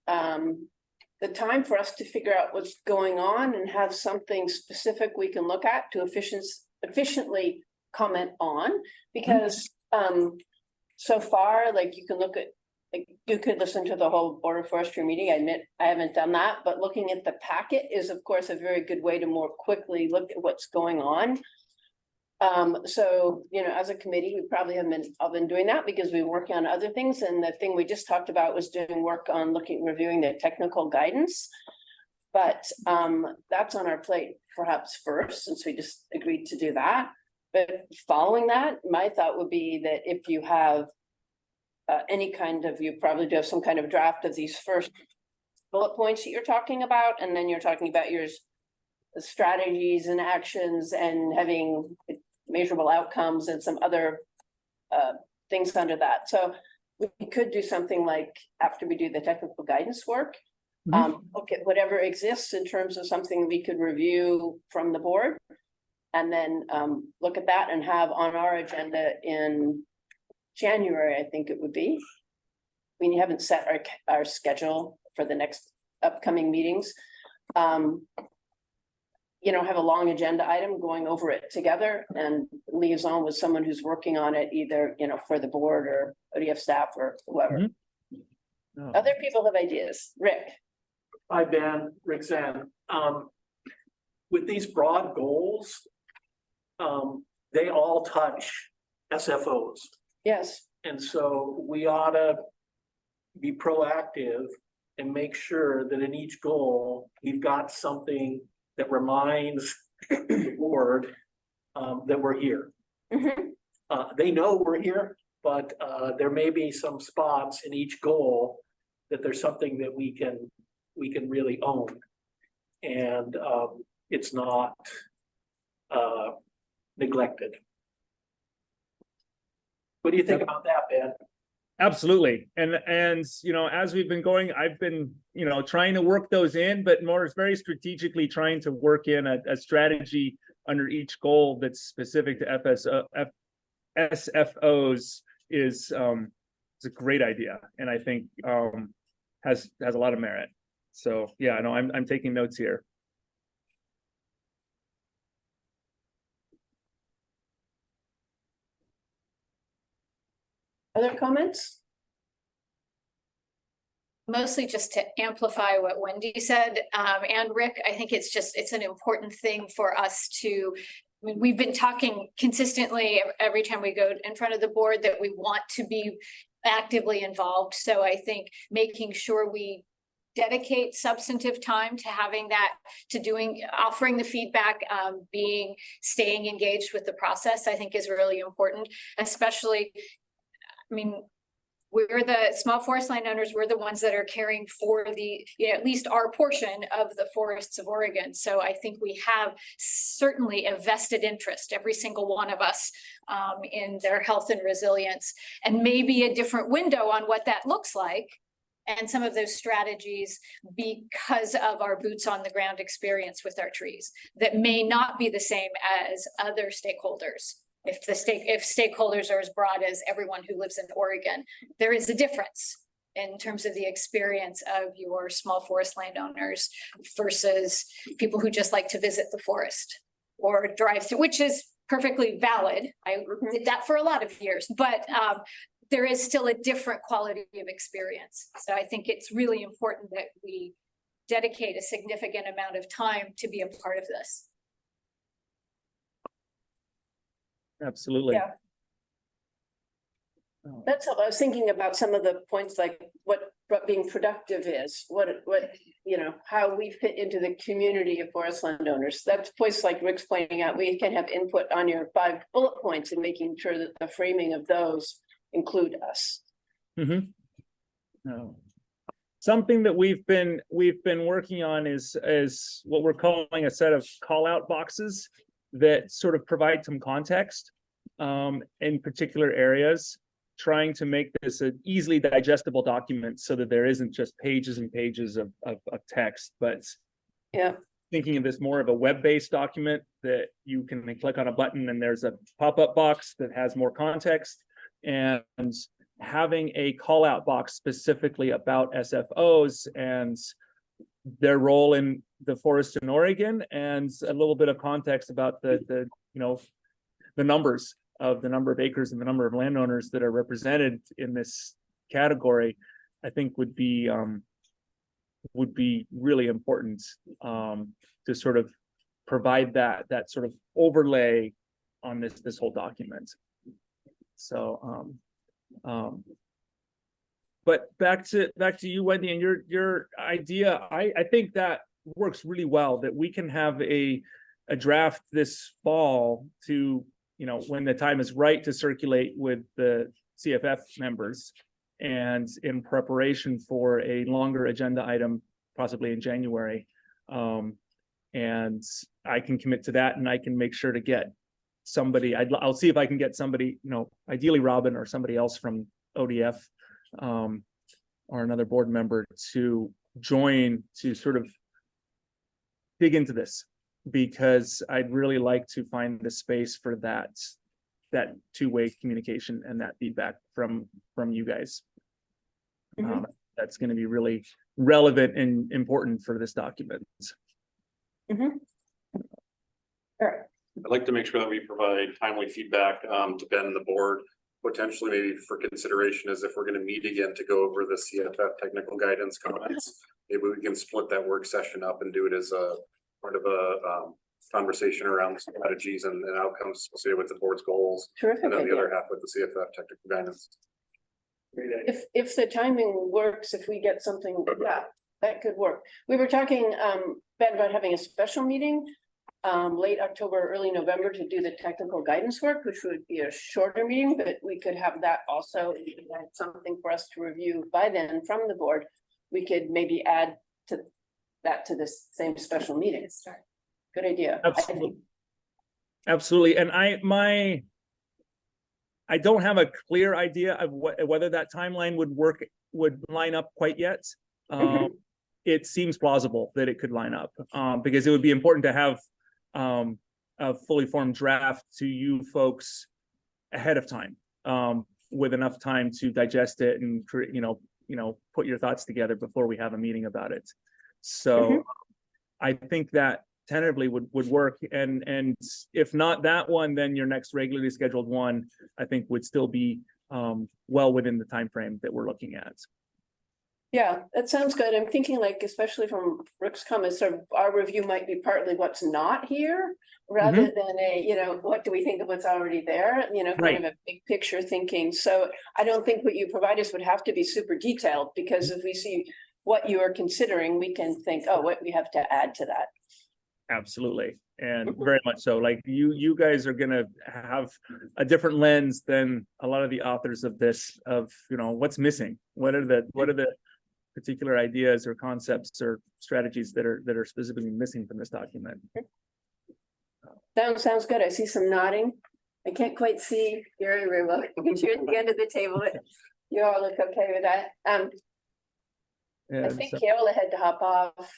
the time for us to figure out what's going on and have something specific we can look at to efficiently comment on, because so far, like, you can look at, like, you could listen to the whole Board of Forestry meeting. I admit I haven't done that, but looking at the packet is of course a very good way to more quickly look at what's going on. So, you know, as a committee, we probably haven't been doing that because we're working on other things. And the thing we just talked about was doing work on reviewing the technical guidance. But that's on our plate perhaps first, since we just agreed to do that. But following that, my thought would be that if you have any kind of, you probably do have some kind of draft of these first bullet points that you're talking about, and then you're talking about your strategies and actions and having measurable outcomes and some other things under that. So we could do something like, after we do the technical guidance work, look at whatever exists in terms of something we could review from the board, and then look at that and have on our agenda in January, I think it would be. We haven't set our schedule for the next upcoming meetings. You know, have a long agenda item, going over it together and liaison with someone who's working on it, either, you know, for the board or ODF staff or whoever. Other people have ideas. Rick. Hi, Ben, Rick Zan. With these broad goals, they all touch SFOs. Yes. And so we ought to be proactive and make sure that in each goal, we've got something that reminds the board that we're here. They know we're here, but there may be some spots in each goal that there's something that we can really own. And it's not neglected. What do you think about that, Ben? Absolutely. And you know, as we've been going, I've been, you know, trying to work those in, but more very strategically trying to work in a strategy under each goal that's specific to SFOs is a great idea, and I think has a lot of merit. So yeah, no, I'm taking notes here. Other comments? Mostly just to amplify what Wendy said, and Rick, I think it's an important thing for us to, I mean, we've been talking consistently every time we go in front of the board that we want to be actively involved. So I think making sure we dedicate substantive time to having that, to offering the feedback, staying engaged with the process, I think is really important, especially, I mean, we're the small forest landowners, we're the ones that are caring for the, at least our portion of the forests of Oregon. So I think we have certainly a vested interest, every single one of us, in their health and resilience, and maybe a different window on what that looks like. And some of those strategies because of our boots on the ground experience with our trees that may not be the same as other stakeholders. If stakeholders are as broad as everyone who lives in Oregon, there is a difference in terms of the experience of your small forest landowners versus people who just like to visit the forest or drive through, which is perfectly valid. I did that for a lot of years, but there is still a different quality of experience. So I think it's really important that we dedicate a significant amount of time to be a part of this. Absolutely. Yeah. That's all. I was thinking about some of the points, like what being productive is, what, how we fit into the community of forest landowners. That's points like Rick's pointing out, we can have input on your 5 bullet points and making sure that the framing of those include us. No. Something that we've been working on is what we're calling a set of call out boxes that sort of provide some context in particular areas, trying to make this an easily digestible document so that there isn't just pages and pages of text, but thinking of this more of a web-based document that you can click on a button and there's a pop-up box that has more context, and having a call out box specifically about SFOs and their role in the forest in Oregon, and a little bit of context about the numbers of the number of acres and the number of landowners that are represented in this category, I think would be really important to sort of provide that sort of overlay on this whole document. So but back to you, Wendy, and your idea, I think that works really well, that we can have a draft this fall to, when the time is right, to circulate with the CFF members, and in preparation for a longer agenda item, possibly in January. And I can commit to that, and I can make sure to get somebody, I'll see if I can get somebody, ideally Robin or somebody else from ODF, or another board member to join to sort of dig into this, because I'd really like to find the space for that two-way communication and that feedback from you guys. That's going to be really relevant and important for this document. I'd like to make sure that we provide timely feedback to Ben and the board, potentially maybe for consideration as if we're going to meet again to go over the CFF technical guidance comments. Maybe we can split that work session up and do it as a part of a conversation around strategies and outcomes associated with the board's goals. Terrific. And then the other half with the CFF technical guidance. If the timing works, if we get something, that could work. We were talking, Ben, about having a special meeting late October, early November to do the technical guidance work, which would be a shorter meeting, but we could have that also. If you had something for us to review by then from the board, we could maybe add to that to this same special meeting. Good idea. Absolutely. And I don't have a clear idea of whether that timeline would line up quite yet. It seems plausible that it could line up, because it would be important to have a fully formed draft to you folks ahead of time, with enough time to digest it and put your thoughts together before we have a meeting about it. So I think that tentatively would work, and if not that one, then your next regularly scheduled one, I think, would still be well within the time frame that we're looking at. Yeah, that sounds good. I'm thinking like, especially from Rick's comments, sort of our review might be partly what's not here. Rather than a, what do we think of what's already there, kind of a big picture thinking. So I don't think what you provide us would have to be super detailed, because if we see what you are considering, we can think, oh, what we have to add to that. Absolutely. And very much so. Like you guys are gonna have a different lens than a lot of the authors of this, of what's missing. What are the particular ideas or concepts or strategies that are specifically missing from this document? Sounds good. I see some nodding. I can't quite see Gary very well because you're at the end of the table. You all look okay with that. I think Carol had to hop off.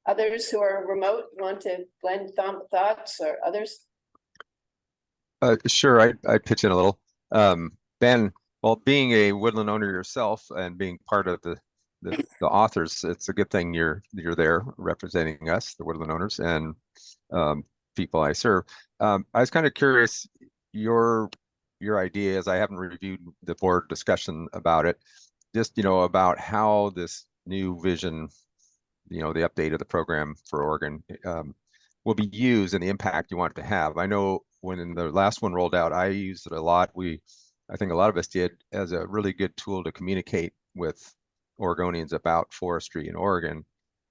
Others who are remote want to blend thoughts, or others? Sure, I'd pitch in a little. Ben, well, being a woodland owner yourself and being part of the authors, it's a good thing you're there representing us, the woodland owners, and people I serve. I was kind of curious your ideas. I haven't reviewed the board discussion about it. Just about how this new vision, the update of the program for Oregon will be used and the impact you want it to have. I know when the last one rolled out, I used it a lot. I think a lot of us did, as a really good tool to communicate with Oregonians about forestry in Oregon.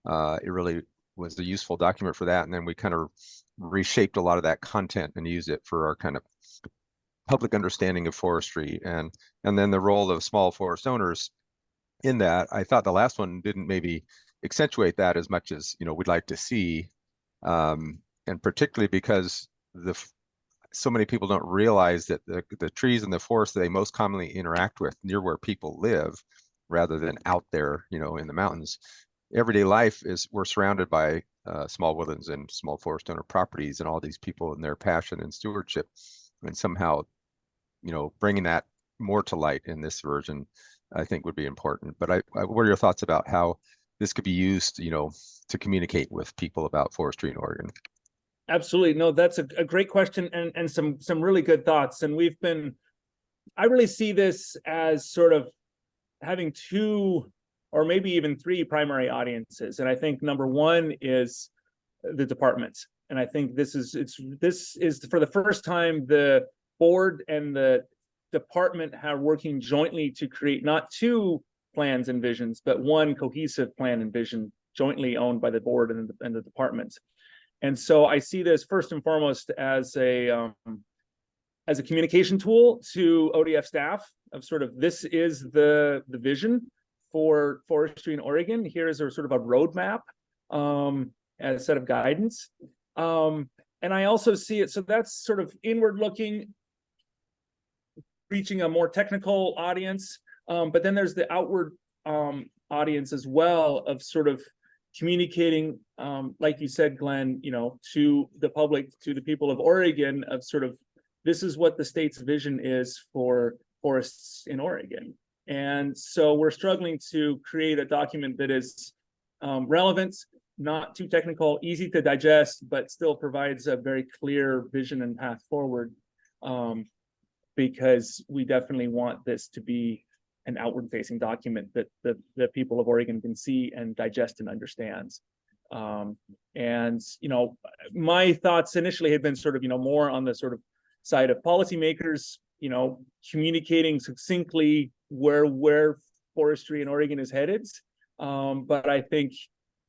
It really was a useful document for that. And then we kind of reshaped a lot of that content and used it for our kind of public understanding of forestry, and then the role of small forest owners in that. I thought the last one didn't maybe accentuate that as much as we'd like to see, and particularly because so many people don't realize that the trees in the forest that they most commonly interact with near where people live, rather than out there, in the mountains. Everyday life we're surrounded by small woodlands and small forest owner properties, and all these people and their passion and stewardship, and somehow, bringing that more to light in this version, I think would be important. But what are your thoughts about how this could be used, to communicate with people about forestry in Oregon? Absolutely. No, that's a great question, and some really good thoughts. And I really see this as sort of having two or maybe even three primary audiences. And I think number one is the departments. And I think this is for the first time the board and the department are working jointly to create not two plans and visions, but one cohesive plan and vision jointly owned by the board and the departments. And so I see this first and foremost as a communication tool to ODF staff of sort of, this is the vision for forestry in Oregon. Here is a sort of a roadmap, and a set of guidance. And I also see it, so that's sort of inward looking, reaching a more technical audience. But then there's the outward audience as well, of sort of communicating, like you said, Glenn, to the public, to the people of Oregon, of sort of, this is what the state's vision is for forests in Oregon. And so we're struggling to create a document that is relevant, not too technical, easy to digest, but still provides a very clear vision and path forward, because we definitely want this to be an outward-facing document that the people of Oregon can see and digest and understands. And my thoughts initially had been sort of more on the sort of side of policymakers, communicating succinctly where forestry in Oregon is headed. But I think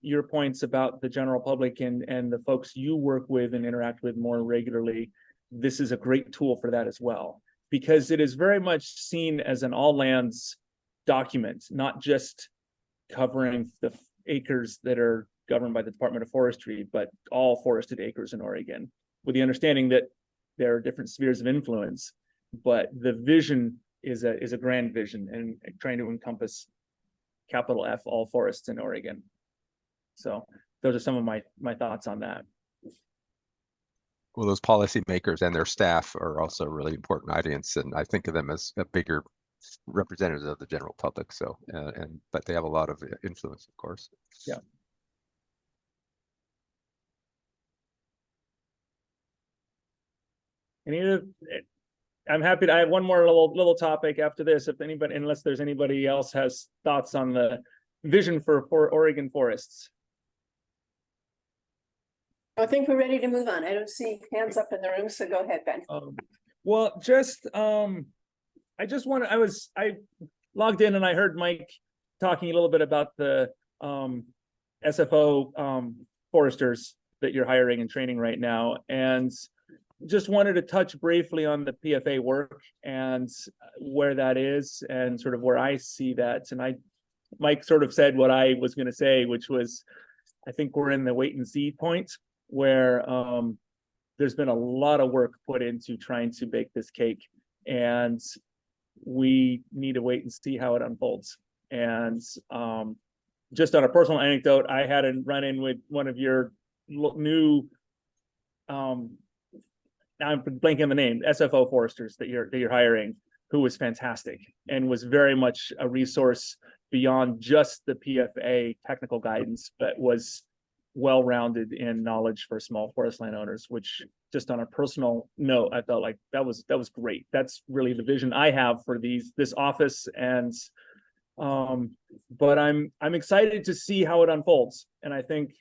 your points about the general public and the folks you work with and interact with more regularly, this is a great tool for that as well, because it is very much seen as an all lands document, not just covering the acres that are governed by the Department of Forestry, but all forested acres in Oregon, with the understanding that there are different spheres of influence, but the vision is a grand vision and trying to encompass capital F all forests in Oregon. So those are some of my thoughts on that. Well, those policymakers and their staff are also a really important audience, and I think of them as a bigger representatives of the general public. So, but they have a lot of influence, of course. Yeah. I'm happy to, I have one more little topic after this, if anybody, unless there's anybody else has thoughts on the vision for Oregon forests. I think we're ready to move on. I don't see hands up in the room, so go ahead, Ben. Well, just, I just want to, I logged in and I heard Mike talking a little bit about the, SFO, foresters that you're hiring and training right now. And just wanted to touch briefly on the PFA work and where that is and sort of where I see that. And Mike sort of said what I was going to say, which was, I think we're in the wait and see point where there's been a lot of work put into trying to bake this cake, and we need to wait and see how it unfolds. And just on a personal anecdote, I had a run-in with one of your new, now I'm blanking on the name, SFO foresters that you're hiring, who was fantastic and was very much a resource beyond just the PFA technical guidance, but was well-rounded in knowledge for small forest landowners, which just on a personal note, I felt like that was great. That's really the vision I have for this office. And but I'm excited to see how it unfolds. And I think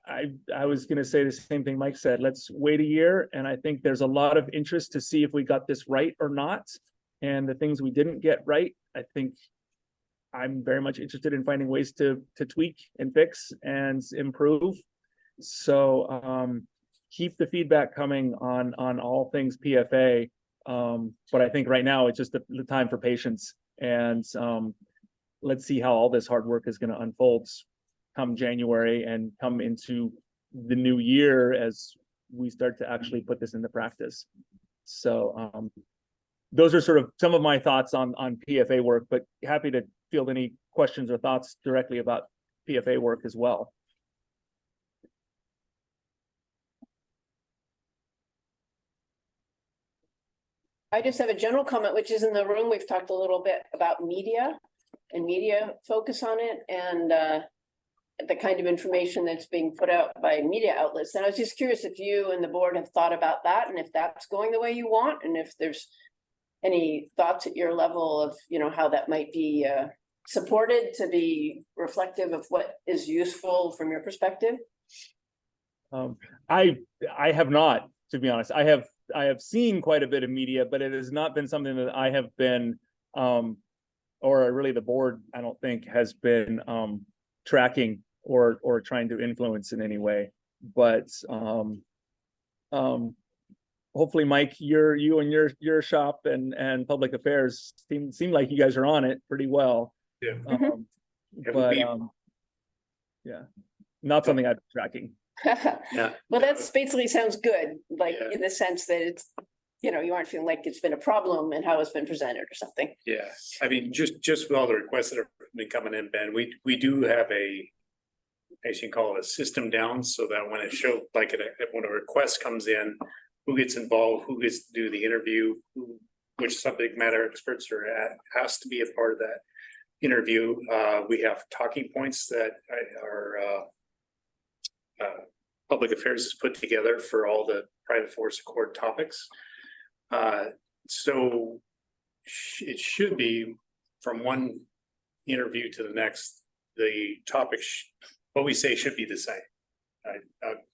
I was going to say the same thing Mike said. Let's wait a year. And I think there's a lot of interest to see if we got this right or not. And the things we didn't get right, I think I'm very much interested in finding ways to tweak and fix and improve. So keep the feedback coming on all things PFA. But I think right now it's just the time for patience. And let's see how all this hard work is going to unfold come January and come into the new year as we start to actually put this into practice. So those are sort of some of my thoughts on PFA work, but happy to field any questions or thoughts directly about PFA work as well. I just have a general comment, which is in the room. We've talked a little bit about media and media focus on it and the kind of information that's being put out by media outlets. And I was just curious if you and the board have thought about that and if that's going the way you want, and if there's any thoughts at your level of, how that might be supported to be reflective of what is useful from your perspective. I have not, to be honest. I have seen quite a bit of media, but it has not been something that I have been, or really the board, I don't think, has been tracking or trying to influence in any way. But hopefully, Mike, you and your shop and public affairs seem like you guys are on it pretty well. Yeah. But yeah, not something I've been tracking. Yeah. Well, that's basically sounds good, like in the sense that it's, you aren't feeling like it's been a problem and how it's been presented or something. Yeah, I mean, just with all the requests that have been coming in, Ben, we do have as you call it, a system down, so that when it shows, like when a request comes in, who gets involved, who gets to do the interview, which subject matter experts are at, has to be a part of that interview. We have talking points that are public affairs has put together for all the private forest accord topics. So it should be from one interview to the next, the topic, what we say should be the same.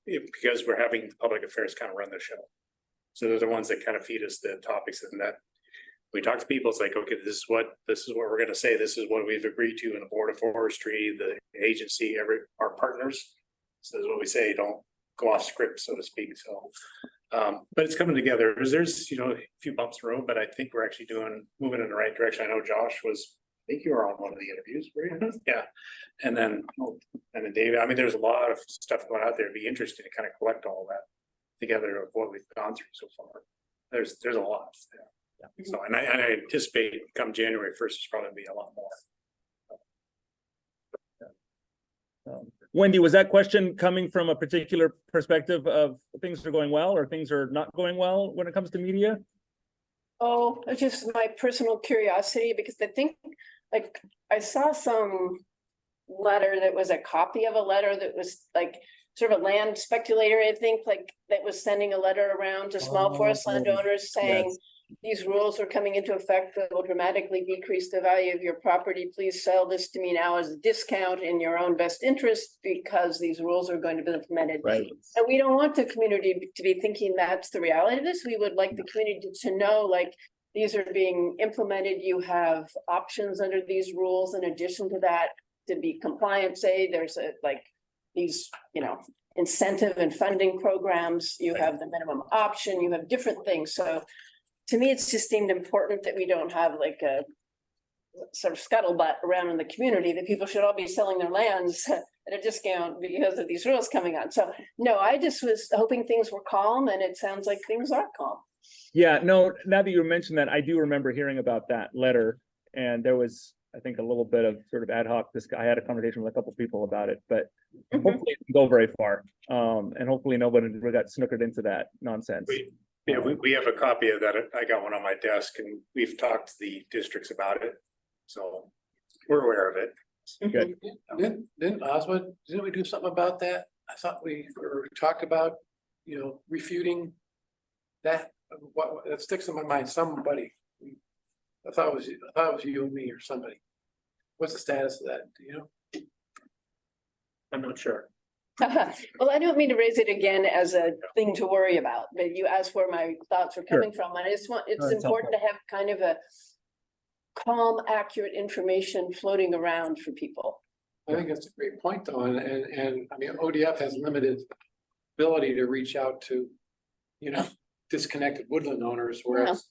Because we're having the public affairs kind of run the show. So they're the ones that kind of feed us the topics, and that we talk to people. It's like, okay, this is what we're going to say. This is what we've agreed to in the Board of Forestry, the agency, our partners. So this is what we say. Don't go off script, so to speak. So, but it's coming together. There's a few bumps in the road, but I think we're actually moving in the right direction. I know Josh was. I think you were on one of the interviews, were you? Yeah, and then David. I mean, there's a lot of stuff going out there. It'd be interesting to kind of collect all that together of what we've gone through so far. There's a lot there. Yeah. So, and I anticipate come January 1st, there's probably be a lot more. Wendy, was that question coming from a particular perspective of things are going well or things are not going well when it comes to media? Oh, it's just my personal curiosity, because I think, I saw some letter that was a copy of a letter that was sort of a land speculator, I think, like that was sending a letter around to small forest landowners saying, these rules are coming into effect that will dramatically decrease the value of your property. Please sell this to me now as a discount in your own best interest because these rules are going to be implemented. Right. And we don't want the community to be thinking that's the reality of this. We would like the community to know, like, these are being implemented. You have options under these rules. In addition to that, to be compliant, say there's these, incentive and funding programs. You have the minimum option. You have different things. So to me, it's just seemed important that we don't have like a sort of scuttlebutt around in the community that people should all be selling their lands at a discount because of these rules coming on. So no, I just was hoping things were calm, and it sounds like things are calm. Yeah, no, now that you mentioned that, I do remember hearing about that letter, and there was, I think, a little bit of sort of ad hoc. I had a conversation with a couple of people about it, but hopefully it didn't go very far. And hopefully nobody got snookered into that nonsense. We have a copy of that. I got one on my desk, and we've talked to the districts about it. So we're aware of it. Good. Didn't Oswald, didn't we do something about that? I thought we talked about, refuting that. What that sticks in my mind, somebody. I thought it was you and me or somebody. What's the status of that? Do you know? I'm not sure. Well, I don't mean to raise it again as a thing to worry about, but you asked where my thoughts were coming from. And it's important to have kind of a calm, accurate information floating around for people. I think that's a great point, though, and I mean, ODF has limited ability to reach out to, disconnected woodland owners, whereas,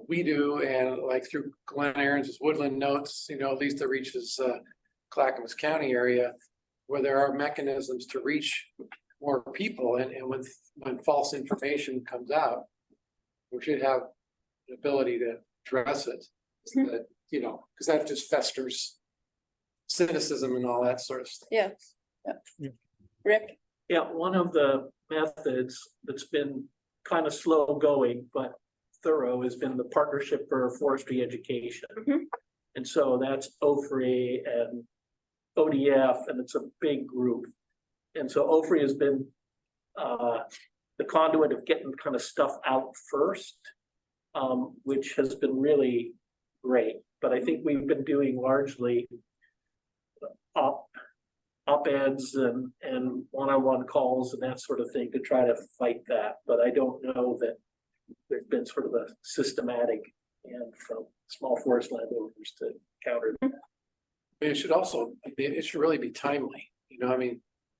we do, and like through Glen Aaron's woodland notes, at least it reaches Clackamas County area, where there are mechanisms to reach more people, and when false information comes out, we should have the ability to address it, so that, because that just festers cynicism and all that sort of stuff. Yeah. Rick? Yeah, one of the methods that's been kind of slow going, but thorough, has been the Partnership for Forestry Education. And so that's OFRI and ODF, and it's a big group. And so OFRI has been the conduit of getting kind of stuff out first, which has been really great. But I think we've been doing largely op-eds and one-on-one calls and that sort of thing to try to fight that. But I don't know that there's been sort of a systematic and from small forest landowners to counter that. It should also, it should really be timely,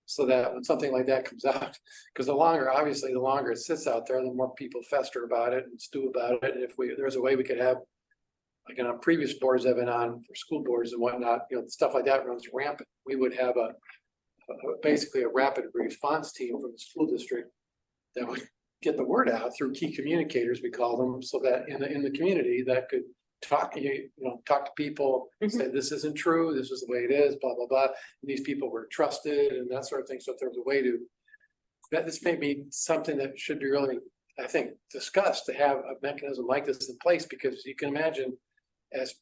so that when something like that comes out, because the longer it sits out there, the more people fester about it and stew about it. And if there's a way we could have, like on previous boards I've been on for school boards and whatnot, stuff like that runs rampant. We would have basically a rapid response team from the school district that would get the word out through key communicators, we call them, so that in the community that could talk to people, say this isn't true, this is the way it is, blah, blah, blah. And these people were trusted and that sort of thing. So if there was a way to, this may be something that should be really, I think, discussed, to have a mechanism like this in place, because you can imagine as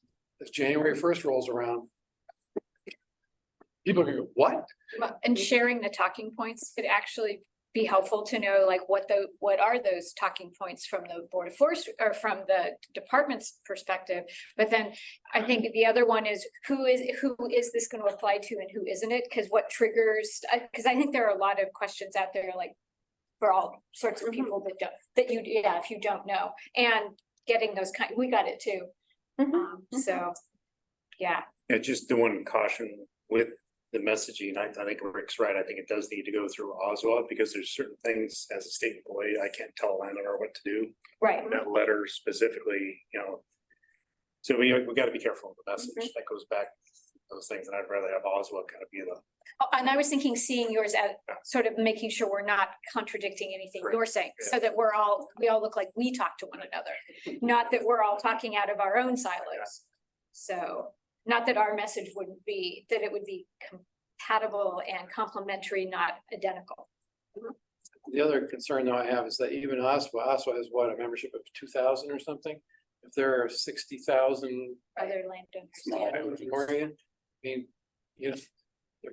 January 1st rolls around, people are gonna go, what? And sharing the talking points could actually be helpful to know, like, what are those talking points from the Board of Forestry or from the department's perspective. But then I think the other one is who is this going to apply to and who isn't it? Because what triggers, because I think there are a lot of questions out there, like for all sorts of people if you don't know, and getting those we got it too. So yeah. Yeah, just the one caution with the messaging, I think Rick's right. I think it does need to go through Oswald, because there's certain things as a state employee, I can't tell a landowner what to do. Right. That letter specifically, so we got to be careful of the message that goes back those things. And I'd rather have Oswald kind of be the. And I was thinking, seeing yours as sort of making sure we're not contradicting anything you're saying, so that we all look like we talk to one another, not that we're all talking out of our own silos. So not that our message wouldn't be, that it would be compatible and complementary, not identical. The other concern though I have is that even Oswa has what, a membership of 2,000 or something? If there are 60,000 other landowners, I mean, there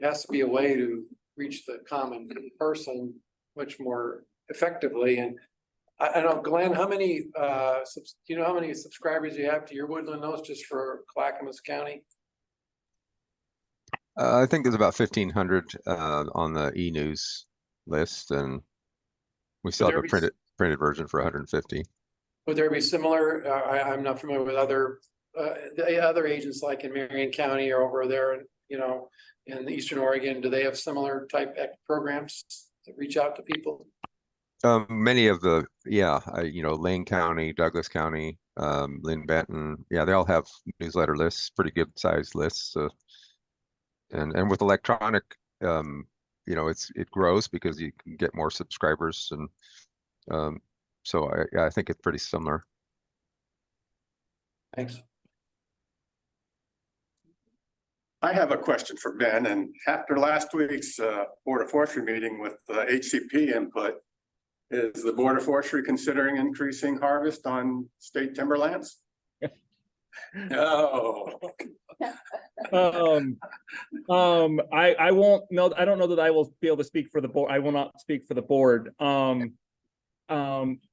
has to be a way to reach the common person much more effectively. And I don't know, Glenn, how many, do you know how many subscribers you have to your Woodland Notes just for Clackamas County? I think there's about 1,500 on the e-news list, and we still have a printed version for 150. Would there be similar, I'm not familiar with other, the other agents like in Marion County or over there, you know, in Eastern Oregon, do they have similar type programs that reach out to people? Many of the, Lane County, Douglas County, Lynn Benton, yeah, they all have newsletter lists, pretty good sized lists. And with electronic, it grows because you can get more subscribers, and so I think it's pretty similar. Thanks. I have a question for Ben, and after last week's Board of Forestry meeting with HCP input, is the Board of Forestry considering increasing harvest on state timberlands? No. I won't know. I don't know that I will be able to speak for the board. I will not speak for the board.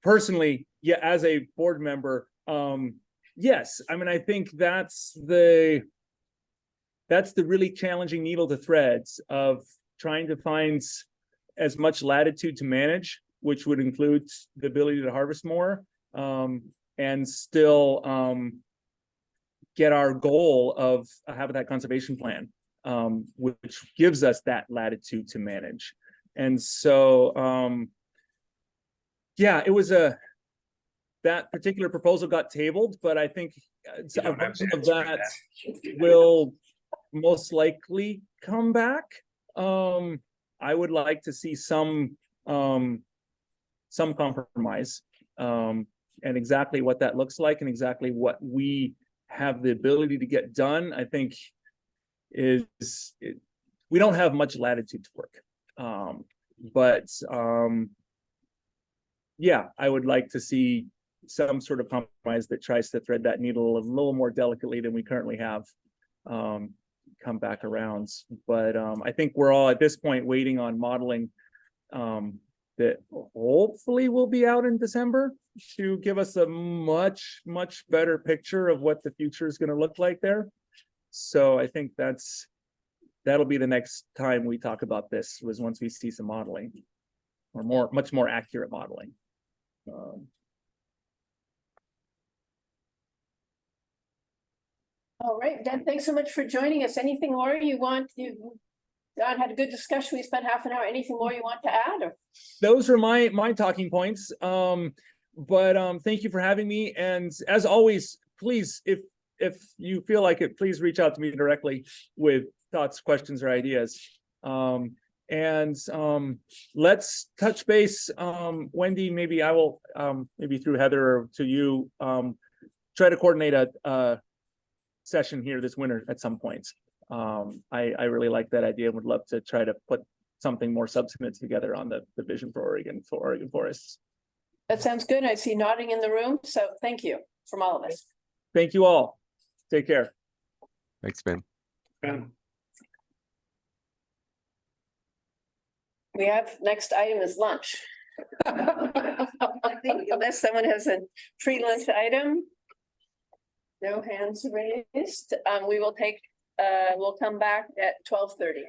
Personally, yeah, as a board member, yes. I mean, I think that's the really challenging needle to thread of trying to find as much latitude to manage, which would include the ability to harvest more, and still get our goal of a habitat conservation plan, which gives us that latitude to manage. And so, yeah, it was that particular proposal got tabled, but I think a version of that will most likely come back. I would like to see some compromise, and exactly what that looks like and exactly what we have the ability to get done, I think we don't have much latitude to work. Yeah, I would like to see some sort of compromise that tries to thread that needle a little more delicately than we currently have, come back around. But I think we're all at this point waiting on modeling that hopefully will be out in December to give us a much better picture of what the future is going to look like there. So I think that'll be the next time we talk about this, was once we see some modeling, or much more accurate modeling. All right, Dan, thanks so much for joining us. Anything more you want? Don had a good discussion. We spent half an hour. Anything more you want to add? Or? Those are my talking points. But thank you for having me. And as always, please, if you feel like it, please reach out to me directly with thoughts, questions, or ideas. Let's touch base. Wendy, maybe I will, maybe through Heather or to you, try to coordinate a session here this winter at some point. I really like that idea and would love to try to put something more substantive together on the vision for Oregon forests. That sounds good. I see nodding in the room. So thank you from all of us. Thank you all. Take care. Thanks, Ben. We have next item is lunch. I think unless someone has a pre-lunch item. No hands raised. We will take, we'll come back at 12:30.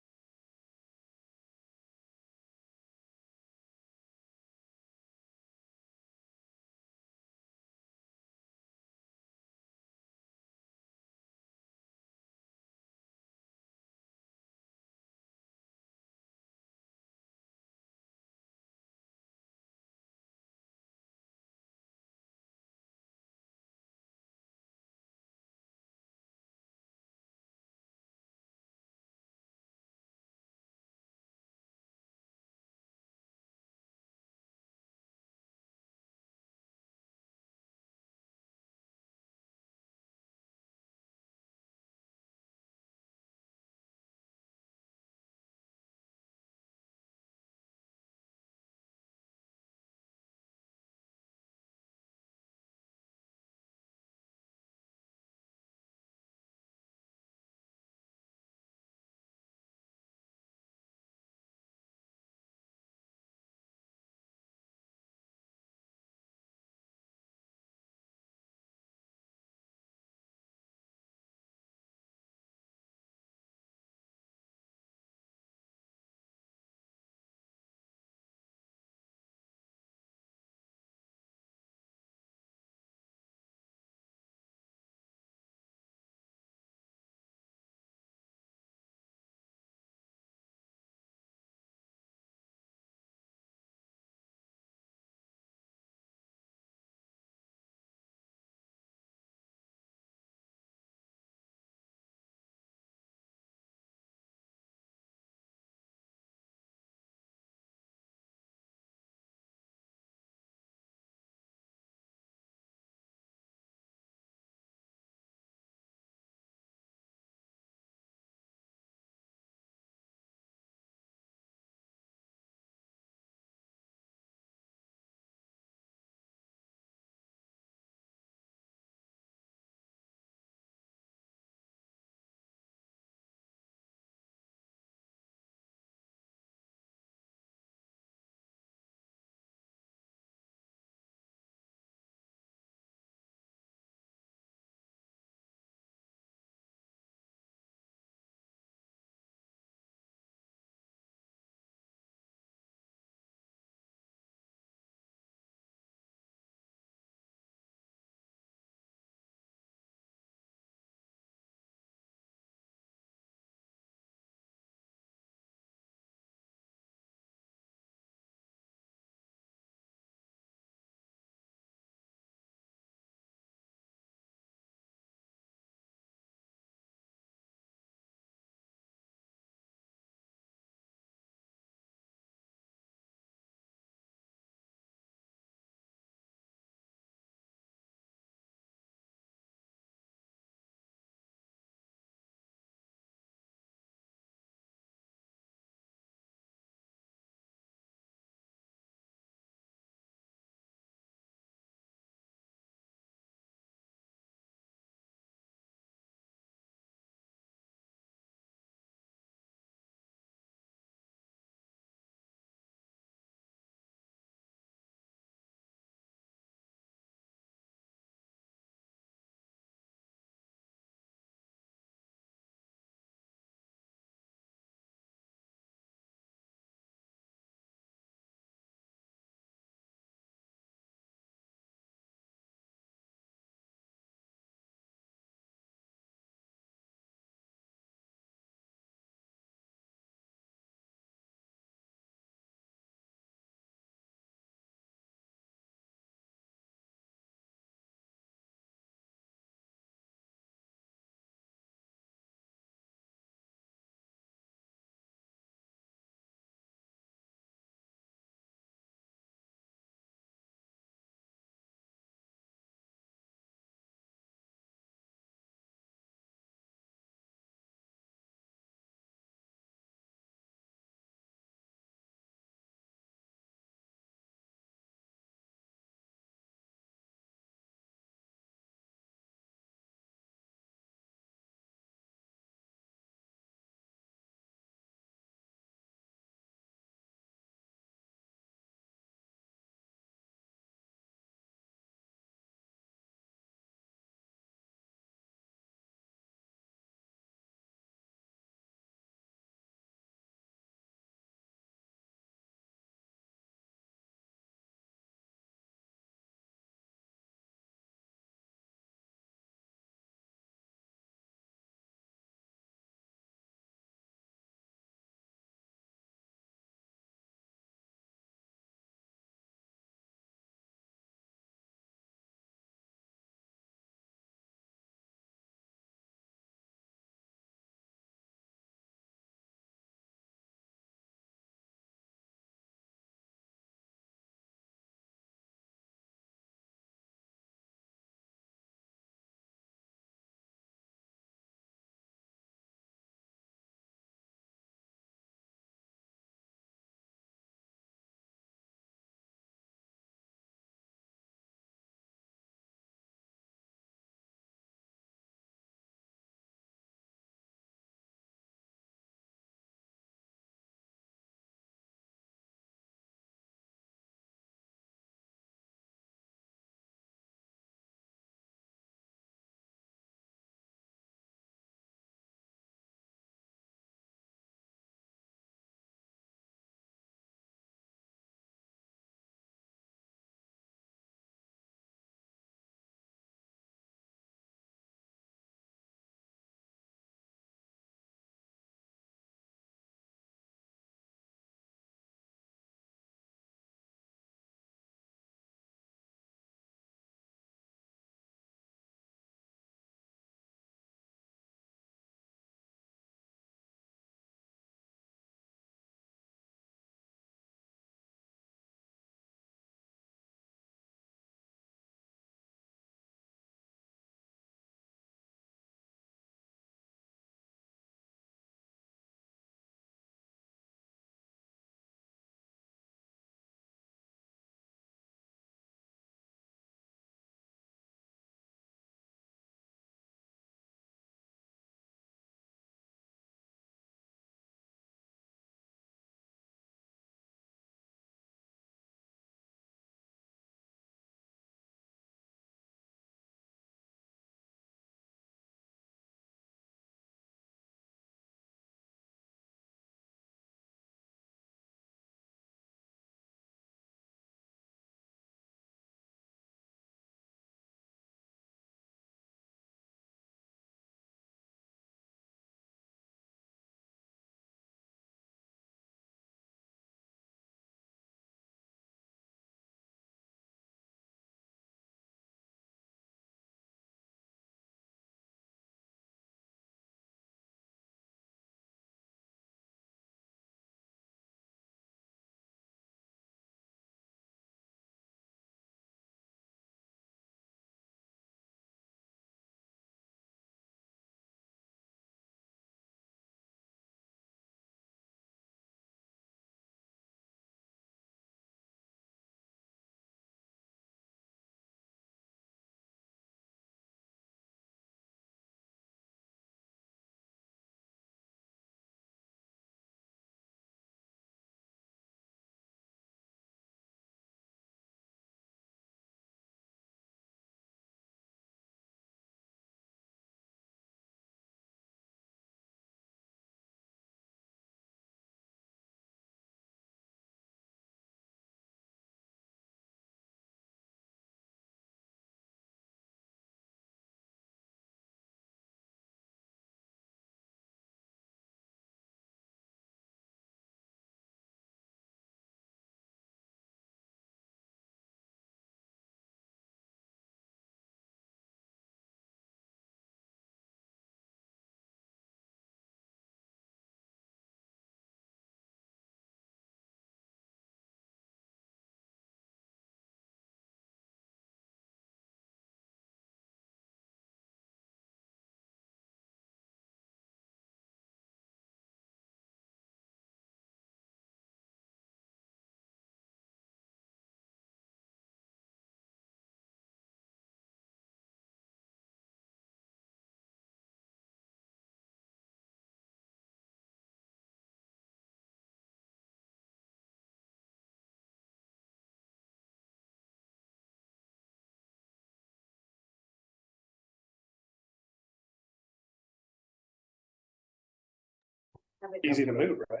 Easy to move, right?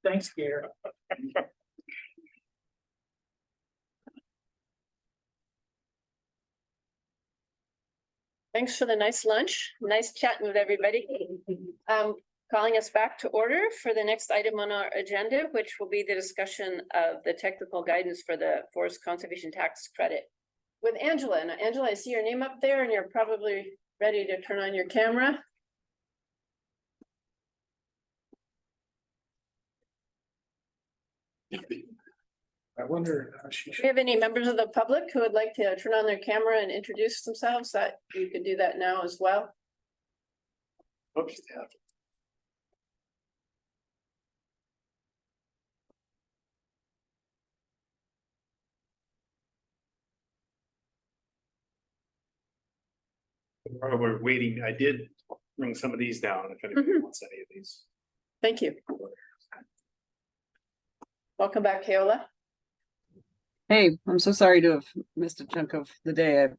Thanks, Gary. Thanks for the nice lunch. Nice chatting with everybody. Calling us back to order for the next item on our agenda, which will be the discussion of the technical guidance for the Forest Conservation Tax Credit with Angela. And Angela, I see your name up there and you're probably ready to turn on your camera. I wonder how she Do should. you have any members of the public who would like to turn on their camera and introduce themselves? That you could do that now as well. Oops, yeah. While we're waiting, I did bring some of these down if anybody wants any of these. Thank you. Welcome back, Keola. Hey, I'm so sorry to have missed a chunk of the day. I'm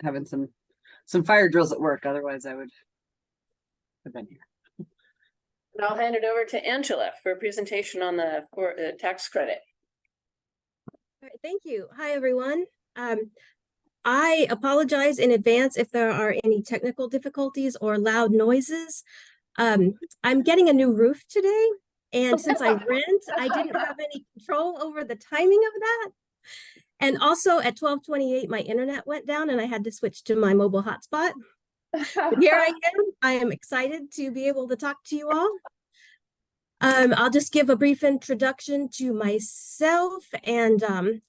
having some fire drills at work. Otherwise, I would have been here. And I'll hand it over to Angela for a presentation on the tax credit. All right, thank you. Hi, everyone. I apologize in advance if there are any technical difficulties or loud noises. I'm getting a new roof today, and since I rent, I didn't have any control over the timing of that. And also at 12:28, my internet went down and I had to switch to my mobile hotspot. But here I am. I am excited to be able to talk to you all. I'll just give a brief introduction to myself and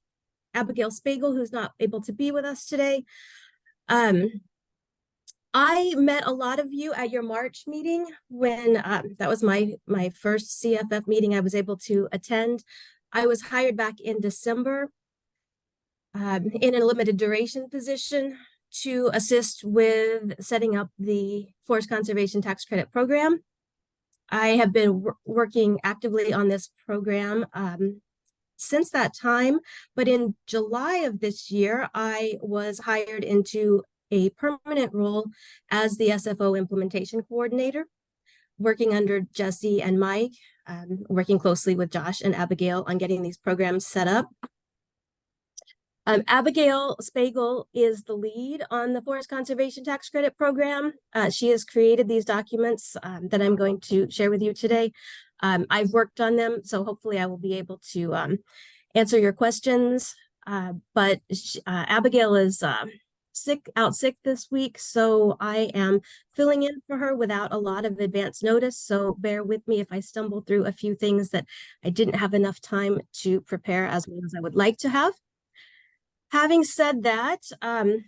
Abigail Spiegel, who's not able to be with us today. I met a lot of you at your March meeting when that was my first CFF meeting I was able to attend. I was hired back in December in a limited duration position to assist with setting up the Forest Conservation Tax Credit Program. I have been working actively on this program since that time, but in July of this year, I was hired into a permanent role as the SFO implementation coordinator, working under Jesse and Mike, working closely with Josh and Abigail on getting these programs set up. Abigail Spiegel is the lead on the Forest Conservation Tax Credit Program. She has created these documents that I'm going to share with you today. I've worked on them, so hopefully I will be able to answer your questions. But Abigail is out sick this week, so I am filling in for her without a lot of advance notice. So bear with me if I stumble through a few things that I didn't have enough time to prepare as well as I would like to have. Having said that, I'm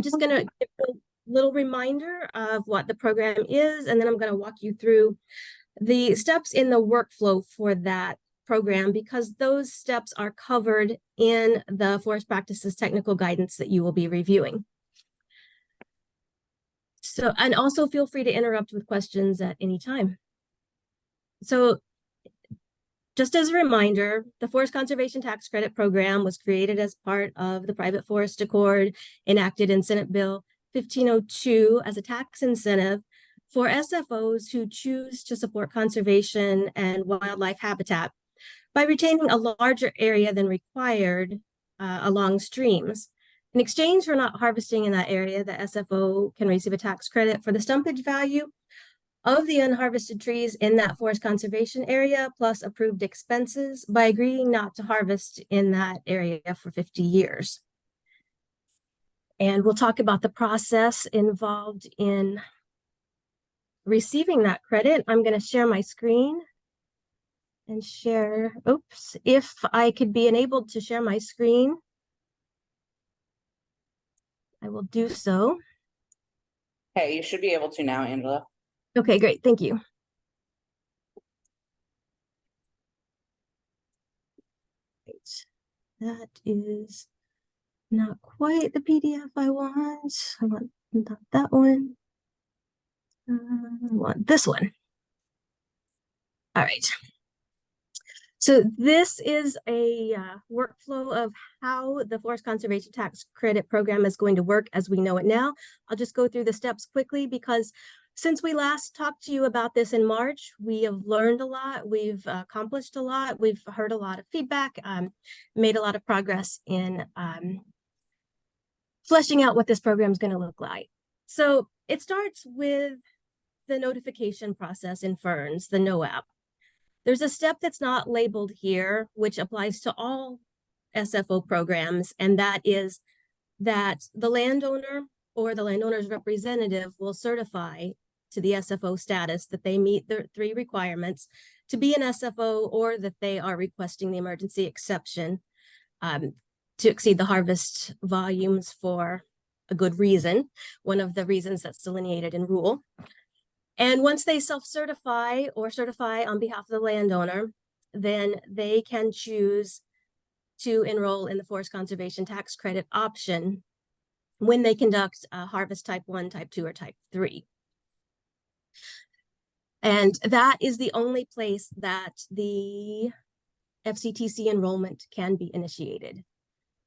just going to give a little reminder of what the program is, and then I'm going to walk you through the steps in the workflow for that program, because those steps are covered in the Forest Practices Technical Guidance that you will be reviewing. So, and also feel free to interrupt with questions at any time. So, just as a reminder, the Forest Conservation Tax Credit Program was created as part of the Private Forest Accord enacted in Senate Bill 1502 as a tax incentive for SFOs who choose to support conservation and wildlife habitat by retaining a larger area than required along streams. In exchange for not harvesting in that area, the SFO can receive a tax credit for the stumpage value of the unharvested trees in that forest conservation area, plus approved expenses, by agreeing not to harvest in that area for 50 years. And we'll talk about the process involved in receiving that credit. I'm going to share my screen and share, oops, if I could be enabled to share my screen, I will do so. Okay, you should be able to now, Angela. Okay, great. Thank you. That is not quite the PDF I want. I want not that one. I want this one. All right. So this is a workflow of how the Forest Conservation Tax Credit Program is going to work as we know it now. I'll just go through the steps quickly because Since we last talked to you about this in March, we have learned a lot, we've accomplished a lot, we've heard a lot of feedback, made a lot of progress in fleshing out what this program is going to look like. So it starts with the notification process in Ferns, the NOAP. There's a step that's not labeled here, which applies to all SFO programs, and that is that the landowner or the landowner's representative will certify to the SFO status that they meet the 3 requirements to be an SFO, or that they are requesting the emergency exception to exceed the harvest volumes for a good reason, one of the reasons that's delineated in rule. And once they self-certify or certify on behalf of the landowner, then they can choose to enroll in the Forest Conservation Tax Credit option when they conduct harvest type 1, type 2, or type 3. And that is the only place that the FCTC enrollment can be initiated.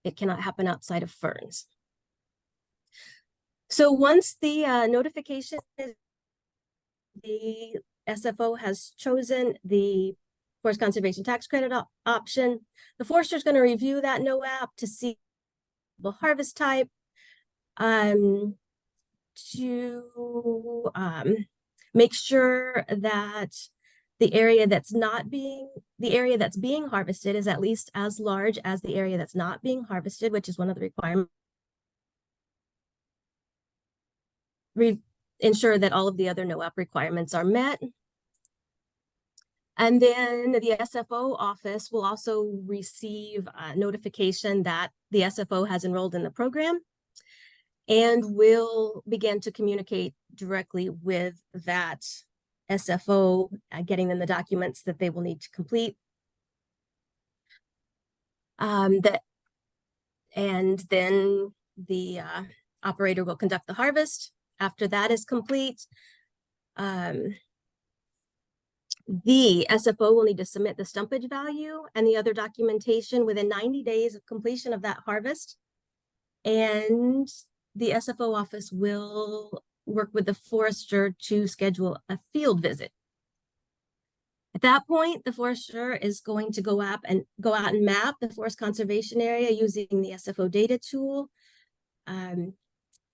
It cannot happen outside of Ferns. So once the notification is, the SFO has chosen the Forest Conservation Tax Credit option, the forester is going to review that NOAP to see the harvest type, to make sure that the area that's being harvested is at least as large as the area that's not being harvested, which is one of the requirements. Ensure that all of the other NOAP requirements are met. And then the SFO office will also receive a notification that the SFO has enrolled in the program, and will begin to communicate directly with that SFO, getting them the documents that they will need to complete. And then the operator will conduct the harvest. After that is complete, the SFO will need to submit the stumpage value and the other documentation within 90 days of completion of that harvest. And the SFO office will work with the forester to schedule a field visit. At that point, the forester is going to go out and map the forest conservation area using the SFO data tool.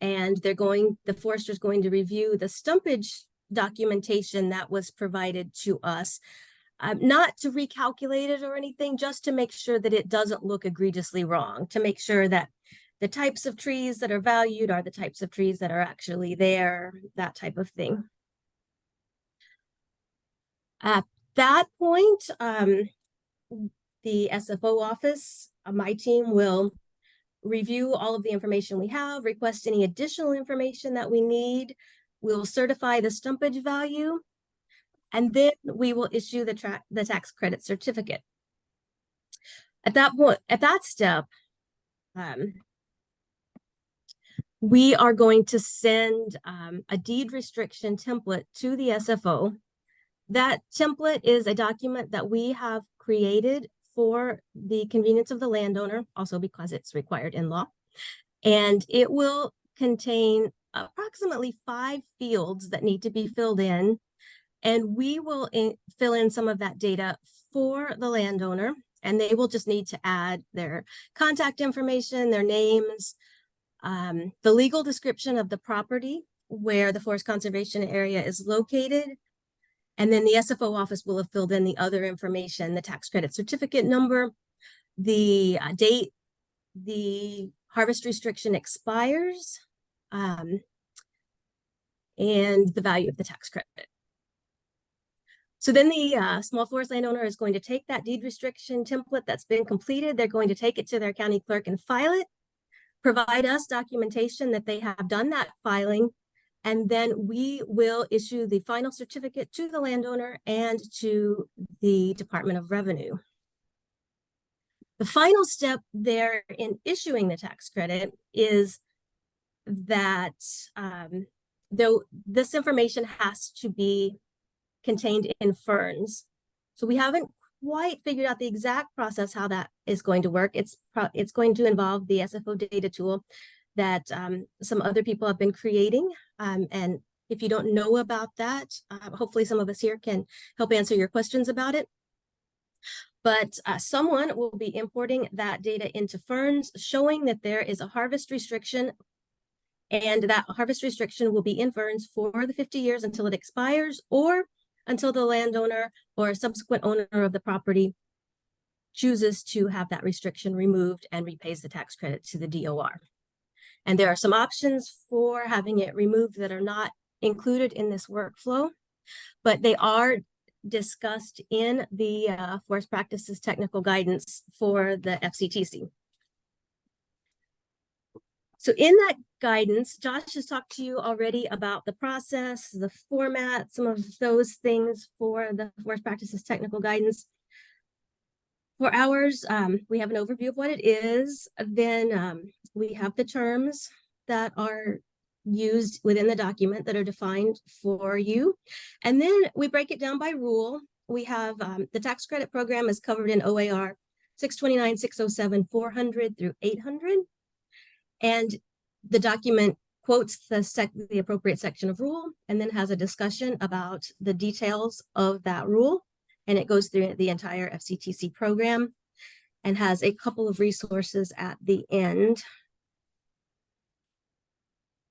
And the forester is going to review the stumpage documentation that was provided to us, not to recalculate it or anything, just to make sure that it doesn't look egregiously wrong, to make sure that the types of trees that are valued are the types of trees that are actually there, that type of thing. At that point, the SFO office, my team will review all of the information we have, request any additional information that we need. We'll certify the stumpage value, and then we will issue the tax credit certificate. At that point, at that step, we are going to send a deed restriction template to the SFO. That template is a document that we have created for the convenience of the landowner, also because it's required in law. And it will contain approximately 5 fields that need to be filled in. And we will fill in some of that data for the landowner, and they will just need to add their contact information, their names, the legal description of the property where the forest conservation area is located. And then the SFO office will have filled in the other information, the tax credit certificate number, the date the harvest restriction expires, and the value of the tax credit. So then the small forest landowner is going to take that deed restriction template that's been completed. They're going to take it to their county clerk and file it, provide us documentation that they have done that filing, and then we will issue the final certificate to the landowner and to the Department of Revenue. The final step there in issuing the tax credit is that though this information has to be contained in Ferns. So we haven't quite figured out the exact process how that is going to work. It's going to involve the SFO data tool that some other people have been creating, and If you don't know about that, hopefully some of us here can help answer your questions about it. But someone will be importing that data into Ferns, showing that there is a harvest restriction, and that harvest restriction will be in Ferns for the 50 years until it expires, or until the landowner or a subsequent owner of the property chooses to have that restriction removed and repays the tax credit to the DOR. And there are some options for having it removed that are not included in this workflow, but they are discussed in the forest practices technical guidance for the FCTC. So in that guidance, Josh has talked to you already about the process, the format, some of those things for the forest practices technical guidance. For ours, we have an overview of what it is. Then we have the terms that are used within the document that are defined for you. And then we break it down by rule. We have the tax credit program is covered in OAR 629, 607, 400 through 800. And the document quotes the appropriate section of rule and then has a discussion about the details of that rule. And it goes through the entire FCTC program and has a couple of resources at the end.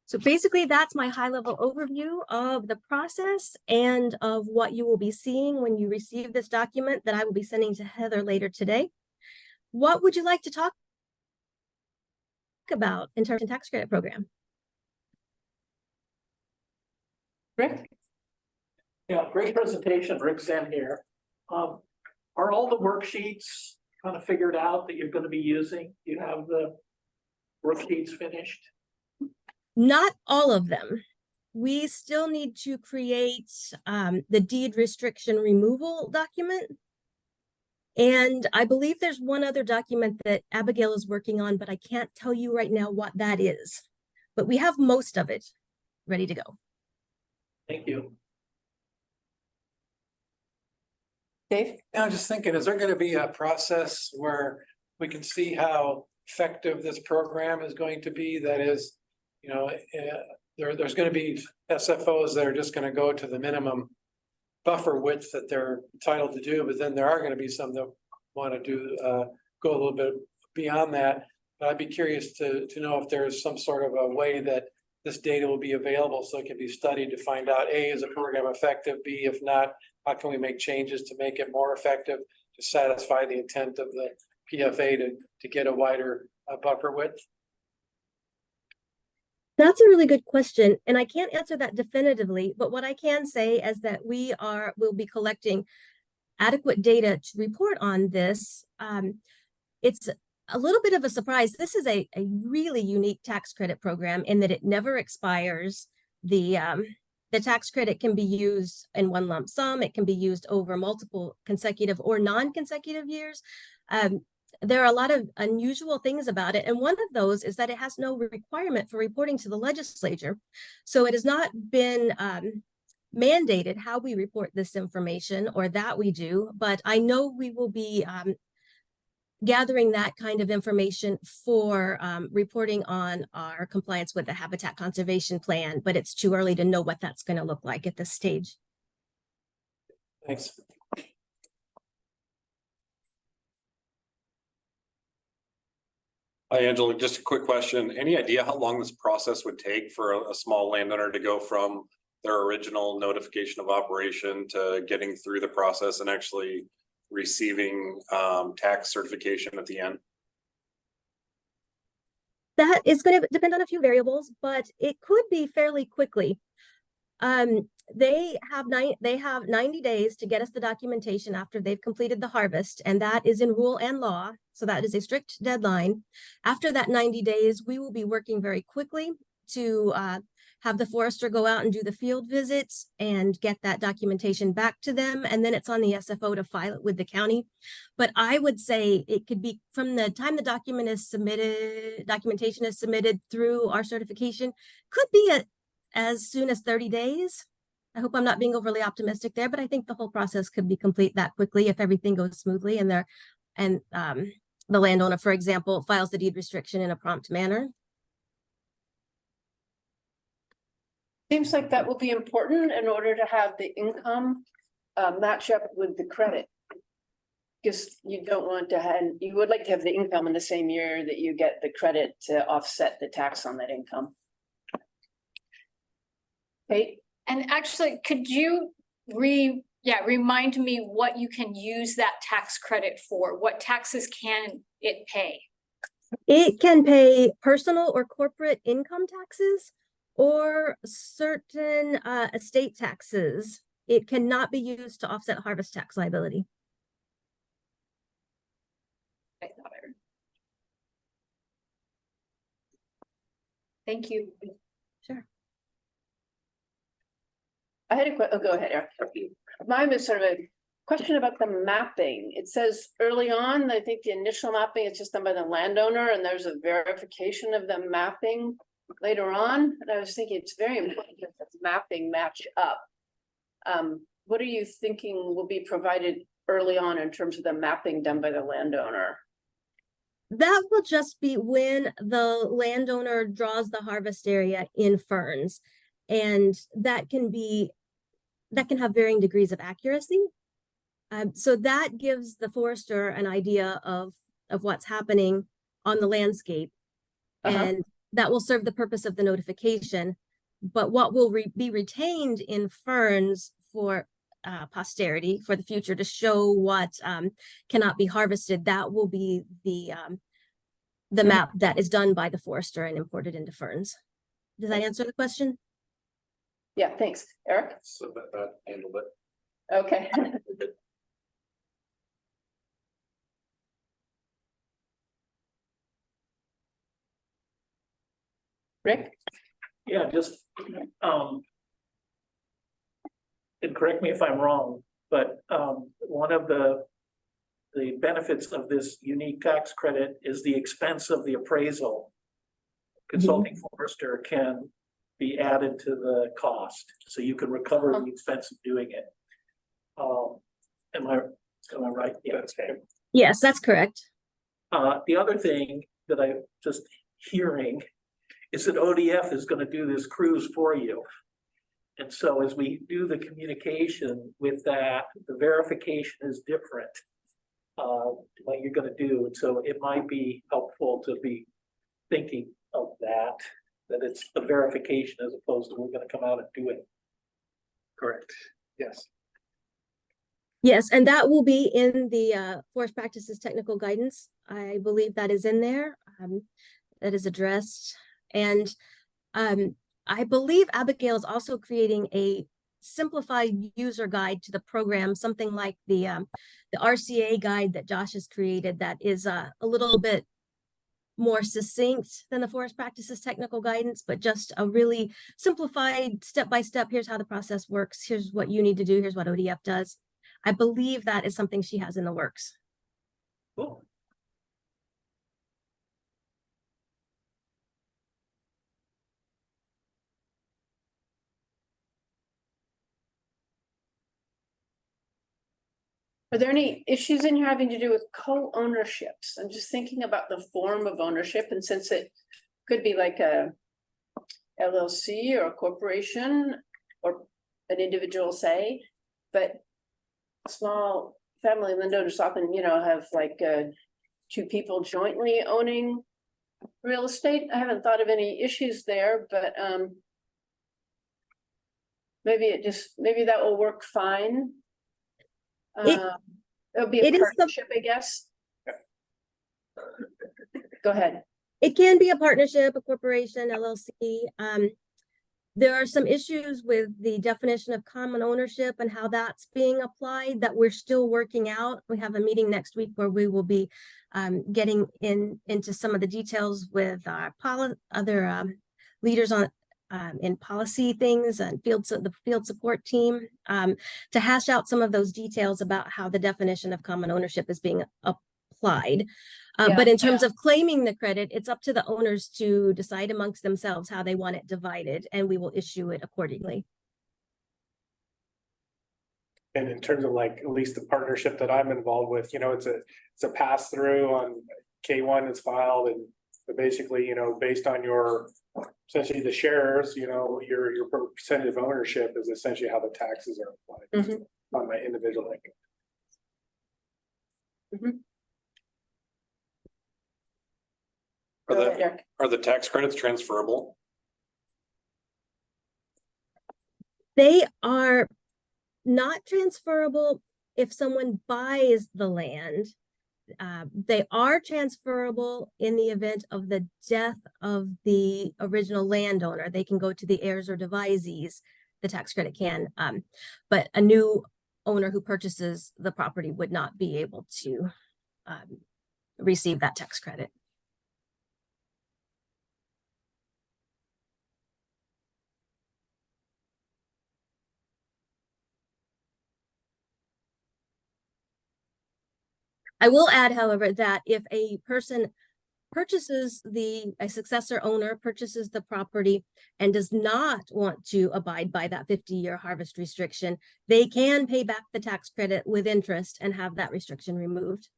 So basically, that's my high-level overview of the process and of what you will be seeing when you receive this document that I will be sending to Heather later today. What would you like to talk about in terms of tax credit program? Rick? Yeah, great presentation. Rick Zen here. Are all the worksheets kind of figured out that you're going to be using? You have the worksheets finished? Not all of them. We still need to create the deed restriction removal document. And I believe there's one other document that Abigail is working on, but I can't tell you right now what that is. But we have most of it ready to go. Thank you. Dave? I was just thinking, is there going to be a process where we can see how effective this program is going to be? That is, you know, there's going to be SFOs that are just going to go to the minimum buffer width that they're entitled to do, but then there are going to be some that want to do go a little bit beyond that. But I'd be curious to know if there's some sort of a way that this data will be available so it can be studied to find out, A, is the program effective? B, if not, how can we make changes to make it more effective to satisfy the intent of the PFA to get a wider buffer width? That's a really good question, and I can't answer that definitively, but what I can say is that we'll be collecting adequate data to report on this. It's a little bit of a surprise. This is a really unique tax credit program in that it never expires. The tax credit can be used in one lump sum. It can be used over multiple consecutive or non-consecutive years. There are a lot of unusual things about it. And one of those is that it has no requirement for reporting to the legislature. So it has not been mandated how we report this information or that we do, but I know we will be gathering that kind of information for reporting on our compliance with the Habitat Conservation Plan, but it's too early to know what that's going to look like at this stage. Thanks. Hi, Angela, just a quick question. Any idea how long this process would take for a small landowner to go from their original notification of operation to getting through the process and actually receiving tax certification at the end? That is going to depend on a few variables, but it could be fairly quickly. They have 90 days to get us the documentation after they've completed the harvest, and that is in rule and law. So that is a strict deadline. After that 90 days, we will be working very quickly to have the forester go out and do the field visits and get that documentation back to them. And then it's on the SFO to file it with the county. But I would say it could be from the time the documentation is submitted through our certification, could be as soon as 30 days. I hope I'm not being overly optimistic there, but I think the whole process could be complete that quickly if everything goes smoothly and the landowner, for example, files the deed restriction in a prompt manner. Seems like that will be important in order to have the income match up with the credit. Because you don't want to have, you would like to have the income in the same year that you get the credit to offset the tax on that income. Kate? And actually, could you remind me what you can use that tax credit for? What taxes can it pay? It can pay personal or corporate income taxes or certain estate taxes. It cannot be used to offset harvest tax liability. I thought I heard. Thank you. Sure. I had a question. Oh, go ahead, Eric. Mine was sort of a question about the mapping. It says early on, I think the initial mapping is just done by the landowner, and there's a verification of the mapping later on. And I was thinking it's very important that the mapping match up. What are you thinking will be provided early on in terms of the mapping done by the landowner? That will just be when the landowner draws the harvest area in ferns. And that can have varying degrees of accuracy. So that gives the forester an idea of what's happening on the landscape. And that will serve the purpose of the notification. But what will be retained in ferns for posterity for the future to show what cannot be harvested, that will be the map that is done by the forester and imported into ferns. Does that answer the question? Yeah, thanks. Eric? So that handled it. Okay. Rick? Yeah, just, and correct me if I'm wrong, but one of the benefits of this unique tax credit is the expense of the appraisal. Consulting forester can be added to the cost, so you can recover the expense of doing it. Am I right? Yeah, okay. Yes, that's correct. The other thing that I'm just hearing is that ODF is going to do this cruise for you. And so as we do the communication with that, the verification is different. What you're going to do. And so it might be helpful to be thinking of that it's the verification as opposed to we're going to come out and do it. Correct. Yes. Yes, and that will be in the forest practices technical guidance. I believe that is in there. That is addressed. And I believe Abigail is also creating a simplified user guide to the program, something like the RCA guide that Josh has created that is a little bit more succinct than the forest practices technical guidance, but just a really simplified step-by-step, here's how the process works, here's what you need to do, here's what ODF does. I believe that is something she has in the works. Cool. Are there any issues in here having to do with co-ownerships? I'm just thinking about the form of ownership, and since it could be like a LLC or a corporation or an individual, say, but small family landowners often, have like two people jointly owning real estate. I haven't thought of any issues there, but maybe that will work fine. It'll be a partnership, I guess. Go ahead. It can be a partnership, a corporation, LLC. There are some issues with the definition of common ownership and how that's being applied that we're still working out. We have a meeting next week where we will be getting into some of the details with other leaders on in policy things and the field support team to hash out some of those details about how the definition of common ownership is being applied. But in terms of claiming the credit, it's up to the owners to decide amongst themselves how they want it divided, and we will issue it accordingly. And in terms of like, at least the partnership that I'm involved with, it's a pass through on K1 is filed and But basically, based on your, essentially the shares, your percentage of ownership is essentially how the taxes are applied on my individual income. Are the tax credits transferable? They are not transferable if someone buys the land. They are transferable in the event of the death of the original landowner. They can go to the heirs or devisees. The tax credit can, but a new owner who purchases the property would not be able to receive that tax credit. I will add, however, that if a person a successor owner purchases the property and does not want to abide by that 50-year harvest restriction, they can pay back the tax credit with interest and have that restriction removed.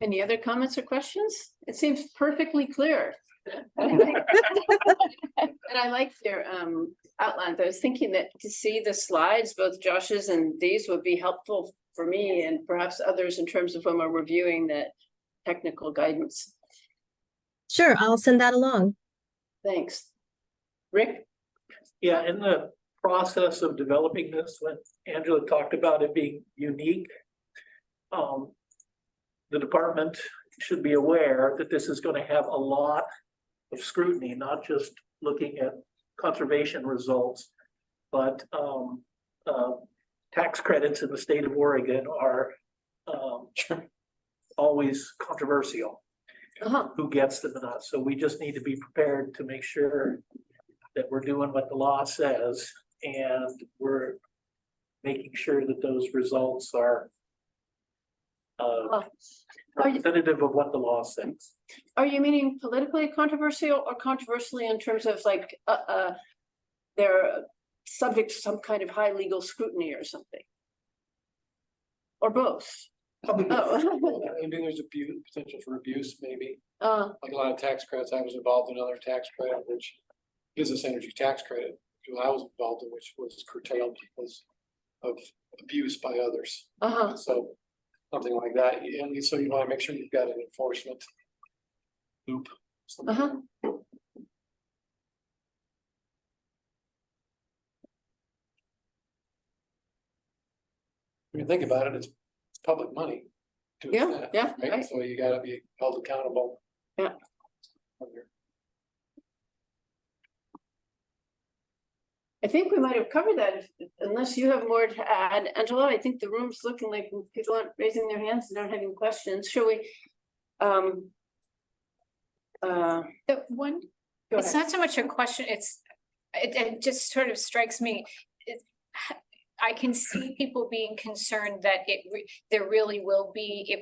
Any other comments or questions? It seems perfectly clear. And I liked your outlines. I was thinking that to see the slides, both Josh's and these, would be helpful for me and perhaps others in terms of when we're reviewing the technical guidance. Sure, I'll send that along. Thanks. Rick? Yeah, in the process of developing this, when Angela talked about it being unique, the department should be aware that this is going to have a lot of scrutiny, not just looking at conservation results, but tax credits in the state of Oregon are always controversial. Who gets them and not. So we just need to be prepared to make sure that we're doing what the law says and we're making sure that those results are representative of what the law says. Are you meaning politically controversial or controversially in terms of like they're subject to some kind of high legal scrutiny or something? Or both? I mean, there's potential for abuse, maybe. Like a lot of tax credits. I was involved in another tax credit, which business energy tax credit, which I was involved in, which was curtailed because of abuse by others. So something like that. And so you want to make sure you've got an enforcement loop. When you think about it, it's public money. Right? So you gotta be held accountable. I think we might have covered that, unless you have more to add. Angela, I think the room's looking like people aren't raising their hands and don't have any questions. Shall we? It's not so much a question, it just sort of strikes me. I can see people being concerned that it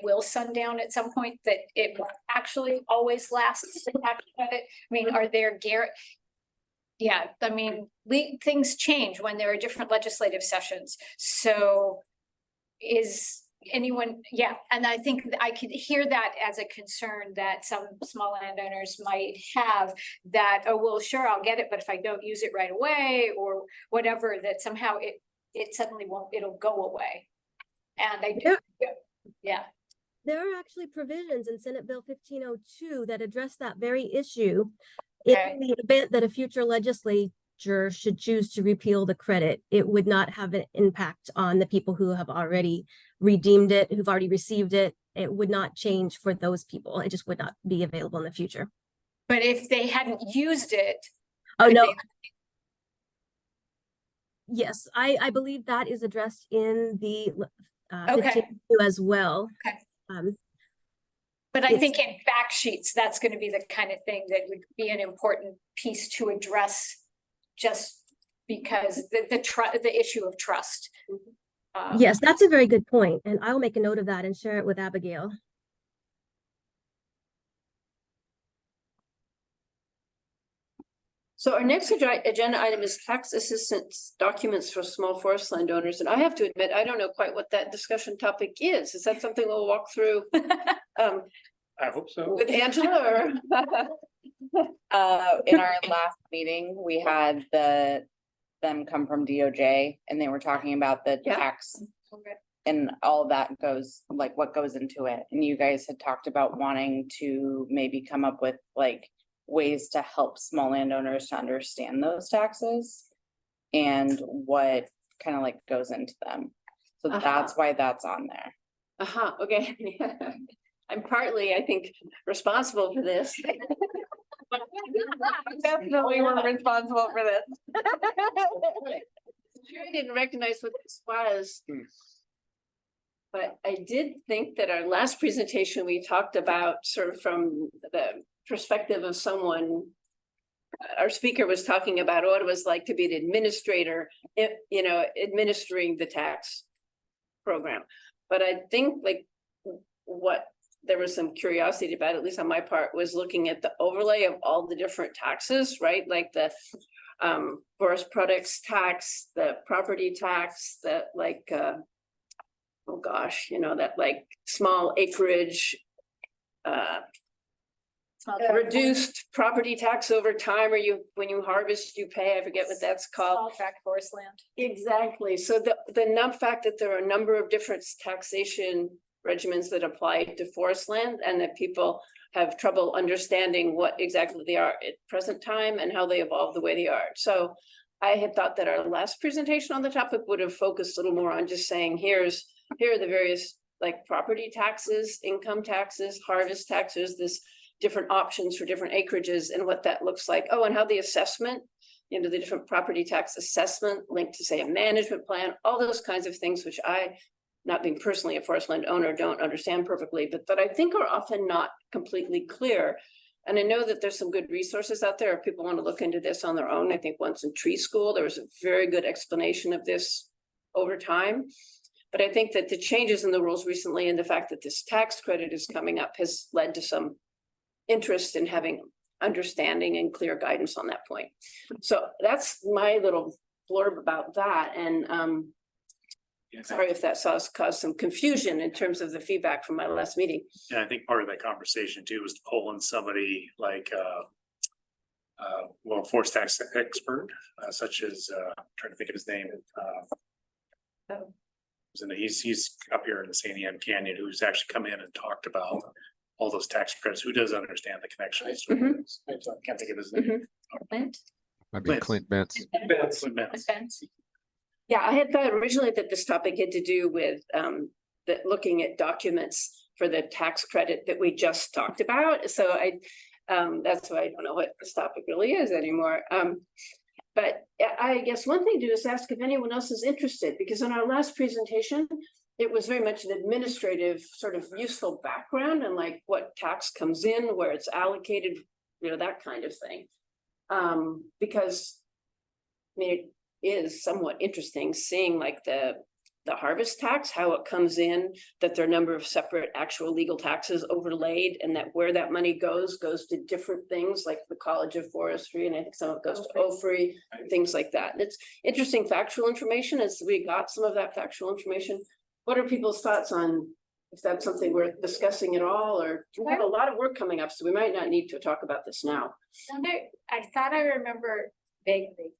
will sundown at some point, that it won't actually always last the tax credit. I mean, are there yeah, I mean, things change when there are different legislative sessions. So is anyone, and I think I could hear that as a concern that some small landowners might have, that, oh, well, sure, I'll get it, but if I don't use it right away or whatever, that somehow it suddenly won't, it'll go away. And I do, There are actually provisions in Senate Bill 1502 that address that very issue. In the event that a future legislature should choose to repeal the credit, it would not have an impact on the people who have already redeemed it, who've already received it. It would not change for those people. It just would not be available in the future. But if they hadn't used it. Oh, no. Yes, I believe that is addressed in the 1502 as well. But I think in fact sheets, that's going to be the kind of thing that would be an important piece to address, just because the issue of trust. Yes, that's a very good point, and I'll make a note of that and share it with Abigail. So our next agenda item is tax assistance documents for small forest landowners, and I have to admit, I don't know quite what that discussion topic is. Is that something we'll walk through? I hope so. With Angela or? In our last meeting, we had them come from DOJ and they were talking about the Yeah. tax. And all that goes, like what goes into it. And you guys had talked about wanting to maybe come up with like ways to help small landowners to understand those taxes and what kind of like goes into them. So that's why that's on there. Okay. I'm partly, I think, responsible for this. Definitely we're responsible for this. I didn't recognize what this was. But I did think that our last presentation, we talked about sort of from the perspective of someone. Our speaker was talking about what it was like to be an administrator, you know, administering the tax program. But I think like what there was some curiosity about, at least on my part, was looking at the overlay of all the different taxes, right? Like the forest products tax, the property tax, that like oh gosh, you know, that like small acreage, reduced property tax over time, or when you harvest, you pay, I forget what that's called. Small tract forest land. Exactly. So the fact that there are a number of different taxation regimens that apply to forest land, and that people have trouble understanding what exactly they are at present time and how they evolve the way they are. So I had thought that our last presentation on the topic would have focused a little more on just saying, here are the various like property taxes, income taxes, harvest taxes, this different options for different acreages and what that looks like. Oh, and how the assessment, you know, the different property tax assessment linked to say a management plan, all those kinds of things, which I, not being personally a forest land owner, don't understand perfectly, but I think are often not completely clear. And I know that there's some good resources out there if people want to look into this on their own. I think once in tree school, there was a very good explanation of this over time. But I think that the changes in the rules recently and the fact that this tax credit is coming up has led to some interest in having understanding and clear guidance on that point. So that's my little blurb about that. And sorry if that caused some confusion in terms of the feedback from my last meeting. And I think part of that conversation too was to pull in somebody like well, forest tax expert, such as I'm trying to think of his name. He's up here in the San Diego Canyon, who's actually come in and talked about all those tax credits, who does understand the connections. I can't think of his name. Clint? Might be Clint Bentz. Yeah, I had thought originally that this topic had to do with looking at documents for the tax credit that we just talked about. So that's why I don't know what this topic really is anymore. But I guess one thing to do is ask if anyone else is interested, because in our last presentation, it was very much an administrative sort of useful background and like what tax comes in, where it's allocated, you know, that kind of thing. Because I mean, it is somewhat interesting seeing like the harvest tax, how it comes in, that there are a number of separate actual legal taxes overlaid, and that where that money goes to different things like the College of Forestry, and I think some of it goes to OFRI, things like that. And it's interesting factual information as we got some of that factual information. What are people's thoughts on if that's something worth discussing at all, or we have a lot of work coming up, so we might not need to talk about this now. I thought I remember vaguely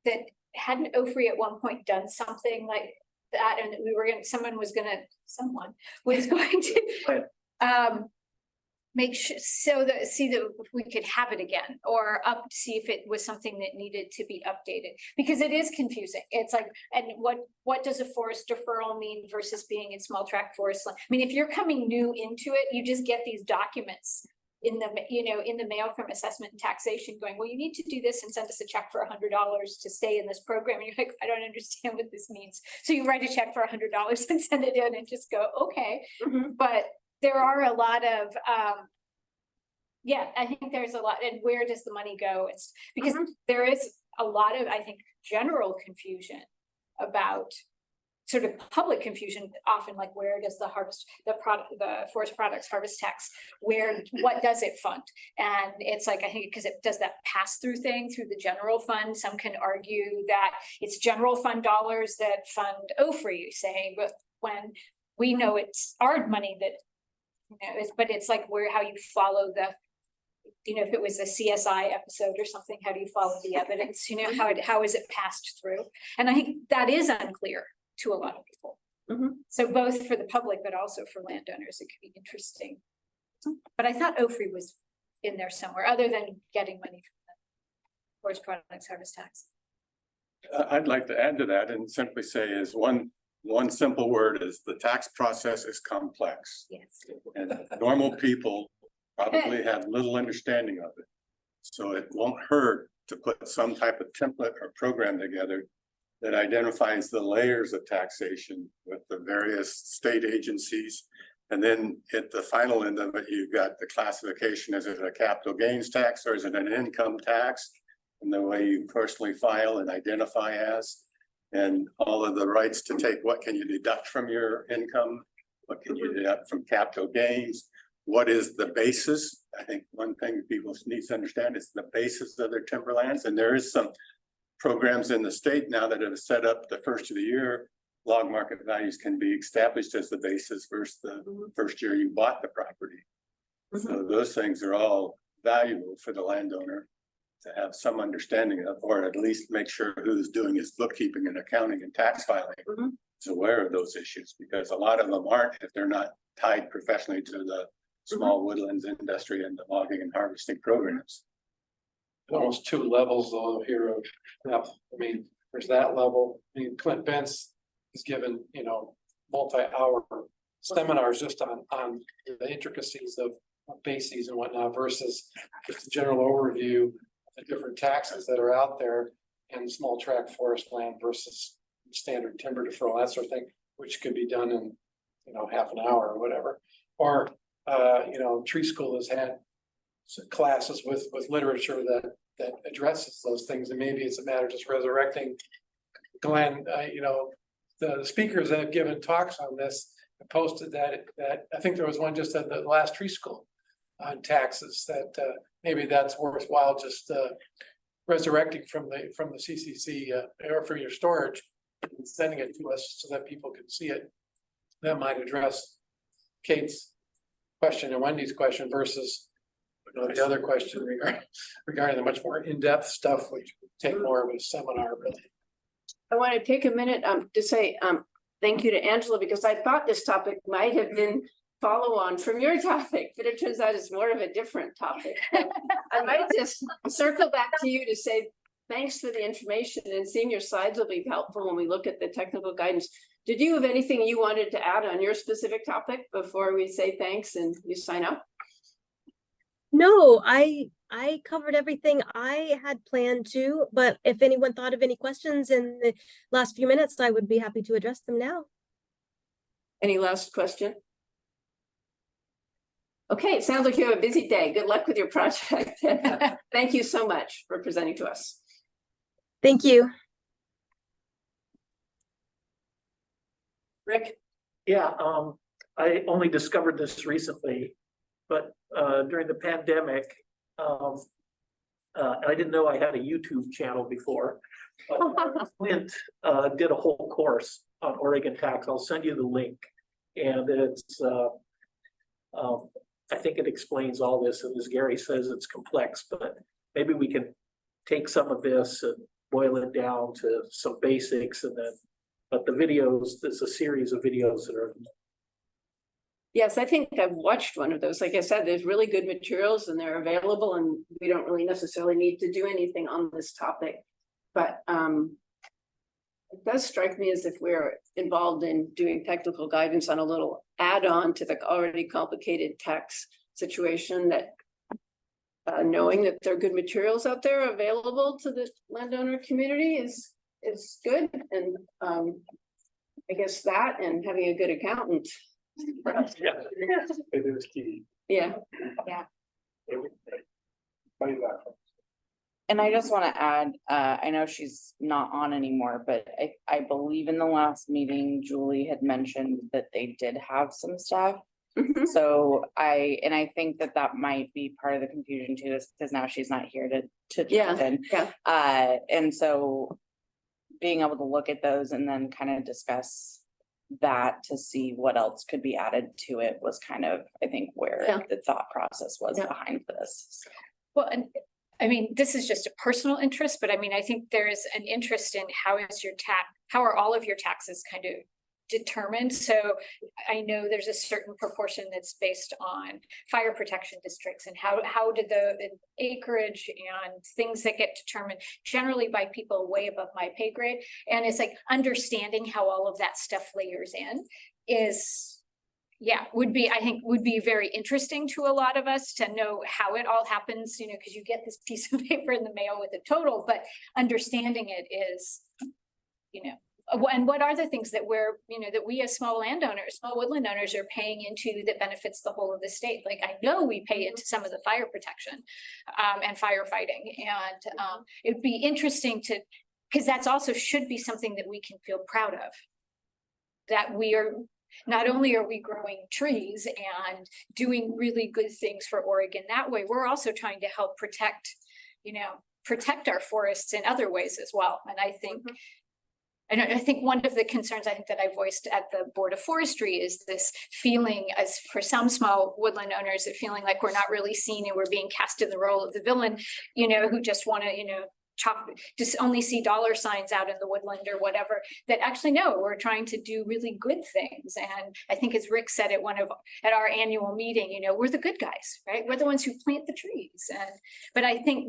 that hadn't OFRI at one point done something like that, and we were someone was going to make sure so that if we could have it again, or see if it was something that needed to be updated, because it is confusing. It's like, and what does a forest deferral mean versus being in small tract forest land? I mean, if you're coming new into it, you just get these documents in the mail from assessment and taxation going, well, you need to do this and send us a check for $100 to stay in this program. And you're like, I don't understand what this means. So you write a check for $100 and send it in and just go, okay. But there are a lot of, I think there's a lot, and where does the money go? It's because there is a lot of, I think, general confusion about sort of public confusion often, like where does the forest products harvest tax, what does it fund? And it's like, I think, because it does that pass through thing through the general fund. Some can argue that it's general fund dollars that fund OFRI, saying, but when we know it's our money that, but it's like how you follow the, if it was a CSI episode or something, how do you follow the evidence? How is it passed through? And I think that is unclear to a lot of people. So both for the public, but also for landowners, it could be interesting. But I thought OFRI was in there somewhere, other than getting money from the forest products harvest tax. I'd like to add to that and simply say is one simple word is the tax process is complex. Yes. And normal people probably have little understanding of it. So it won't hurt to put some type of template or program together that identifies the layers of taxation with the various state agencies. And then at the final end of it, you've got the classification. Is it a capital gains tax or is it an income tax? And the way you personally file and identify as, and all of the rights to take, what can you deduct from your income? What can you deduct from capital gains? What is the basis? I think one thing people need to understand is the basis of their timberlands. And there is some programs in the state now that have set up the first of the year, log market values can be established as the basis versus the first year you bought the property. So those things are all valuable for the landowner to have some understanding of, or at least make sure who's doing his bookkeeping and accounting and tax filing is aware of those issues, because a lot of them aren't if they're not tied professionally to the small woodlands industry and the logging and harvesting programs. Almost two levels though here of depth. I mean, there's that level. I mean, Clint Bentz is given, multi-hour seminars just on the intricacies of bases and whatnot versus just a general overview of the different taxes that are out there and small tract forest land versus standard timber deferral, that sort of thing, which could be done in, half an hour or whatever. Or, Tree School has had classes with literature that addresses those things, and maybe it's a matter of just resurrecting. Glenn, the speakers that have given talks on this posted that I think there was one just at the last Tree School on taxes that maybe that's worthwhile just resurrecting from the CCC or for your storage and sending it to us so that people can see it. That might address Kate's question and Wendy's question versus the other question regarding the much more in-depth stuff, which would take more of a seminar, really. I want to take a minute to say thank you to Angela, because I thought this topic might have been follow on from your topic, but it turns out it's more of a different topic. I might just circle back to you to say thanks for the information, and seeing your slides will be helpful when we look at the technical guidance. Did you have anything you wanted to add on your specific topic before we say thanks and you sign up? No, I covered everything I had planned to, but if anyone thought of any questions in the last few minutes, I would be happy to address them now. Any last question? Okay, it sounds like you have a busy day. Good luck with your project. Thank you so much for presenting to us. Thank you. Rick? Yeah, I only discovered this recently, but during the pandemic, I didn't know I had a YouTube channel before. Clint did a whole course on Oregon tax. I'll send you the link, and it's I think it explains all this, and as Gary says, it's complex, but maybe we can take some of this and boil it down to some basics, and then, but the videos, there's a series of videos that are. Yes, I think I've watched one of those. Like I said, there's really good materials and they're available, and we don't really necessarily need to do anything on this topic. But it does strike me as if we're involved in doing technical guidance on a little add-on to the already complicated tax situation, that knowing that there are good materials out there available to the landowner community is good. And I guess that, and having a good accountant. Yeah, it is key. Yeah. Yeah. Everything. Funny that. And I just want to add, I know she's not on anymore, but I believe in the last meeting, Julie had mentioned that they did have some staff. So I think that might be part of the confusion too, is because now she's not here to jump in. And so being able to look at those and then kind of discuss that to see what else could be added to it was kind of, I think, where the thought process was behind this. Well, and I mean, this is just a personal interest, but I mean, I think there is an interest in how are all of your taxes kind of determined? So I know there's a certain proportion that's based on fire protection districts and how did the acreage and things that get determined generally by people way above my pay grade. And it's like understanding how all of that stuff layers in is, would be very interesting to a lot of us to know how it all happens, you know, because you get this piece of paper in the mail with a total, but understanding it is, you know, and what are the things that that we as small landowners, small woodland owners are paying into that benefits the whole of the state? Like, I know we pay into some of the fire protection and firefighting, and it'd be interesting because that's also should be something that we can feel proud of. That we are, not only are we growing trees and doing really good things for Oregon that way, we're also trying to help protect our forests in other ways as well. And I think I think one of the concerns I think that I voiced at the Board of Forestry is this feeling, as for some small woodland owners, that feeling like we're not really seen and we're being cast in the role of the villain, who just want to, just only see dollar signs out in the woodland or whatever. That actually, no, we're trying to do really good things. And I think, as Rick said at our annual meeting, we're the good guys, right? We're the ones who plant the trees. But I think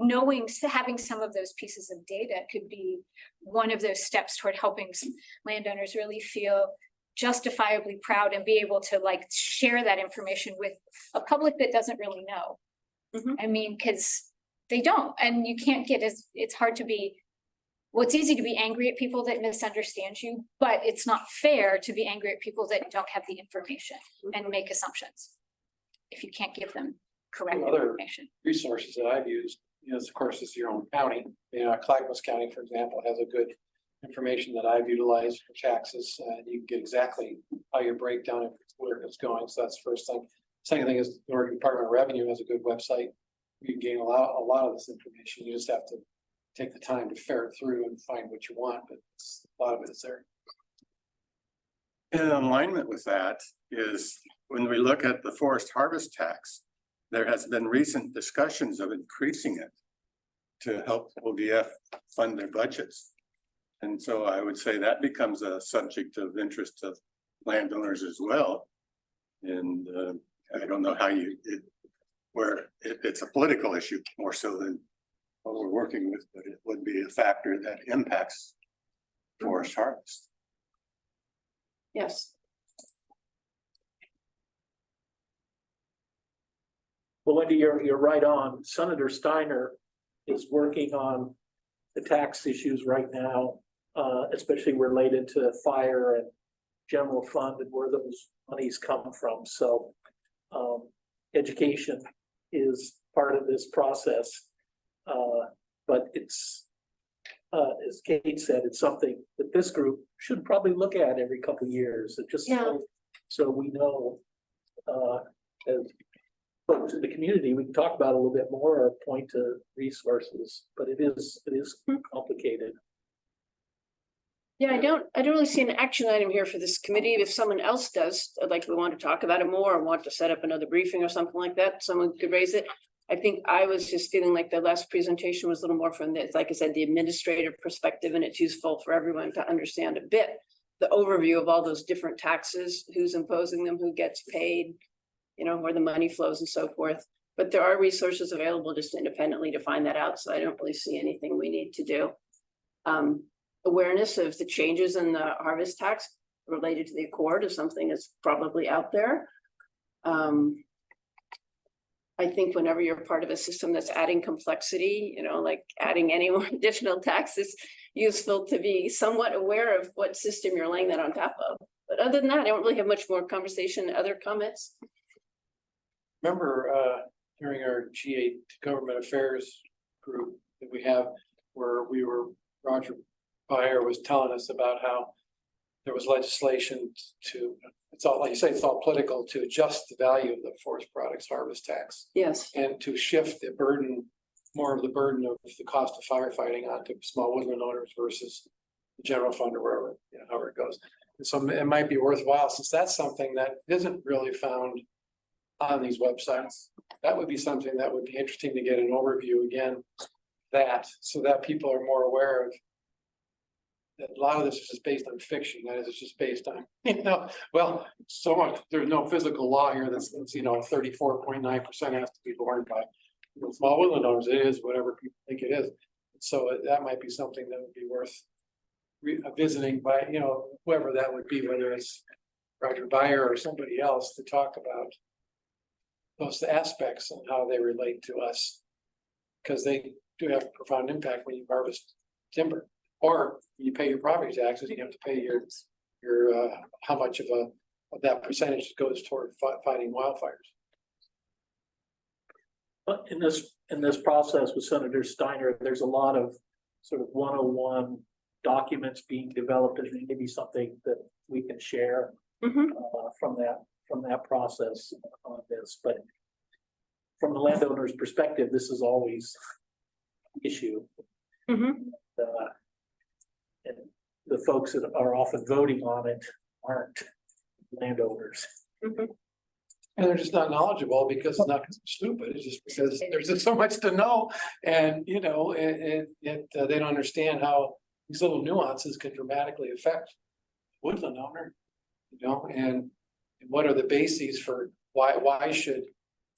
having some of those pieces of data could be one of those steps toward helping landowners really feel justifiably proud and be able to share that information with a public that doesn't really know. I mean, because they don't, and you can't it's hard to be, it's easy to be angry at people that misunderstand you, but it's not fair to be angry at people that don't have the information and make assumptions if you can't give them correct information. Resources that I've used, of course, is your own county. Clackamas County, for example, has a good information that I've utilized for taxes. You can get exactly how your breakdown of where it's going. So that's the first thing. Second thing is the Oregon Department of Revenue has a good website. You can gain a lot of this information. You just have to take the time to ferret through and find what you want, but a lot of it is there. In alignment with that is when we look at the forest harvest tax, there has been recent discussions of increasing it to help ODF fund their budgets. And so I would say that becomes a subject of interest of landowners as well. And I don't know how it's a political issue more so than what we're working with, but it would be a factor that impacts forest harvest. Yes. Well, Wendy, you're right on. Senator Steiner is working on the tax issues right now, especially related to fire and general fund and where those monies come from. So education is part of this process, but it's, as Kate said, it's something that this group should probably look at every couple of years. So we know, as folks in the community, we can talk about it a little bit more or point to resources, but it is complicated. Yeah, I don't really see an action item here for this committee. If someone else does, like we want to talk about it more or want to set up another briefing or something like that, someone could raise it. I think I was just feeling like the last presentation was a little more from the, like I said, the administrative perspective, and it's useful for everyone to understand a bit the overview of all those different taxes, who's imposing them, who gets paid, where the money flows and so forth. But there are resources available just independently to find that out. So I don't really see anything we need to do. Awareness of the changes in the harvest tax related to the accord is something that's probably out there. I think whenever you're part of a system that's adding complexity, like adding any more additional tax, is useful to be somewhat aware of what system you're laying that on top of. But other than that, I don't really have much more conversation. Other comments? Remember during our G8 government affairs group, that we have where Roger Byer was telling us about how there was legislation to, it's all, like you say, it's all political, to adjust the value of the forest products harvest tax. Yes. And to shift the burden, more of the burden of the cost of firefighting onto small woodland owners versus the general fund or wherever, however it goes. And so it might be worthwhile, since that's something that isn't really found on these websites. That would be something that would be interesting to get an overview again, so that people are more aware of that a lot of this is just based on fiction. That is, it's just based on, well, so much, there's no physical law here that's 34.9% has to be borne by small woodland owners. It is whatever people think it is. So that might be something that would be worth visiting by, whoever that would be, whether it's Roger Byer or somebody else, to talk about those aspects and how they relate to us. Because they do have a profound impact when you harvest timber. Or you pay your property taxes, you have to pay your how much of that percentage goes toward fighting wildfires. But in this process with Senator Steiner, there's a lot of sort of 101 documents being developed, and maybe something that we can share from that process on this. But from the landowner's perspective, this is always an issue. And the folks that are often voting on it aren't landowners. And they're just not knowledgeable because it's not because they're stupid. It's just because there's just so much to know. And, they don't understand how these little nuances can dramatically affect woodland owner, and what are the bases for why should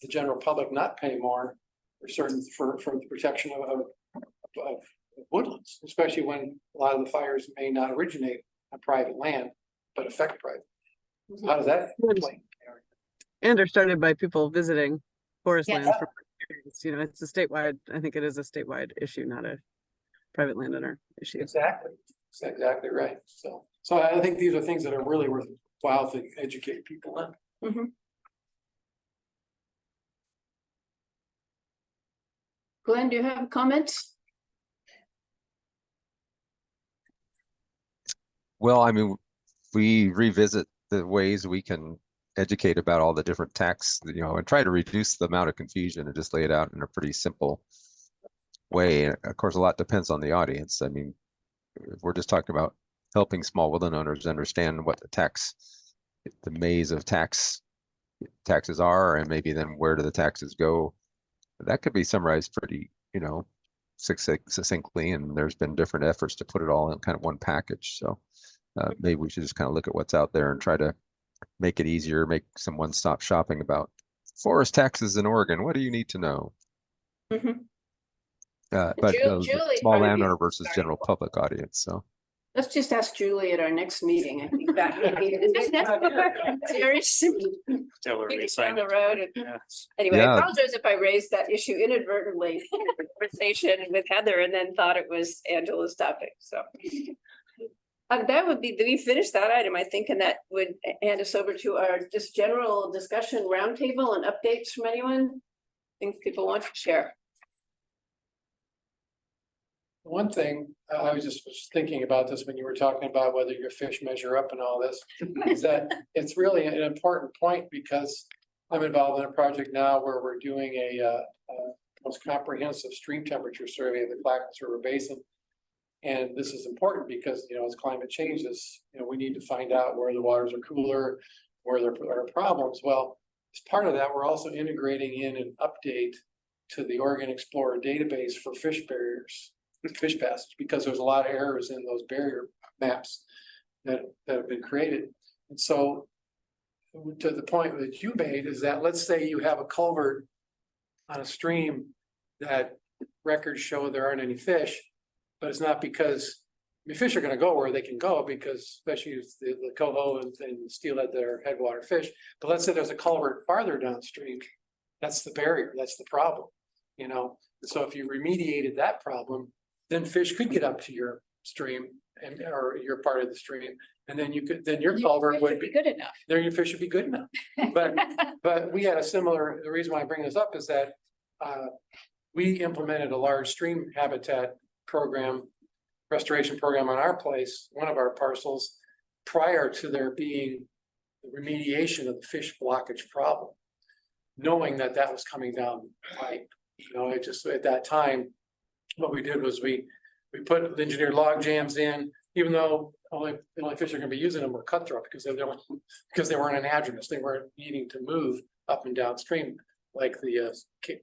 the general public not pay more for the protection of woodlands, especially when a lot of the fires may not originate on private land, but affect private. How does that play? And are started by people visiting Forestlands. Yes. For experience. It's a statewide, I think it is a statewide issue, not a private landowner issue. Exactly. That's exactly right. So I think these are things that are really worthwhile to educate people on. Glenn, do you have comments? Well, I mean, we revisit the ways we can educate about all the different tax, and try to reduce the amount of confusion and just lay it out in a pretty simple way. And of course, a lot depends on the audience. I mean, if we're just talking about helping small woodland owners understand what the maze of taxes are, and maybe then where do the taxes go, that could be summarized pretty, succinctly. And there's been different efforts to put it all in kind of one package. So maybe we should just kind of look at what's out there and try to make it easier, make some one-stop shopping about forest taxes in Oregon. What do you need to know? But Julie, small landowner versus general public audience. So let's just ask Julie at our next meeting. I think that would be seriously Tell her we signed down the road. Anyway, I apologize if I raised that issue inadvertently in a conversation with Heather and then thought it was Angela's topic. So that would be, we finished that item, I think, and that would hand us over to our just general discussion roundtable and updates from anyone. Things people want to share. One thing, I was thinking about this when you were talking about whether your fish measure up and all this, is that it's really an important point, because I'm involved in a project now where we're doing a most comprehensive stream temperature survey of the Clackamas River Basin. And this is important because, as climate changes, we need to find out where the waters are cooler, where there are problems. Well, as part of that, we're also integrating in an update to the Oregon Explorer database for fish barriers, fish passage, because there's a lot of errors in those barrier maps that have been created. And so to the point that you made is that, let's say you have a culvert on a stream that records show there aren't any fish, but it's not because fish are going to go where they can go, because especially the coho and steelhead, they're headwater fish. But let's say there's a culvert farther downstream. That's the barrier. That's the problem. And so if you remediated that problem, then fish could get up to your stream or your part of the stream, and then your culvert would be good enough. Then your fish would be good enough. But we had a similar. The reason why I bring this up is that we implemented a large stream habitat program, restoration program on our place, one of our parcels, prior to there being the remediation of the fish blockage problem, knowing that that was coming down the pipe. It just, at that time, what we did was we put engineered log jams in, even though the only fish are gonna be using them were cutthroat because they weren't anadromous. They weren't needing to move up and downstream like the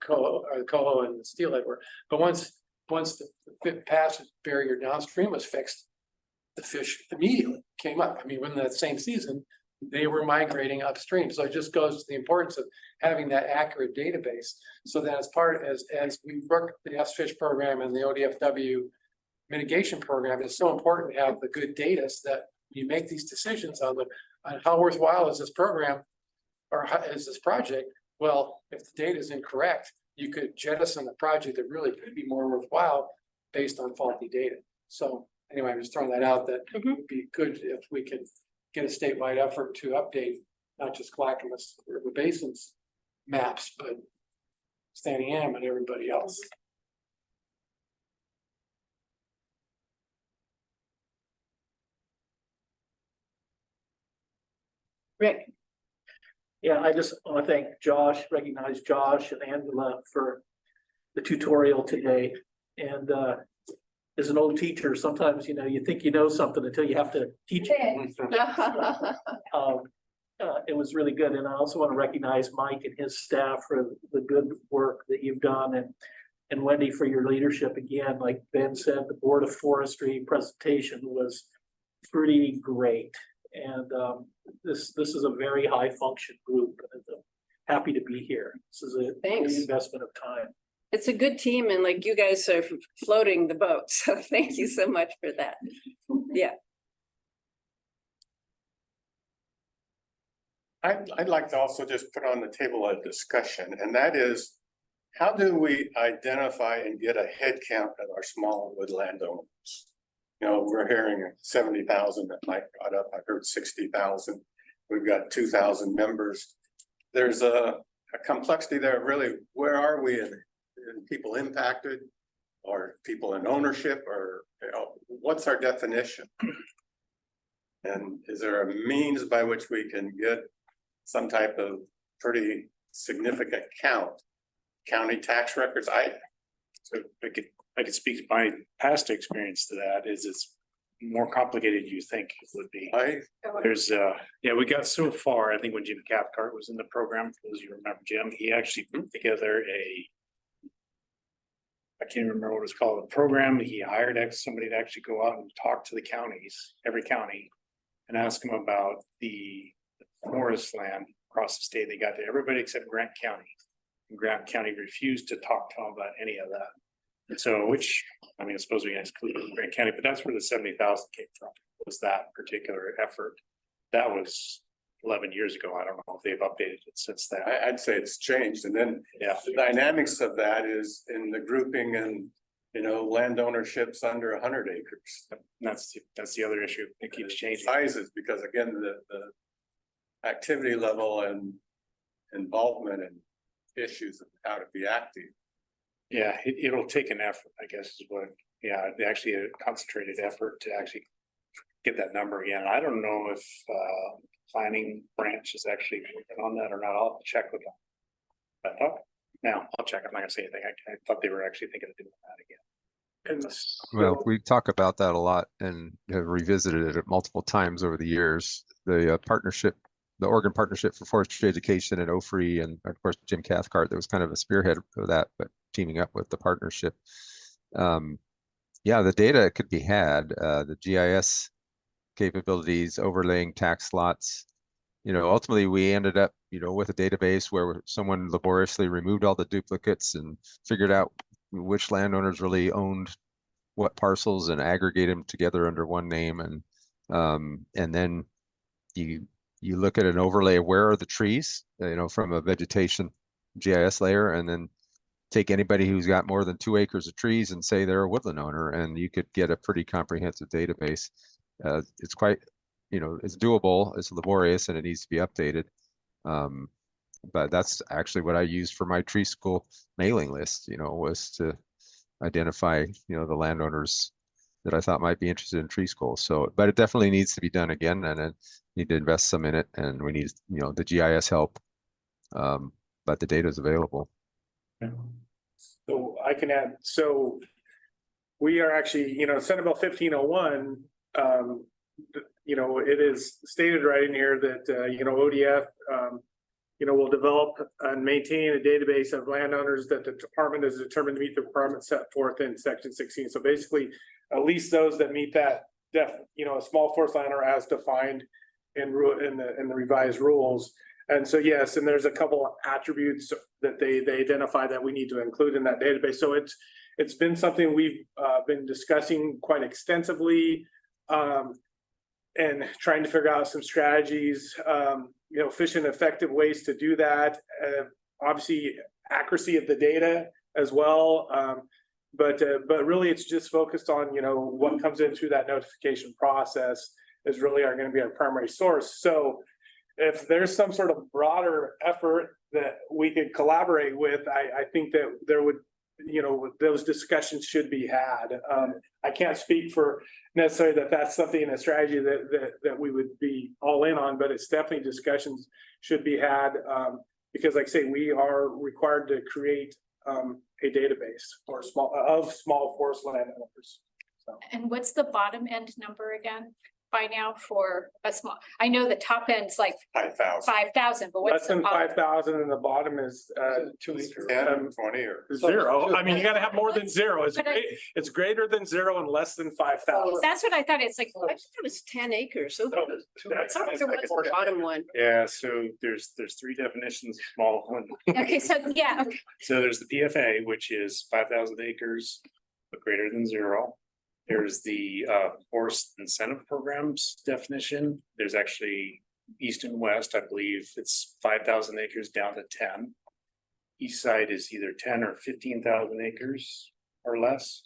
coho and the steelhead were. But once the passage barrier downstream was fixed, the fish immediately came up. I mean, within that same season, they were migrating upstream. So it just goes to the importance of having that accurate database. So that as we work the S-Fish program and the ODFW mitigation program, it's so important to have the good data so that you make these decisions on how worthwhile is this program or how is this project. Well, if the data is incorrect, you could jettison a project that really could be more worthwhile based on faulty data. So anyway, I'm just throwing that out that it would be good if we could get a statewide effort to update not just Clackamas River Basin's maps, but Standing Am and everybody else. Rick. Yeah, I just want to thank Josh, recognize Josh and Angela for the tutorial today. And as an old teacher, sometimes, you think you know something until you have to teach it. It was really good. And I also want to recognize Mike and his staff for the good work that you've done, and Wendy for your leadership. Again, like Ben said, the Board of Forestry presentation was pretty great. And this is a very high function group. And I'm happy to be here. This is a great investment of time. It's a good team, and like you guys are floating the boat. So thank you so much for that. Yeah. I'd like to also just put on the table a discussion, and that is, how do we identify and get a head count of our small wood landowners? We're hearing 70,000 that Mike brought up. I heard 60,000. We've got 2,000 members. There's a complexity there. Really, where are we in people impacted, or people in ownership, or what's our definition? And is there a means by which we can get some type of pretty significant count? County tax records? So I could speak to my past experience to that. It's more complicated than you think it would be. There's we got so far. I think when Jim Cathcart was in the program, for those of you who remember Jim, he actually put together I can't remember what it was called, a program. He hired somebody to actually go out and talk to the counties, every county, and ask them about the forest land across the state. They got to everybody except Grant County. And Grant County refused to talk to them about any of that. And so, I suppose we exclude Grant County, but that's where the 70,000 came from, was that particular effort. That was 11 years ago. I don't know if they've updated it since then. I'd say it's changed. And then the dynamics of that is in the grouping and, land ownerships under 100 acres. And that's the other issue. It keeps changing. Sizes, because again, the activity level and involvement and issues of how to be active. Yeah, it'll take an effort, I guess, is what, actually a concentrated effort to actually get that number again. I don't know if planning branch is actually working on that or not. I'll check with them. But I'll check. I'm not gonna say anything. I thought they were actually thinking of doing that again. Well, we talk about that a lot and have revisited it multiple times over the years. The partnership, the Oregon Partnership for Forestry Education and OFRI, and of course Jim Cathcart, that was kind of a spearhead of that, but teaming up with the partnership. The data could be had, the GIS capabilities, overlaying tax lots. Ultimately we ended up, with a database where someone laboriously removed all the duplicates and figured out which landowners really owned what parcels and aggregate them together under one name. And then you look at an overlay of where are the trees, from a vegetation GIS layer, and then take anybody who's got more than 2 acres of trees and say they're a woodland owner, and you could get a pretty comprehensive database. It's quite, it's doable, it's laborious, and it needs to be updated. but that's actually what I used for my tree school mailing list, was to identify, the landowners that I thought might be interested in tree school. So, but it definitely needs to be done again, and I need to invest some in it, and we need, the GIS help. But the data is available. So I can add, so we are actually, Senate Bill 1501, it is stated right in here that, ODF, will develop and maintain a database of landowners that the department is determined to meet the requirements set forth in section 16. So basically, at least those that meet that a small forest landowner as defined in the revised rules. And so, yes, and there's a couple of attributes that they identify that we need to include in that database. So it's been something we've been discussing quite extensively, and trying to figure out some strategies, efficient, effective ways to do that. Obviously, accuracy of the data as well. But really, it's just focused on, what comes in through that notification process is really going to be our primary source. So if there's some sort of broader effort that we could collaborate with, I think that there would, those discussions should be had. I can't speak for necessarily that's something, a strategy that we would be all in on, but it's definitely discussions should be had, because like I say, we are required to create a database for small forest landowners. So. And what's the bottom end number again by now for a small? I know the top end's like 5,000, but what's less than 5,000, and the bottom is 20 or 0. I mean, you got to have more than 0. It's greater than 0 and less than 5,000. That's what I thought. It's like, I thought it was 10 acres. So that's the bottom one. Yeah, so there's 3 definitions of small one. okay, so yeah, okay. So there's the PFA, which is 5,000 acres, but greater than 0. There's the forest incentive programs definition. There's actually east and west, I believe it's 5,000 acres down to 10. East side is either 10 or 15,000 acres or less.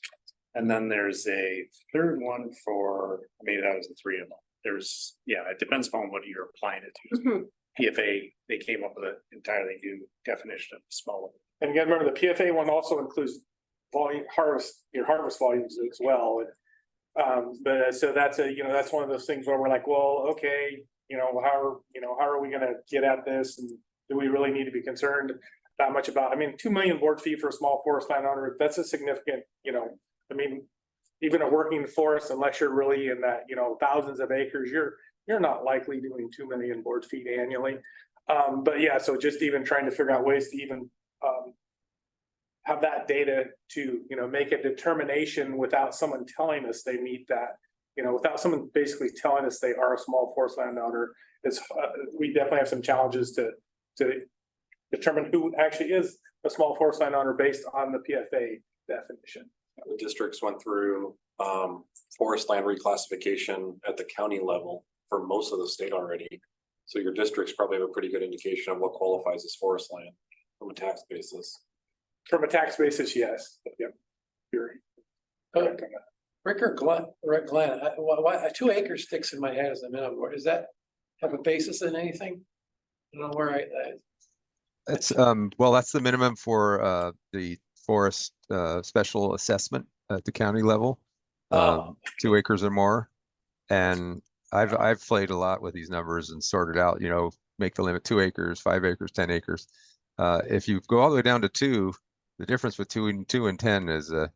And then there's a third one for, I made it out as 3 of them. There's, it depends upon what you're applying it to. Mm-hmm. PFA, they came up with an entirely new definition of small. And again, remember the PFA one also includes your harvest volumes as well. But so that's that's one of those things where we're like, well, okay, how are we going to get at this, and do we really need to be concerned that much about? I mean, 2 million board feet for a small forest landowner, that's a significant, I mean, even a working forest, unless you're really in that, thousands of acres, you're not likely doing 2 million board feet annually. But yeah, so just even trying to figure out ways to even have that data to, make a determination without someone telling us they meet that, without someone basically telling us they are a small forest landowner. We definitely have some challenges to determine who actually is a small forest landowner based on the PFA definition. The districts went through forest land reclassification at the county level for most of the state already. So your districts probably have a pretty good indication of what qualifies as forest land from a tax basis. From a tax basis, yes. Yep. Rick or Glenn, 2 acres sticks in my head as a minimum. Does that have a basis in anything? I don't know where That's that's the minimum for the forest special assessment at the county level. 2 acres or more. And I've played a lot with these numbers and sorted out, make the limit 2 acres, 5 acres, 10 acres. If you go all the way down to 2, the difference between 2 and 10 is a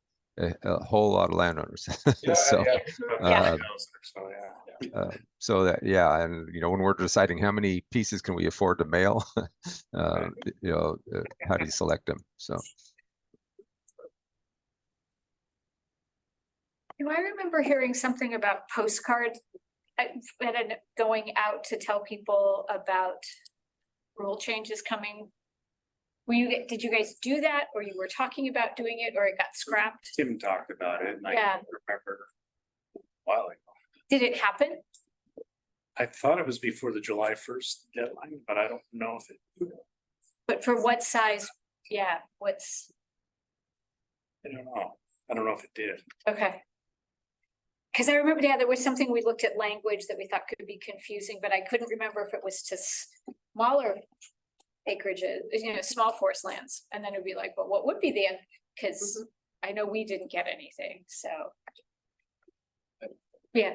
whole lot of landowners. So that, and when we're deciding how many pieces can we afford to mail, how do you select them? So. Do I remember hearing something about postcards and going out to tell people about rule changes coming? Did you guys do that, or you were talking about doing it, or it got scrapped? Tim talked about it, and I remember a while ago. Did it happen? I thought it was before the July 1st deadline, but I don't know if it. But for what size? Yeah, I don't know. I don't know if it did. Okay. Because I remember, there was something we looked at language that we thought could be confusing, but I couldn't remember if it was to smaller acreages, small forest lands. And then it'd be like, well, what would be the, because I know we didn't get anything, so. Yeah.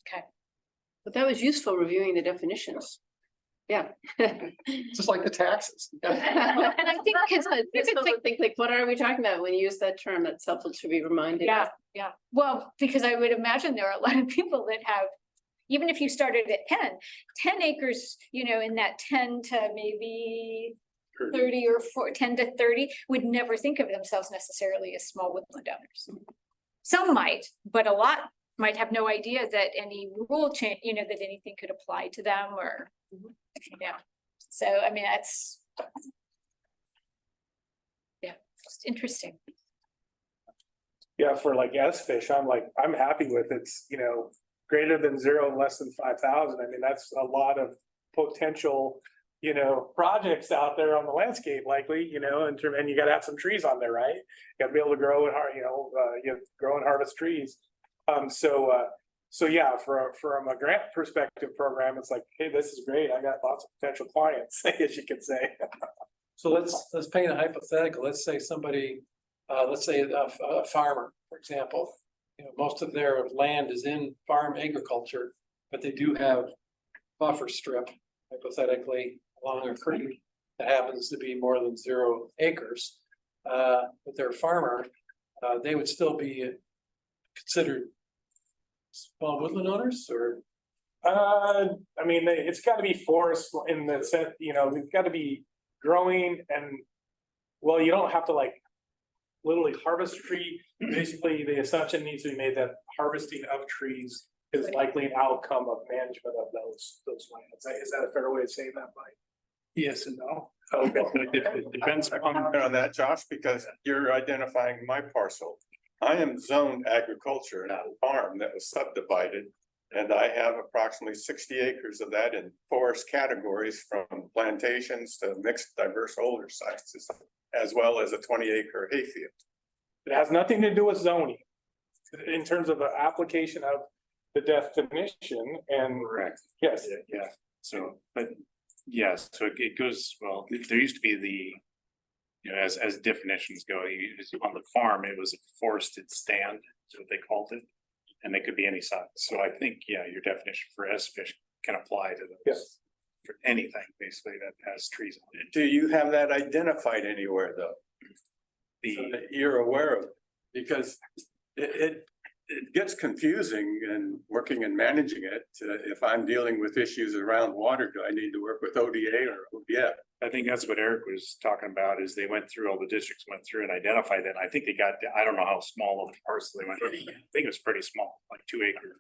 Okay. But that was useful reviewing the definitions. Yeah. Just like the taxes. And I think because think like, what are we talking about when you use that term? That's helpful to be reminded. yeah, yeah. Well, because I would imagine there are a lot of people that have, even if you started at 10 acres, in that 10 to maybe 30 or 10 to 30 would never think of themselves necessarily as small woodland owners. Some might, but a lot might have no idea that any rule change, that anything could apply to them or, yeah. So, I mean, that's, yeah, just interesting. Yeah, for like S-fish, I'm happy with it's, greater than 0 and less than 5,000. I mean, that's a lot of potential, projects out there on the landscape likely, and you gotta have some trees on there, right? You gotta be able to grow and, grow and harvest trees. So yeah, from a grant perspective program, it's like, hey, this is great. I got lots of potential clients, I guess you could say. So let's paint a hypothetical. Let's say somebody, let's say a farmer, for example, most of their land is in farm agriculture, but they do have buffer strip, hypothetically, along a creek that happens to be more than 0 acres. But they're a farmer, they would still be considered small woodland owners, or? I mean, it's got to be forest in the sense, we've got to be growing and, well, you don't have to literally harvest tree. Basically, the assumption needs to be made that harvesting of trees is likely an outcome of management of those lands. Is that a fair way of saying that, Mike? Yes and no. Okay. It depends on that, Josh, because you're identifying my parcel. I am zoned agriculture and a farm that was subdivided. And I have approximately 60 acres of that in forest categories, from plantations to mixed diverse older sites, as well as a 20-acre hayfield. It has nothing to do with zoning in terms of the application of the definition and. Correct. Yes. Yeah. So, but yes, so it goes, well, there used to be the, as definitions go, on the farm, it was a forested stand, is what they called it. And they could be any size. So I think, yeah, your definition for S-fish can apply to those. Yes. For anything basically that has trees on it. Do you have that identified anywhere though? So that you're aware of, because it gets confusing and working and managing it. If I'm dealing with issues around water, do I need to work with ODA or ODF? I think that's what Eric was talking about, is they went through all the districts, went through and identified that. I think they got, I don't know how small of a parcel they went. I think it was pretty small, like 2-acre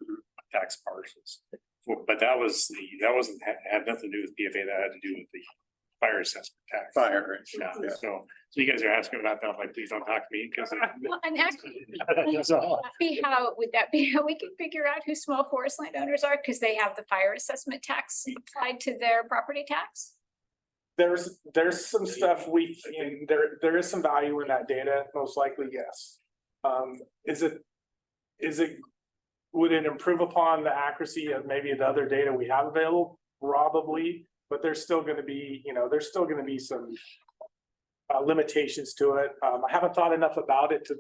tax parcels. But that wasn't had nothing to do with PFA. That had to do with the fire assessment tax. Fire. Yeah. So you guys are asking about that. I'm like, please don't talk to me, because Well, and actually, would that be how we can figure out who small forest landowners are? Because they have the fire assessment tax applied to their property tax? There's some stuff there is some value in that data, most likely, yes. Would it improve upon the accuracy of maybe the other data we have available? Probably, but there's still gonna be, some limitations to it. I haven't thought enough about it to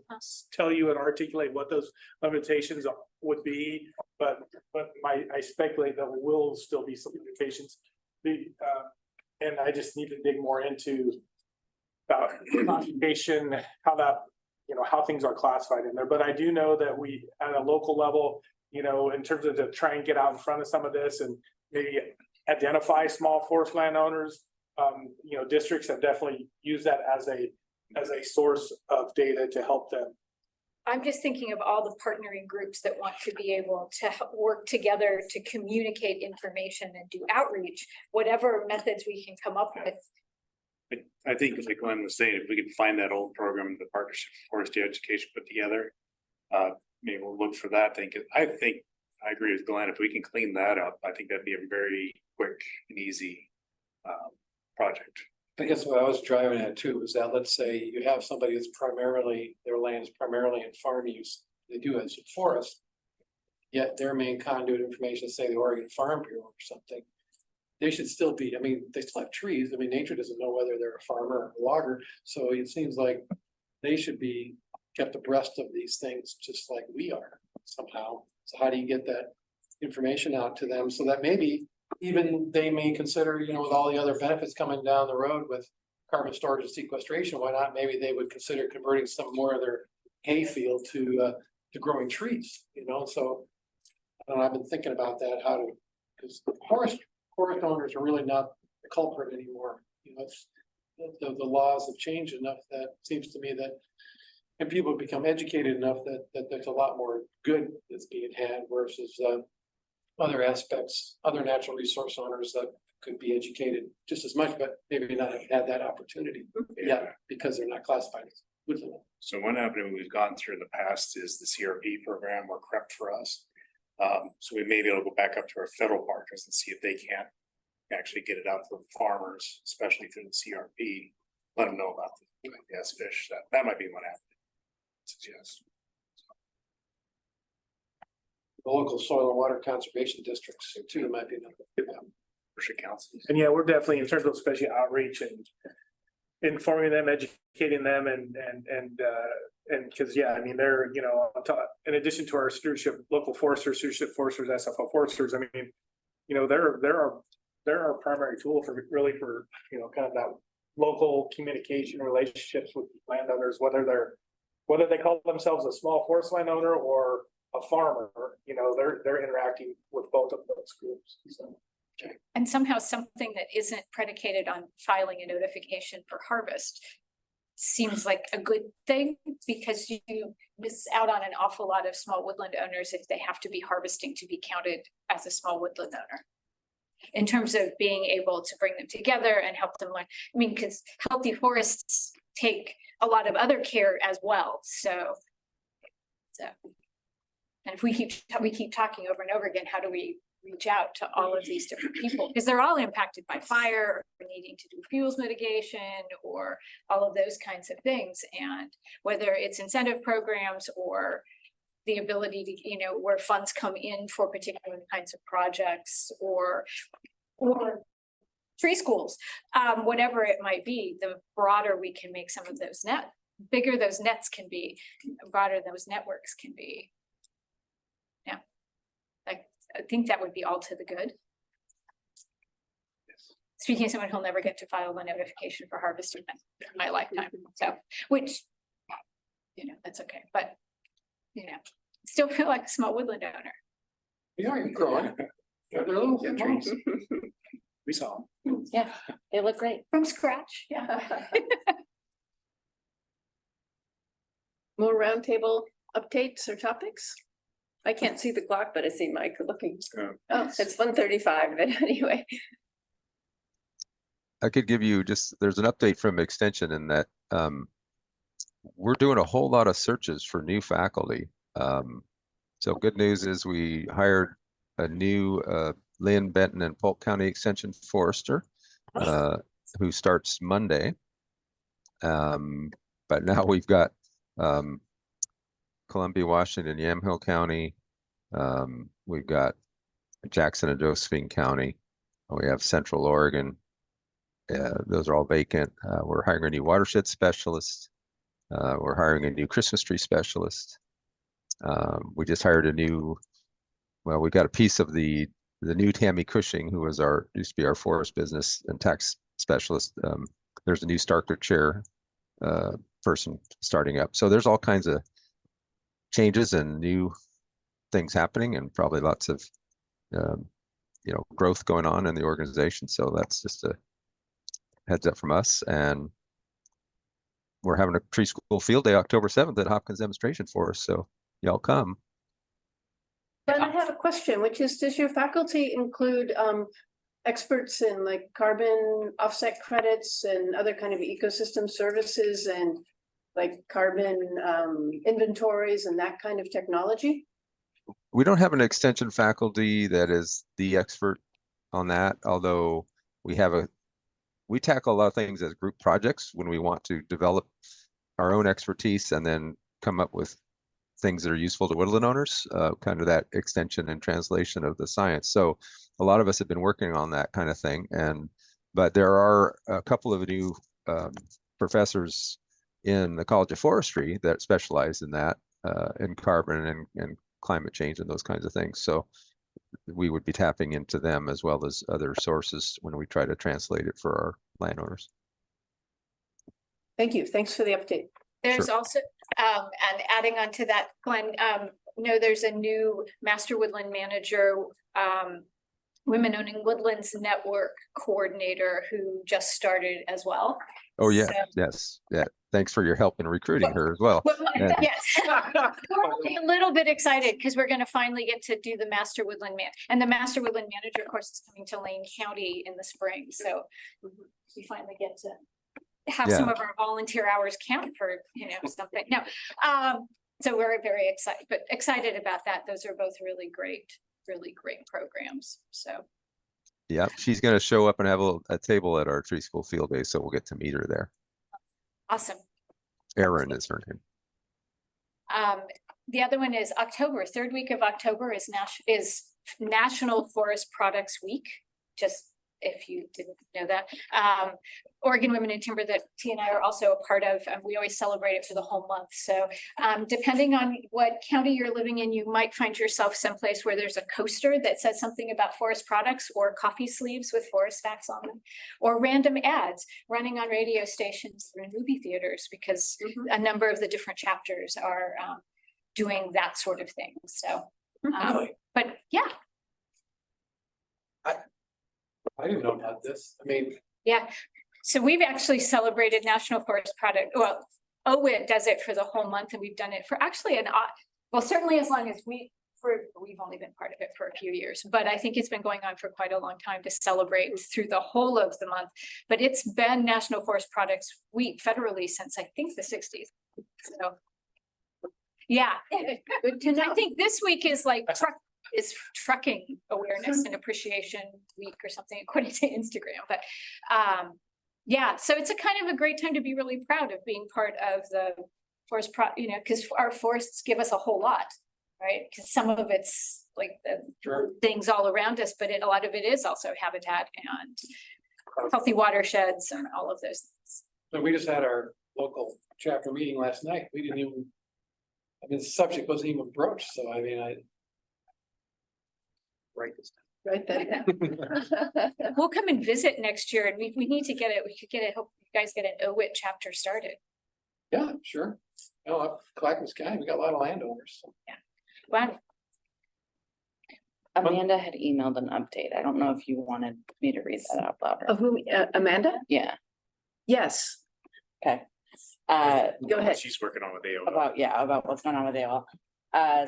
tell you and articulate what those limitations would be, but I speculate that will still be some limitations. And I just need to dig more into classification, how things are classified in there. But I do know that we, at a local level, in terms of to try and get out in front of some of this and maybe identify small forest landowners, districts have definitely used that as a source of data to help them. I'm just thinking of all the partnering groups that want to be able to work together to communicate information and do outreach, whatever methods we can come up with. I think, like Glenn was saying, if we could find that old program, the Partnership for Forestry Education put together, maybe we'll look for that thing. I think I agree with Glenn. If we can clean that up, I think that'd be a very quick and easy project. I guess what I was driving at too is that, let's say you have somebody that's their land is primarily in farm use. They do as a forest, yet their main conduit information, say the Oregon Farm Bureau or something. they should still be, I mean, they still have trees. I mean, nature doesn't know whether they're a farmer or a logger. So it seems like they should be kept abreast of these things just like we are somehow. So how do you get that information out to them so that maybe even they may consider, you know, with all the other benefits coming down the road with carbon storage and sequestration, why not? Maybe they would consider converting some more of their hay field to growing trees, you know? So I don't know, I've been thinking about that, how to, because forest owners are really not the culprit anymore. You know, it's the laws have changed enough that it seems to me that, and people have become educated enough that there's a lot more good that's being had versus other aspects, other natural resource owners that could be educated just as much, but maybe not have had that opportunity yet because they're not classified as woodland. So one avenue we've gone through in the past is the CRP program or CREP for us. So we may be able to go back up to our federal partners and see if they can't actually get it out to farmers, especially through the CRP. Let them know about the yes fish. That might be one avenue. Suggest. The local soil and water conservation districts too might be another councils. And yeah, we're definitely in terms of especially outreach and informing them, educating them, and because yeah, I mean they're, you know, in addition to our stewardship, local foresters, SFO foresters, I mean, you know, they're our primary tool for you know, kind of that local communication relationships with landowners, whether they call themselves a small forest landowner or a farmer, you know, they're interacting with both of those groups. So. And somehow something that isn't predicated on filing a notification for harvest seems like a good thing, because you miss out on an awful lot of small woodland owners if they have to be harvesting to be counted as a small woodland owner. In terms of being able to bring them together and help them learn. I mean, because healthy forests take a lot of other care as well. So and if we keep talking over and over again, how do we reach out to all of these different people? Because they're all impacted by fire or needing to do fuels mitigation or all of those kinds of things. And whether it's incentive programs or the ability to, you know, where funds come in for particular kinds of projects or tree schools, whatever it might be, the broader we can make some of those bigger those nets can be, broader those networks can be. Yeah, I think that would be all to the good. Speaking of someone who'll never get to file a notification for harvesting in my lifetime, so, which, you know, that's okay, but, you know, still feel like a small woodland owner. Yeah, you're growing. They're little trees. We saw them. Yeah, they look great from scratch. Yeah. More roundtable updates or topics? I can't see the clock, but I see Mike looking. Oh, it's 1:35, but anyway. I could give you there's an update from Extension in that we're doing a whole lot of searches for new faculty. So good news is we hired a new Lynn, Benton, and Polk County Extension Forester who starts Monday. But now we've got Columbia, Washington, Yamhill County. We've got Jackson and Josephine County. We have Central Oregon. Those are all vacant. We're hiring a new watershed specialist. We're hiring a new Christmas tree specialist. We just hired we got a piece of the new Tammy Cushing, who was used to be our forest business and tax specialist. There's a new Starker chair person starting up. So there's all kinds of changes and new things happening, and probably lots of growth going on in the organization. So that's just a heads up from us. And we're having a tree school field day October 7th at Hopkins Demonstration Forest. So y'all come. But I have a question, which is, does your faculty include experts in like carbon offset credits and other kind of ecosystem services and like carbon inventories and that kind of technology? We don't have an extension faculty that is the expert on that, although we tackle a lot of things as group projects when we want to develop our own expertise and then come up with things that are useful to woodland owners, kind of that extension and translation of the science. So a lot of us have been working on that kind of thing, but there are a couple of new professors in the College of Forestry that specialize in that, in carbon and climate change and those kinds of things. So we would be tapping into them as well as other sources when we try to translate it for our landowners. Thank you. Thanks for the update. There's Sure. also, and adding on to that, Glenn, there's a new master woodland manager, Women Owning Woodlands Network coordinator who just started as well. Oh yeah, So- yes, yeah. Thanks for your help in recruiting her as well. And- Yes, we're a little bit excited because we're going to finally get to do the master woodland and the master woodland manager course is coming to Lane County in the spring. So we finally get to have some of our volunteer hours count for, something. No, so we're very excited about that. Those are both really great programs. So. Yeah, she's going to show up and have a table at our tree school field day, so we'll get to meet her there. Awesome. Erin is her name. The other one is October. Third week of October is National Forest Products Week. Just if you didn't know that. Oregon Women in Timber that T and I are also a part of, and we always celebrate it for the whole month. So depending on what county you're living in, you might find yourself someplace where there's a coaster that says something about forest products, or coffee sleeves with forest facts on them, or random ads running on radio stations or in movie theaters, because a number of the different chapters are doing that sort of thing. So, but yeah. I didn't know about this. I mean. Yeah, so we've actually celebrated National Forest Product. Well, OWIT does it for the whole month, and we've done it for actually certainly as long as we've only been part of it for a few years, but I think it's been going on for quite a long time to celebrate through the whole of the month. But it's been National Forest Products Week federally since I think the 60s. So yeah, good to know. I think this week is like trucking awareness and appreciation week or something, according to Instagram. But yeah, so it's a kind of a great time to be really proud of being part of the forest because our forests give us a whole lot, right? Because some of it's like the things all around us, but a lot of it is also habitat and healthy watersheds and all of those things. So we just had our local chapter meeting last night. We didn't even, the subject wasn't even broached. So write this down. Right then. We'll come and visit next year, and we need to get it. We could get it. Hope you guys get an OWIT chapter started. Yeah, sure. Up Clackamas County, we got a lot of landowners. So. Yeah. Wow. Amanda had emailed an update. I don't know if you wanted me to read that out loud. Of whom, Amanda? Yeah. Yes. Okay. Go ahead. She's working on with AOL. About what's going on with AOL.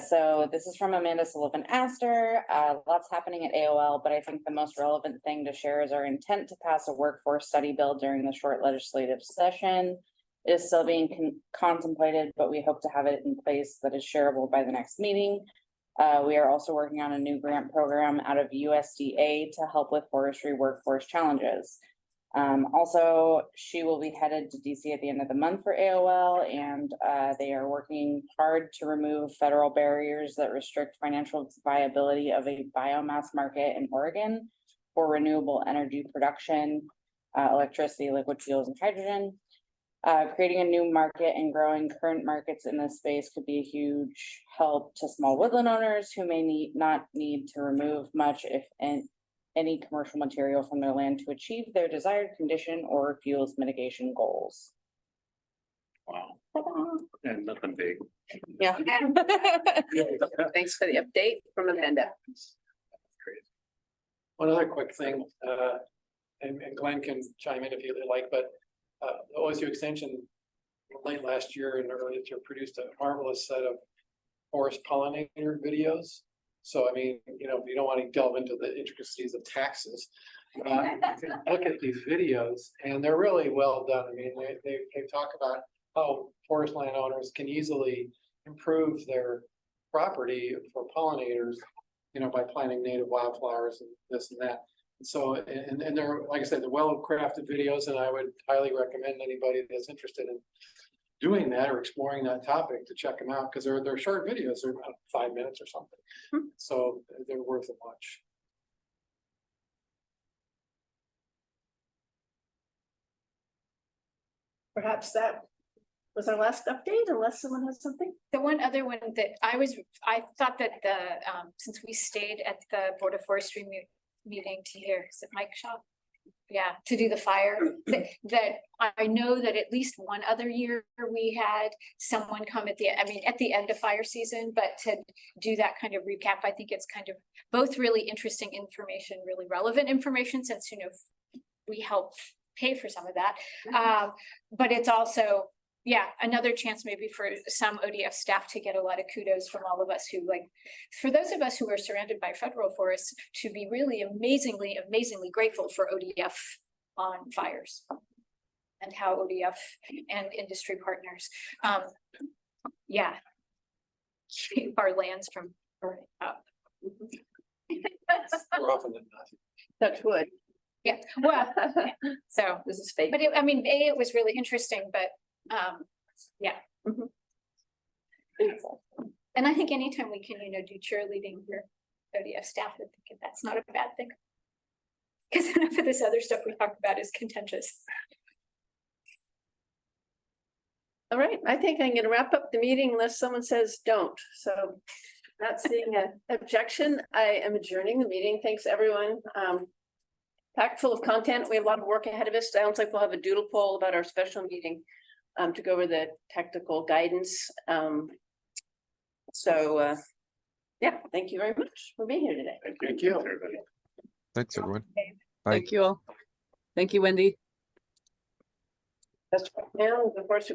So this is from Amanda Sullivan Astor. Lots happening at AOL, but I think the most relevant thing to share is our intent to pass a workforce study bill during the short legislative session. It is still being contemplated, but we hope to have it in place that is shareable by the next meeting. We are also working on a new grant program out of USDA to help with forestry workforce challenges. Also, she will be headed to DC at the end of the month for AOL, and they are working hard to remove federal barriers that restrict financial viability of a biomass market in Oregon for renewable energy production, electricity, liquid fuels, and hydrogen. Creating a new market and growing current markets in this space could be a huge help to small woodland owners who may not need to remove much, if any commercial material from their land to achieve their desired condition or fuels mitigation goals. Wow. And nothing big. Yeah. Thanks for the update from Amanda. Great. One other quick thing, and Glenn can chime in if you'd like, but the OSU Extension late last year and early this year produced a marvelous set of forest pollinator videos. So, if you don't want to delve into the intricacies of taxes, you can look at these videos and they're really well done. They talk about how forest landowners can easily improve their property for pollinators, by planting native wildflowers and this and that. So, and they're, like I said, they're well-crafted videos, and I would highly recommend anybody that's interested in doing that or exploring that topic to check them out, because they're short videos, they're about 5 minutes or something. So they're worth a watch. Perhaps that was our last update, unless someone has something. The one other one that I thought that since we stayed at the Board of Forestry meeting to hear, is it Mike Shaw? Yeah, to do the fire, that I know that at least one other year we had someone come at the end of fire season, but to do that kind of recap, I think it's kind of both really interesting information, really relevant information, since, we help pay for some of that. But it's also, another chance maybe for some ODF staff to get a lot of kudos from all of us who, for those of us who are surrounded by federal forests, to be really amazingly grateful for ODF on fires and how ODF and industry partners, keep our lands from burning up. More often than not. Touch wood. Yeah, well, so This is fake. but it was really interesting, but and I think anytime we can, do cheerleading for ODF staff, I think that's not a bad thing. Because enough of this other stuff we talked about is contentious. All right, I think I'm gonna wrap up the meeting unless someone says don't. So not seeing an objection, I am adjourning the meeting. Thanks, everyone. Packed full of content. We have a lot of work ahead of us. Sounds like we'll have a doodle poll about our special meeting to go over the technical guidance. Thank you very much for being here today. Thank you. Thanks, everyone. Bye. Thank you all. Thank you, Wendy. That's now the first.